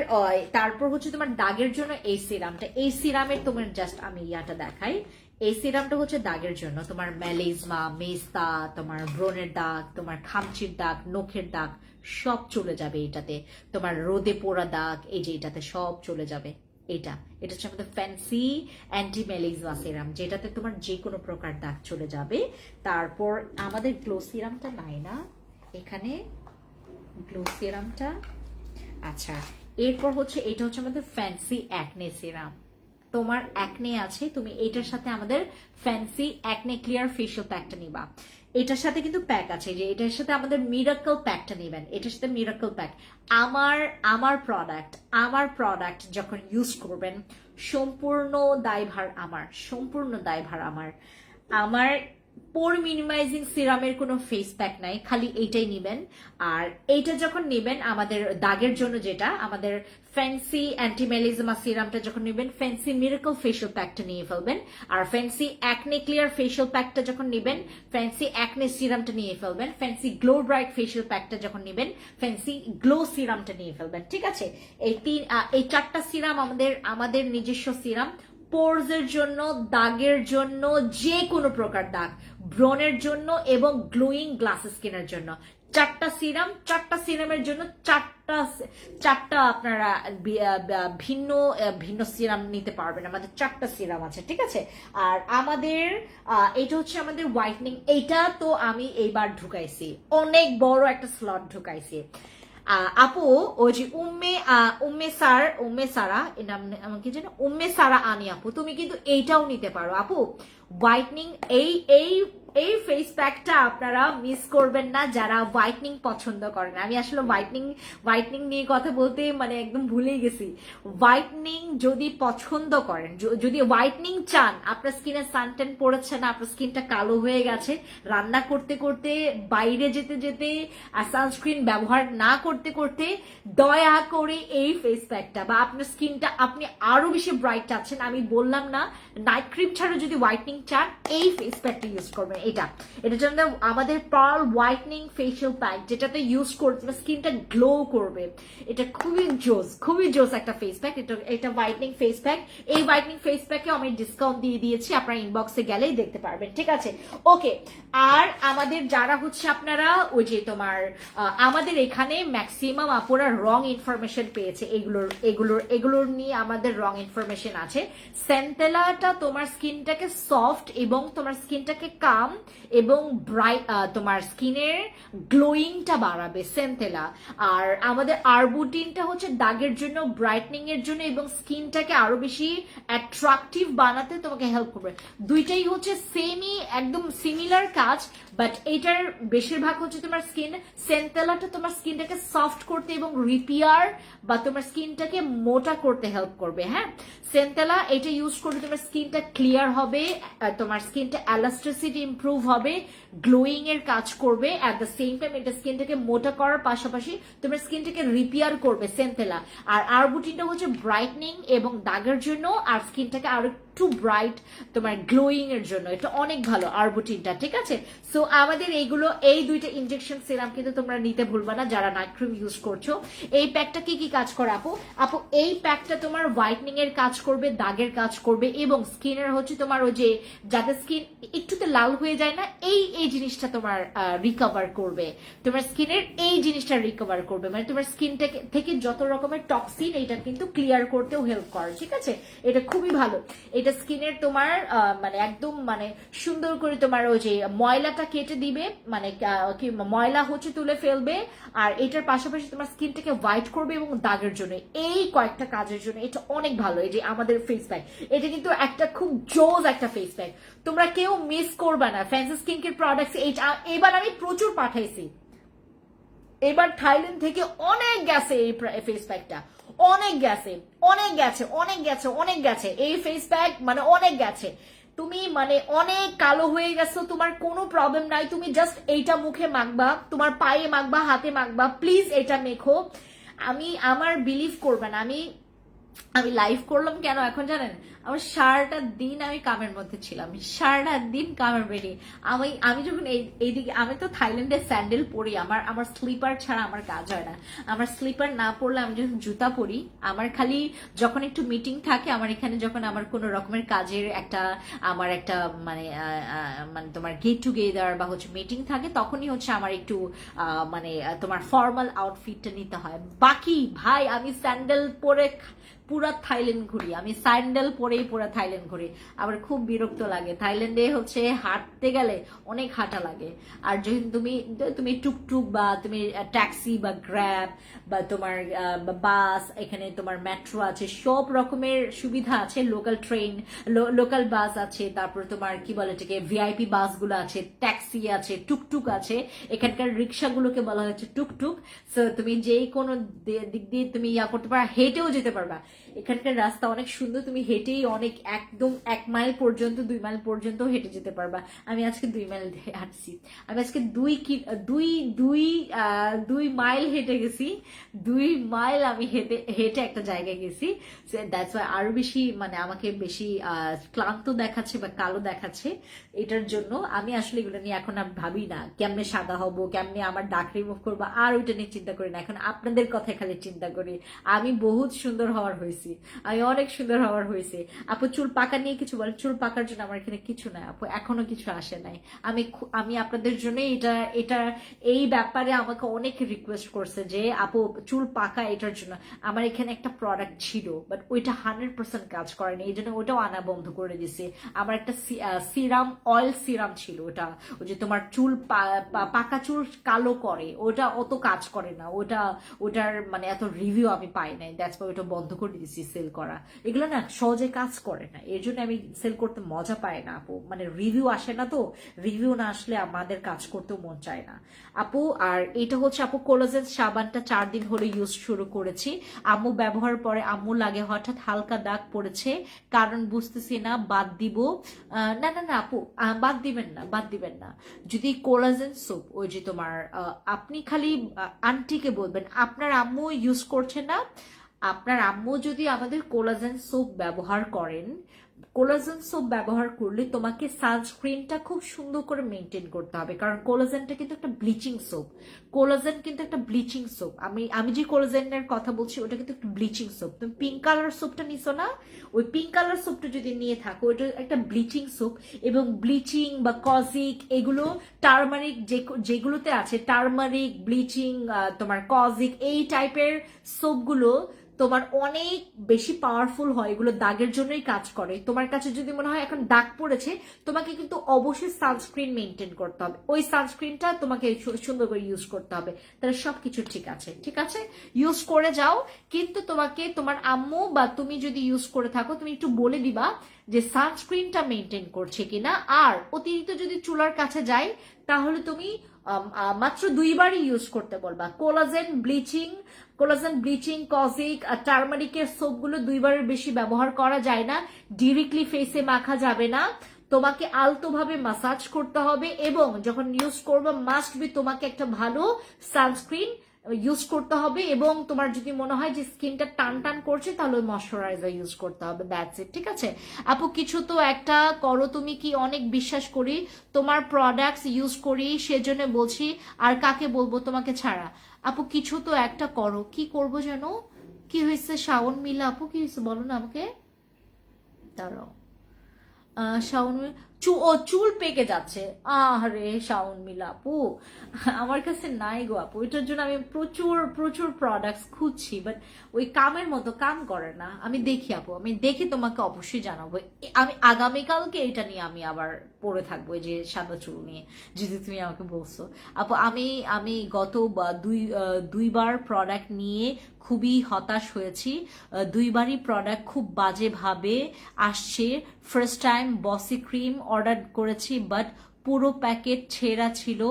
তারপর হচ্ছে তোমার দাগের জন্য এই সিরামটা, এই সিরামের তোমার জাস্ট আমি ইয়াটা দেখাই। এই সিরামটা হচ্ছে দাগের জন্য, তোমার ম্যালেজমা, মেস্তা, তোমার ব্রণের দাগ, তোমার খামচির দাগ, নখের দাগ সব চলে যাবে এটাতে, তোমার রোদে পোড়া দাগ, এই যে এটাতে সব চলে যাবে। এটা হচ্ছে আমাদের ফ্যান্সি অ্যান্টি মেলিজমা সিরাম, যেটাতে তোমার যে কোনো প্রকার দাগ চলে যাবে। তারপর আমাদের গ্লো সিরামটা নাই না এখানে, গ্লো সিরামটা। আচ্ছা, এরপর হচ্ছে এটা হচ্ছে আমাদের ফ্যান্সি অ্যাকনে সিরাম। তোমার অ্যাকনে আছে, তুমি এটার সাথে আমাদের ফ্যান্সি অ্যাকনে ক্লিয়ার ফেশিয়াল প্যাকটা নিবা। এটার সাথে কিন্তু প্যাক আছে, যে এটার সাথে আমাদের মিরাকল প্যাকটা নেবেন, এটার সাথে মিরাকল প্যাক। আমার আমার প্রোডাক্ট যখন ইউজ করবেন সম্পূর্ণ দায়ভার আমার, সম্পূর্ণ দায়ভার আমার। আমার পোর মিনিমাইজিং সিরামের কোনো ফেস প্যাক নাই, খালি এইটাই নেবেন। আর এইটা যখন নেবেন আমাদের দাগের জন্য, যেটা আমাদের ফ্যান্সি অ্যান্টি মেলিজমা সিরামটা যখন নেবেন, ফ্যান্সি মিরাকল ফেশিয়াল প্যাকটা নিয়ে ফেলবেন। আর ফ্যান্সি অ্যাকনে ক্লিয়ার ফেশিয়াল প্যাকটা যখন নেবেন, ফ্যান্সি অ্যাকনে সিরামটা নিয়ে ফেলবেন। ফ্যান্সি গ্লো ব্রাইট ফেশিয়াল প্যাকটা যখন নেবেন, ফ্যান্সি গ্লো সিরামটা নিয়ে ফেলবেন। ঠিক আছে, এই 4টা সিরাম আমাদের নিজস্ব সিরাম, পোরস এর জন্য, দাগের জন্য, যে কোনো প্রকার দাগ, ব্রণের জন্য এবং গ্লোয়িং গ্লাস স্কিনের জন্য। 4টা সিরামের জন্য চারটা আপনারা ভিন্ন ভিন্ন সিরাম নিতে পারবেন। আমাদের 4টা সিরাম আছে, ঠিক আছে। আর আমাদের এটা হচ্ছে আমাদের হোয়াইটনিং, এইটা তো আমি এইবার ঢুকাইছি, অনেক বড় একটা স্লট ঢুকাইছি। আপু ওই যে উম্মে সারা এর নাম আমাকে যেন উম্মে সারা আনি আপু, তুমি কিন্তু এইটাও নিতে পারো আপু। হোয়াইটনিং এই এই এই ফেস প্যাকটা আপনারা মিস করবেন না যারা হোয়াইটনিং পছন্দ করেন। আমি আসলে হোয়াইটনিং নিয়ে কথা বলতে মানে একদম ভুলেই গেছি। হোয়াইটনিং যদি পছন্দ করেন, যদি হোয়াইটনিং চান, আপনার স্কিনে সানটেন পড়েছে না, আপনার স্কিনটা কালো হয়ে গেছে, রান্না করতে করতে, বাইরে যেতে যেতে, আর সানস্ক্রিন ব্যবহার না করতে করতে, দয়া করে এই ফেস প্যাকটা, বা আপনার স্কিনটা আপনি আরো বেশি ব্রাইট চাচ্ছেন, আমি বললাম না, নাইট ক্রিম ছাড়া যদি হোয়াইটনিং চান, এই ফেস প্যাকটা ইউজ করবেন। এটার জন্য আমাদের পার্ল হোয়াইটনিং ফেশিয়াল প্যাক, যেটাতে ইউজ করতে স্কিনটা গ্লো করবে। এটা খুবই জোস একটা ফেস প্যাক। এটা হোয়াইটনিং ফেস প্যাক। এই হোয়াইটনিং ফেস প্যাকে আমি ডিসকাউন্ট দিয়ে দিয়েছি, আপনারা ইনবক্সে গেলেই দেখতে পারবেন, ঠিক আছে। ওকে, আর আমাদের যারা হচ্ছে আপনারা ওই যে তোমার আমাদের এখানে ম্যাক্সিমাম আপুরা রং ইনফরমেশন পেয়েছে, এগুলোর নিয়ে আমাদের রং ইনফরমেশন আছে। সেন্টেলাটা তোমার স্কিনটাকে সফট এবং তোমার স্কিনটাকে কাম এবং ব্রাইট, তোমার স্কিনের গ্লোয়িংটা বাড়াবে সেন্টেলা। আর আমাদের আরবুটিনটা হচ্ছে দাগের জন্য, ব্রাইটনিং এর জন্য এবং স্কিনটাকে আরো বেশি অ্যাট্রাকটিভ বানাতে তোমাকে হেল্প করবে। দুইটাই হচ্ছে সেমই, একদম সিমিলার কাজ, বাট এটার বেশিরভাগ হচ্ছে তোমার স্কিন, সেন্টেলাটা তোমার স্কিনটাকে সফট করতে এবং রিপেয়ার বা তোমার স্কিনটাকে মোটা করতে হেল্প করবে। হ্যাঁ, সেন্টেলা এটা ইউজ করলে তোমার স্কিনটা ক্লিয়ার হবে, তোমার স্কিনটা এলাস্টিসিটি ইমপ্রুভ হবে, গ্লোয়িং এর কাজ করবে। অ্যাট দ্য সেম টাইম এটা স্কিনটাকে মোটা করার পাশাপাশি তোমার স্কিনটাকে রিপেয়ার করবে সেন্টেলা। আর আরবুটিনটা হচ্ছে ব্রাইটনিং এবং দাগের জন্য, আর স্কিনটাকে আরো একটু ব্রাইট তোমার গ্লোয়িং এর জন্য। এটা অনেক ভালো আরবুটিনটা, ঠিক আছে। সো আমাদের এই দুইটা ইনজেকশন সিরাম কিন্তু তোমরা নিতে ভুলবা না যারা নাইট ক্রিম ইউজ করছো। এই প্যাকটা কি কাজ করে আপু? এই প্যাকটা তোমার হোয়াইটনিং এর কাজ করবে, দাগের কাজ করবে এবং স্কিনের হচ্ছে তোমার ওই যে যাদের স্কিন একটুতে লাল হয়ে যায় না, এই জিনিসটা তোমার রিকভার করবে, তোমার স্কিনের এই জিনিসটা রিকভার করবে। মানে তোমার স্কিন থেকে যত রকমের টক্সিন এটা কিন্তু ক্লিয়ার করতেও হেল্প করে, ঠিক আছে। এটা খুবই ভালো। এটা স্কিনের তোমার মানে একদম মানে সুন্দর করে তোমার ওই যে ময়লাটা কেটে দিবে, মানে কি ময়লা হচ্ছে তুলে ফেলবে। আর এটার পাশাপাশি তোমার স্কিনটাকে হোয়াইট করবে এবং দাগের জন্য, এই কয়েকটা কাজের জন্য এটা অনেক ভালো। এই যে আমাদের ফেস প্যাক, এটা কিন্তু একটা খুব জোস একটা ফেস প্যাক, তোমরা কেউ মিস করবে না। ফ্যান্সি স্কিন কেয়ার প্রোডাক্টস এবার আমি প্রচুর পাঠাইছি, এবার থাইল্যান্ড থেকে অনেক গেছে এই ফেস প্যাকটা, অনেক গেছে এই ফেস প্যাক, মানে অনেক গেছে। তুমি মানে অনেক কালো হয়ে গেছো, তোমার কোনো প্রবলেম নাই, তুমি জাস্ট এইটা মুখে মাখবা, তোমার পায়ে মাখবা, হাতে মাখবা, প্লিজ এটা মেখো। আমার বিলিভ করবে না, আমি লাইভ করলাম কেন এখন জানেন? আমার সারাটা দিন আমি কামের মধ্যে ছিলাম, সারাটা দিন কামের বেরিয়ে আমি যখন এইদিকে, আমি তো থাইল্যান্ডে স্যান্ডেল পরি, আমার স্লিপার ছাড়া আমার কাজ হয় না। আমার স্লিপার না পরলে আমি যখন জুতা পরি, আমার খালি যখন একটু মিটিং থাকে, আমার এখানে যখন আমার কোনো রকমের কাজের আমার একটা মানে মানে তোমার গেট টুগেদার বা হচ্ছে মিটিং থাকে, তখনই হচ্ছে আমার একটু মানে তোমার ফর্মাল আউটফিটটা নিতে হয়। বাকি ভাই আমি স্যান্ডেল পরে পুরা থাইল্যান্ড ঘুরি, আমি স্যান্ডেল পরেই পুরা থাইল্যান্ড ঘুরি। আবার খুব বিরক্ত লাগে, থাইল্যান্ডে হচ্ছে হাঁটতে গেলে অনেক হাঁটা লাগে। আর যখন তুমি তুমি টুকটুক বা তুমি ট্যাক্সি বা গ্র্যাব বা তোমার বাস, এখানে তোমার মেট্রো আছে, সব রকমের সুবিধা আছে, লোকাল ট্রেন, লোকাল বাস আছে, তারপর তোমার কি বলে এটাকে ভিআইপি বাসগুলো আছে, ট্যাক্সি আছে, টুকটুক আছে, এখানকার রিক্সাগুলোকে বলা হচ্ছে টুকটুক। সো তুমি যেই কোনো দিক দিয়ে তুমি ইয়া করতে পারো, হেঁটেও যেতে পারবা। এখানকার রাস্তা অনেক সুন্দর, তুমি হেঁটেই অনেক একদম 1 মাইল পর্যন্ত 2 মাইল পর্যন্ত হেঁটে যেতে পারবা। আমি আজকে 2 মাইল হাঁটছি, আমি আজকে 2 মাইল হেঁটে গেছি, 2 মাইল আমি হেঁটে হেঁটে একটা জায়গায় গেছি। দ্যাটস ওয়াই আরো বেশি মানে আমাকে বেশি ক্লান্ত দেখাচ্ছে বা কালো দেখাচ্ছে। এটার জন্য আমি আসলে এগুলো নিয়ে এখন আর ভাবি না, কেমনে সাদা হব, কেমনে আমার দাগ রিমুভ করবো, আর ওইটা নিয়ে চিন্তা করি না। এখন আপনাদের কথা খালি চিন্তা করি। আমি বহুত সুন্দর হওয়ার হয়েছি, আমি অনেক সুন্দর হওয়ার হয়েছে। আপু চুল পাকা নিয়ে কিছু বলেন? চুল পাকার জন্য আমার এখানে কিছু নাই আপু, এখনো কিছু আসে নাই। আমি আপনাদের জন্য এটা এটা এই ব্যাপারে আমাকে অনেক রিকোয়েস্ট করছে যে আপু চুল পাকা, এটার জন্য আমার এখানে একটা প্রোডাক্ট ছিল, বাট ওইটা 100% কাজ করেনি, এই জন্য ওটাও আনা বন্ধ করে দিছে। আমার একটা সিরাম, অয়েল সিরাম ছিল, ওটা ওই যে তোমার চুল পাকা চুল কালো করে, ওটা অত কাজ করে না, ওটার মানে এত রিভিউ আমি পাই নাই, দ্যাটস ওয়াই ওটা বন্ধ করে দিয়েছি সেল করা। এগুলো না সহজে কাজ করে না, এর জন্য আমি সেল করতে মজা পাই না আপু, মানে রিভিউ আসে না, তো রিভিউ না আসলে আমাদের কাজ করতেও মন চায় না আপু। আর এটা হচ্ছে আপু কোলাজেন সাবানটা 4 দিন হলো ইউজ শুরু করেছি। আম্মু ব্যবহার পরে আম্মু লাগে হঠাৎ হালকা দাগ পড়েছে, কারণ বুঝতেছি না, বাদ দিব? না না না আপু, বাদ দিবেন না, বাদ দিবেন না। যদি কোলাজেন সোপ, ওই যে তোমার আপনি খালি আন্টিকে বলবেন আপনার আম্মু ইউজ করছে না, আপনার আম্মু যদি আমাদের কোলাজেন সোপ ব্যবহার করেন, কোলাজেন সোপ ব্যবহার করলে তোমাকে সানস্ক্রিনটা খুব সুন্দর করে মেনটেন করতে হবে, কারণ কোলাজেনটা কিন্তু একটা ব্লিচিং সোপ। কোলাজেন কিন্তু একটা ব্লিচিং সোপ। আমি যে কোলাজেনের কথা বলছি ওটা কিন্তু একটা ব্লিচিং সোপ। তুমি পিঙ্ক কালার সোপটা নিছো না, ওই পিঙ্ক কালার সোপটা যদি নিয়ে থাকো, ওইটা একটা ব্লিচিং সোপ। এবং ব্লিচিং বা কজিক, এগুলো টার্মারিক যেগুলোতে আছে, টার্মারিক, ব্লিচিং, তোমার কজিক, এই টাইপের সোপগুলো তোমার অনেক বেশি পাওয়ারফুল হয়, এগুলো দাগের জন্যই কাজ করে। তোমার কাছে যদি মনে হয় এখন দাগ পড়েছে, তোমাকে কিন্তু অবশ্যই সানস্ক্রিন মেনটেন করতে হবে, ওই সানস্ক্রিনটা তোমাকে সুন্দর করে ইউজ করতে হবে, তাহলে সবকিছু ঠিক আছে। ঠিক আছে, ইউজ করে যাও। কিন্তু তোমাকে তোমার আম্মু বা তুমি যদি ইউজ করে থাকো, তুমি একটু বলে দিবা যে সানস্ক্রিনটা মেনটেন করছে কিনা। আর অতিরিক্ত যদি চুলার কাছে যায়, তাহলে তুমি মাত্র 2বারই ইউজ করতে বলবা। কোলাজেন ব্লিচিং, কজিক আর টার্মারিকের সোপগুলো 2বারের বেশি ব্যবহার করা যায় না, ডিরেক্টলি ফেসে মাখা যাবে না, তোমাকে আলতোভাবে মাসাজ করতে হবে। এবং যখন ইউজ করবে মাস্ট বি তোমাকে একটা ভালো সানস্ক্রিন ইউজ করতে হবে। এবং তোমার যদি মনে হয় যে স্কিনটা টান টান করছে, তাহলে ময়শ্চারাইজার ইউজ করতে হবে, দ্যাটস ইট। ঠিক আছে আপু, কিছু তো একটা করো। তুমি কি অনেক বিশ্বাস করি তোমার প্রোডাক্টস ইউজ করি, সেজন্য বলছি, আর কাকে বলবো তোমাকে ছাড়া। আপু কিছু তো একটা করো, কি করবো যেন? কি হয়েছে শাওন মিলা আপু, কি হয়েছে বলো না আমাকে, দাঁড়াও। শাওন চুল পেকে যাচ্ছে, আরে শাওন মিলা আপু, আমার কাছে নাই গো আপু, এটার জন্য আমি প্রচুর প্রচুর প্রোডাক্টস খুঁজছি, বাট ওই কামের মতো কাম করে না। আমি দেখি আপু, আমি দেখি তোমাকে অবশ্যই জানাবো। আমি আগামীকালকে এটা নিয়ে আমি আবার পড়ে থাকবো, এই যে সাদা চুল নিয়ে, যদি তুমি আমাকে বলছো আপু। আমি গত দুইবার প্রোডাক্ট নিয়ে খুবই হতাশ হয়েছি। 2বারই প্রোডাক্ট খুব বাজেভাবে আসছে। ফার্স্ট টাইম বসি ক্রিম অর্ডার করেছি, বাট পুরো প্যাকেট ছেঁড়া ছিল,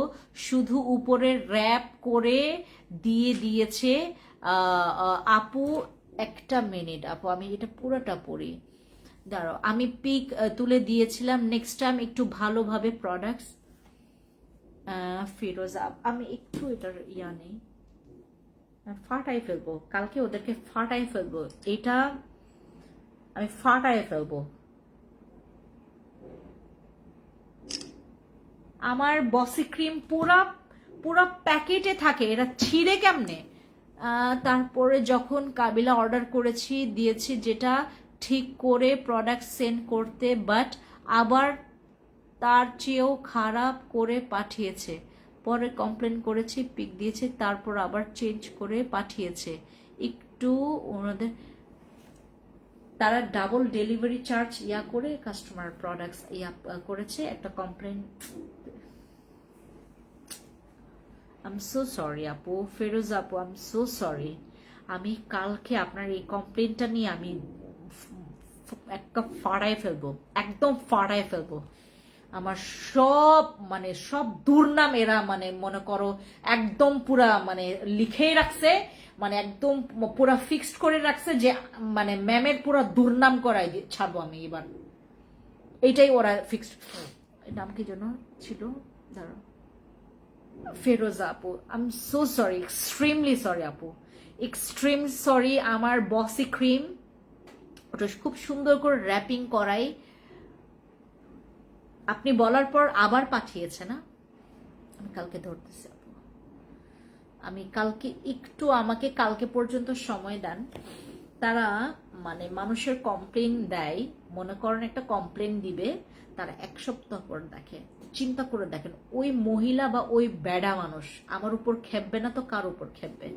শুধু উপরে র্যাপ করে দিয়ে দিয়েছে। আপু একটা মিনিট আপু, আমি এটা পুরোটা পড়ি, দাঁড়াও। আমি পিক তুলে দিয়েছিলাম, নেক্সট টাইম একটু ভালোভাবে প্রোডাক্টস। ফিরোজা, আমি একটু এটার ইয়া নেই, ফাটাই ফেলবো কালকে, ওদেরকে ফাটাই ফেলবো, এটা আমি ফাটাই ফেলবো। আমার বসি ক্রিম পুরা পুরা প্যাকেটে থাকে, এটা ছিঁড়ে কেমনে? তারপরে যখন কাবিলা অর্ডার করেছি, দিয়েছি যেটা ঠিক করে প্রোডাক্ট সেন্ড করতে, বাট আবার তার চেয়েও খারাপ করে পাঠিয়েছে। পরে কমপ্লেন করেছি, পিক দিয়েছে, তারপর আবার চেঞ্জ করে পাঠিয়েছে। একটু ওনাদের তারা ডাবল ডেলিভারি চার্জ ইয়া করে কাস্টমার প্রোডাক্টস ইয়া করেছে, একটা complain. I am so sorry আপু, ফেরোজ আপু, আই এম সো সরি। আমি কালকে আপনার এই কমপ্লেনটা নিয়ে আমি একটা ফাড়ায় ফেলবো, একদম ফাড়ায় ফেলবো। আমার সব মানে সব দুর্নাম এরা মানে মনে করো একদম পুরা মানে লিখেই রাখছে, মানে একদম পুরা ফিক্সড করে রাখছে যে মানে ম্যামের পুরা দুর্নাম করাই ছাড়বো আমি এবার। এইটাই ওরা ফিক্সড। নাম কি জন্য ছিল দাঁড়া, ফেরোজা আপু, I am so sorry, extremely sorry আপু, এক্সট্রিম সরি। আমার বসি ক্রিম ওটা খুব সুন্দর করে র্যাপিং করাই আপনি বলার পর আবার পাঠিয়েছে না। আমি কালকে ধরতেছি আপু, আমি কালকে একটু, আমাকে কালকে পর্যন্ত সময় দেন। তারা মানে মানুষের কমপ্লেন দেয়, মনে করেন একটা কমপ্লেন দিবে, তারা 1 সপ্তাহ পর দেখে, চিন্তা করে দেখেন ওই মহিলা বা ওই বেডা মানুষ আমার উপর খেপবে না তো কার উপর খেপবে।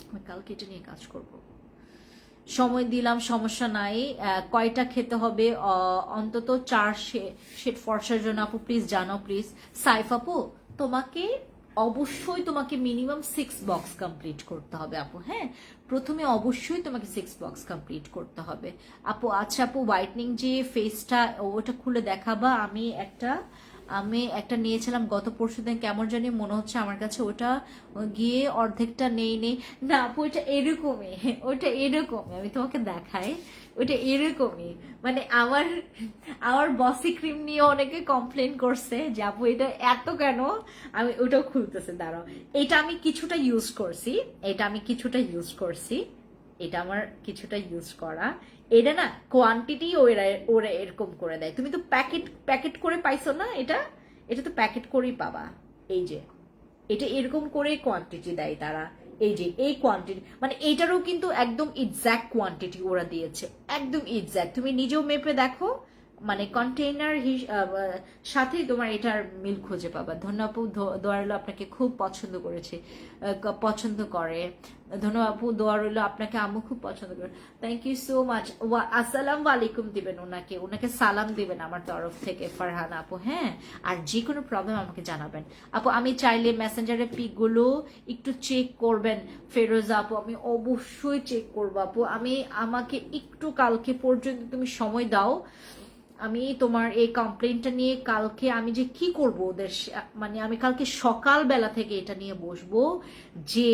আমি কালকে এটা নিয়ে কাজ করব, সময় দিলাম, সমস্যা নাই। কয়টা খেতে হবে? অন্তত 4 শেড ফর্সার জন্য আপু প্লিজ জানো প্লিজ। সাইফ আপু তোমাকে অবশ্যই তোমাকে মিনিমাম 6 বক্স কমপ্লিট করতে হবে আপু। হ্যাঁ, প্রথমে অবশ্যই তোমাকে 6 বক্স কমপ্লিট করতে হবে আপু। আচ্ছা আপু, হোয়াইটনিং যে ফেসটা ওটা খুলে দেখাবা। আমি একটা নিয়েছিলাম গত পরশুদিন, কেমন জানি মনে হচ্ছে আমার কাছে ওটা গিয়ে অর্ধেকটা নেই না আপু, ওটা এরকমই, ওটা এরকমই, আমি তোমাকে দেখাই, ওটা এরকমই। মানে আমার বসি ক্রিম নিয়ে অনেকে কমপ্লেন করছে যে আপু এটা এত কেন। আমি ওটাও খুলতেছে, দাঁড়াও। এটা আমি কিছুটা ইউজ করছি, এটা আমার কিছুটা ইউজ করা। এটা না কোয়ান্টিটি ওরা এরকম করে দেয়। তুমি তো প্যাকেট করে পাইছো না, এটা তো প্যাকেট করেই পাবা। এই যে এটা এরকম করে কোয়ান্টিটি দেয় তারা। এই যে এই কোয়ান্টিটি মানে এইটারও কিন্তু একদম এক্সাক্ট কোয়ান্টিটি ওরা দিয়েছে, একদম এক্সাক্ট। তুমি নিজেও মেপে দেখো, মানে কন্টেইনার সাথেই তোমার এটার মিল খুঁজে পাবা। ধন্যবাদ, দোয়া রইল আপনাকে, খুব পছন্দ করে। ধন্যবাদ আপু, দোয়া রইল আপনাকে, আম্মু খুব পছন্দ করে। Thank you so much. আসসালামু আলাইকুম দিবেন ওনাকে সালাম দিবেন আমার তরফ থেকে, ফারহানা আপু। হ্যাঁ, আর যে কোনো প্রবলেম আমাকে জানাবেন আপু। আমি চাইলে মেসেঞ্জারের পিকগুলো একটু চেক করবেন ফেরোজা আপু, আমি অবশ্যই চেক করবো আপু। আমাকে একটু কালকে পর্যন্ত তুমি সময় দাও, আমি তোমার এই কমপ্লেনটা নিয়ে কালকে আমি যে কি করব ওদের, মানে আমি কালকে সকালবেলা থেকে এটা নিয়ে বসবো যে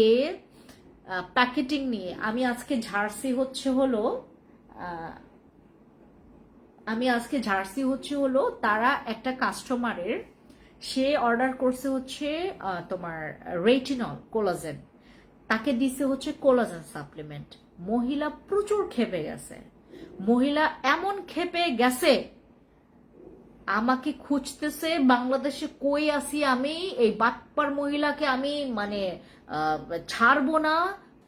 প্যাকেটিং নিয়ে। আমি আজকে ঝাড়সি হচ্ছে হলো তারা একটা কাস্টমারের, সে অর্ডার করছে হচ্ছে তোমার রেটিনল কোলাজেন, তাকে দিছে হচ্ছে কোলাজেন সাপ্লিমেন্ট। মহিলা প্রচুর খেপে গেছে, মহিলা এমন খেপে গেছে আমাকে খুঁজতেছে বাংলাদেশে কই আসি আমি, এই বাটপার মহিলাকে আমি মানে ছাড়বো না,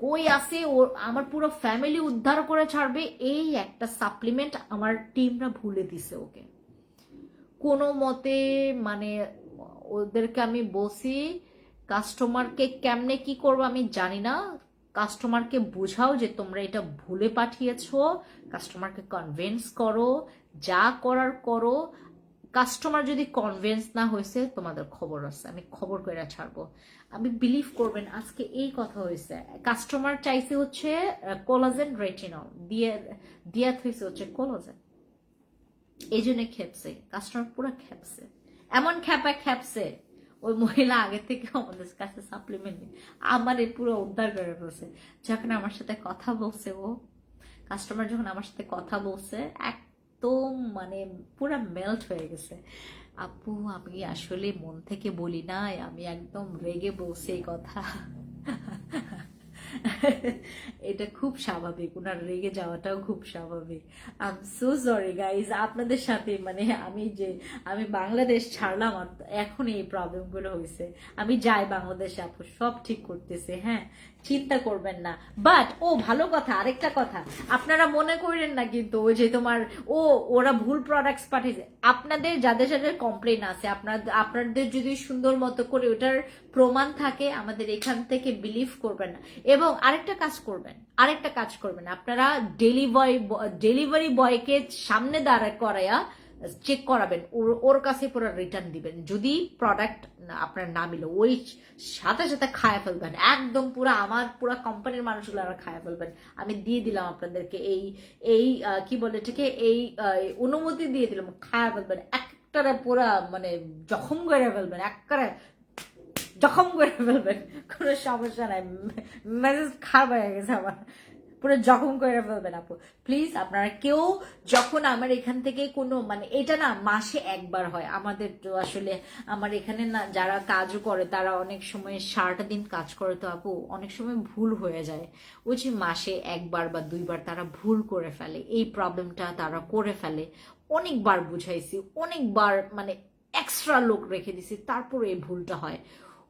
কই আসি ও, আমার পুরো ফ্যামিলি উদ্ধার করে ছাড়বে। এই একটা সাপ্লিমেন্ট আমার টিমরা ভুলে দিছে ওকে কোনো মতে। মানে ওদেরকে আমি বসি কাস্টমারকে কেমনে কি করবো আমি জানি না, কাস্টমারকে বোঝাও যে তোমরা এটা ভুলে পাঠিয়েছো, কাস্টমারকে কনভিন্স করো, যা করার করো। কাস্টমার যদি কনভিন্স না হয়েছে তোমাদের খবর আছে, আমি খবর করে ছাড়বো। আমি বিলিভ করবেন আজকে এই কথা হয়েছে, কাস্টমার চাইছে হচ্ছে কোলাজেন রেটিনল, দিয়ে হয়েছে হচ্ছে কোলাজেন, এই জন্য খেপছে কাস্টমার, পুরো খেপছে, এমন খেপছে ওই মহিলা আগে থেকে আমাদের কাছে সাপ্লিমেন্ট আমার পুরো উদ্ধার করে ফেলছে। যখন আমার সাথে কথা বলছে কাস্টমার যখন আমার সাথে কথা বলছে একদম মানে পুরো মেল্ট হয়ে গেছে। আপু আমি আসলে মন থেকে বলি নাই, আমি একদম রেগে বলছি এই কথা। এটা খুব স্বাভাবিক, ওনার রেগে যাওয়াটাও খুব স্বাভাবিক। I am so sorry guys, আপনাদের সাথে মানে আমি বাংলাদেশ ছাড়লাম এখন এই প্রবলেমগুলো হয়েছে। আমি যাই বাংলাদেশে, আপু সব ঠিক করতেছে, হ্যাঁ চিন্তা করবেন না। বাট ভালো কথা, আরেকটা কথা আপনারা মনে করেন না কিন্তু ওই যে তোমার ওরা ভুল প্রোডাক্টস পাঠিয়েছে। আপনাদের যাদের যাদের কমপ্লেন আছে আপনাদের যদি সুন্দর মতো করে ওটার প্রমাণ থাকে আমাদের এখান থেকে বিলিভ করবেন না। এবং এবং আরেকটা কাজ করবেন আপনারা, ডেলিভারি বয়কে সামনে দাঁড়া করাইয়া চেক করাবেন, ওর কাছে পুরো রিটার্ন দিবেন। যদি প্রোডাক্ট আপনার না মিলে ওই সাথে সাথে খায় ফেলবেন, একদম আমার পুরো কোম্পানির মানুষগুলো খায় ফেলবেন। আমি দিয়ে দিলাম আপনাদেরকে এই এই কি বলে এটাকে, এই অনুমতি দিয়ে দিলাম, খায় ফেলবেন একটারে পুরা, মানে জখম করে ফেলবেন, একবারে জখম করে ফেলবেন, কোনো সমস্যা নাই। মেসেজ খারাপ হয়ে গেছে আমার, পুরো জখম করে ফেলবেন আপু। প্লিজ আপনারা কেউ যখন আমার এখান থেকে কোনো, মানে এটা না মাসে একবার হয় আমাদের, তো আসলে আমার এখানে না যারা কাজও করে তারা অনেক সময় সারাটা দিন কাজ করে, তো আপু অনেক সময় ভুল হয়ে যায়। ওই যে মাসে একবার বা দুইবার তারা ভুল করে ফেলে, এই প্রবলেমটা তারা করে ফেলে। অনেকবার বুঝাইছি, অনেকবার মানে এক্সট্রা লোক রেখে দিছি, তারপরে এই ভুলটা হয়।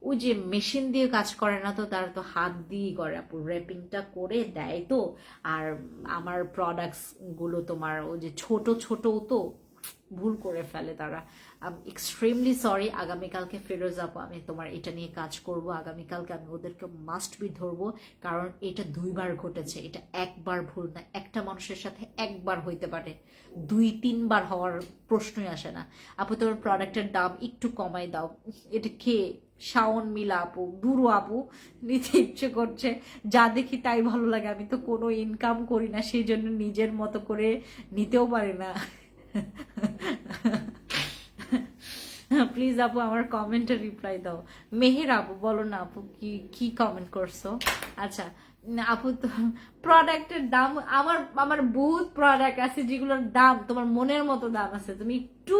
ওই যে মেশিন দিয়ে কাজ করে না, তো তারা তো হাত দিয়েই করে আপু, র্যাপিংটা করে দেয় তো। আর আমার প্রোডাক্টস গুলো তোমার ওই যে ছোট ছোট, তো ভুল করে ফেলে তারা। Extremely sorry. আগামীকালকে ফিরোজ আপু আমি তোমার এটা নিয়ে কাজ করব, আগামীকালকে আমি ওদেরকে মাস্ট বি ধরবো, কারণ এটা দুইবার ঘটেছে, এটা একবার ভুল না। একটা মানুষের সাথে একবার হইতে পারে, 2-3 বার হওয়ার প্রশ্নই আসে না। আপু তোমার প্রোডাক্টের দাম একটু কমাই দাও। এটা খেয়ে শাওন মিলা আপু, দুরু আপু, নিতে ইচ্ছে করছে, যা দেখি তাই ভালো লাগে। আমি তো কোনো ইনকাম করি না, সেই জন্য নিজের মতো করে নিতেও পারি না। প্লিজ আপু আমার কমেন্টে রিপ্লাই দাও। মেহের আপু বলো না আপু, কি কি কমেন্ট করছো? আচ্ছা আপু, তো প্রোডাক্টের দাম, আমার আমার বহুত প্রোডাক্ট আছে যেগুলোর দাম তোমার মনের মতো দাম আছে। তুমি একটু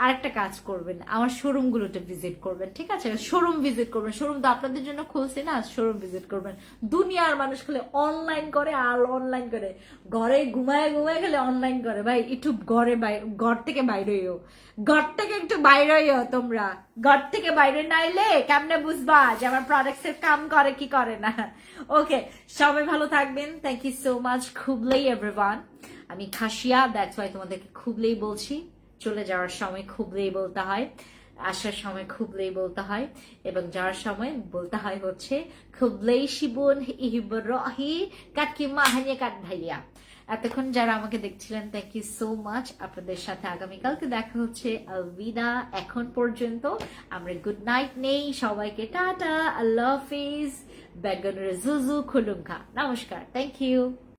আরেকটা কাজ করবেন, আমার শোরুম গুলোতে ভিজিট করবেন, ঠিক আছে? শোরুম ভিজিট করবেন, শোরুম তো আপনাদের জন্য খুলছি না, শোরুম ভিজিট করবেন। দুনিয়ার মানুষ খালি অনলাইন করে আর অনলাইন করে, ঘরে ঘুমায় ঘুমায় খালি অনলাইন করে। ভাই একটু ঘর থেকে বাইরে হইও, ঘর থেকে একটু বাইরে হইও তোমরা। ঘর থেকে বাইরে নাইলে কেমনে বুঝবা যে আমার প্রোডাক্টস এর কাম করে কি করে না? ওকে, সবাই ভালো থাকবেন। Thank you so much. খুবলেই এভরিওয়ান, আমি খাসিয়া, দ্যাটস ওয়াই তোমাদেরকে খুবলেই বলছি। চলে যাওয়ার সময় খুবলেই বলতে হয়, আসার সময় খুবলেই বলতে হয়, এবং যাওয়ার সময় বলতে হয় হচ্ছে খুবলেই শিবন ইহিবরহি কাকিমা হানিয়া কাট ভাইয়া। এতক্ষণ যারা আমাকে দেখছিলেন থ্যাংক ইউ সো মাচ। আপনাদের সাথে আগামীকালকে দেখা হচ্ছে। আলবিদা, এখন পর্যন্ত আমরা গুড নাইট নেই। সবাইকে টাটা, আল্লাহ হাফিজ, বেগনের জুজু খুলুঙ্কা, নমস্কার, থ্যাংক ইউ।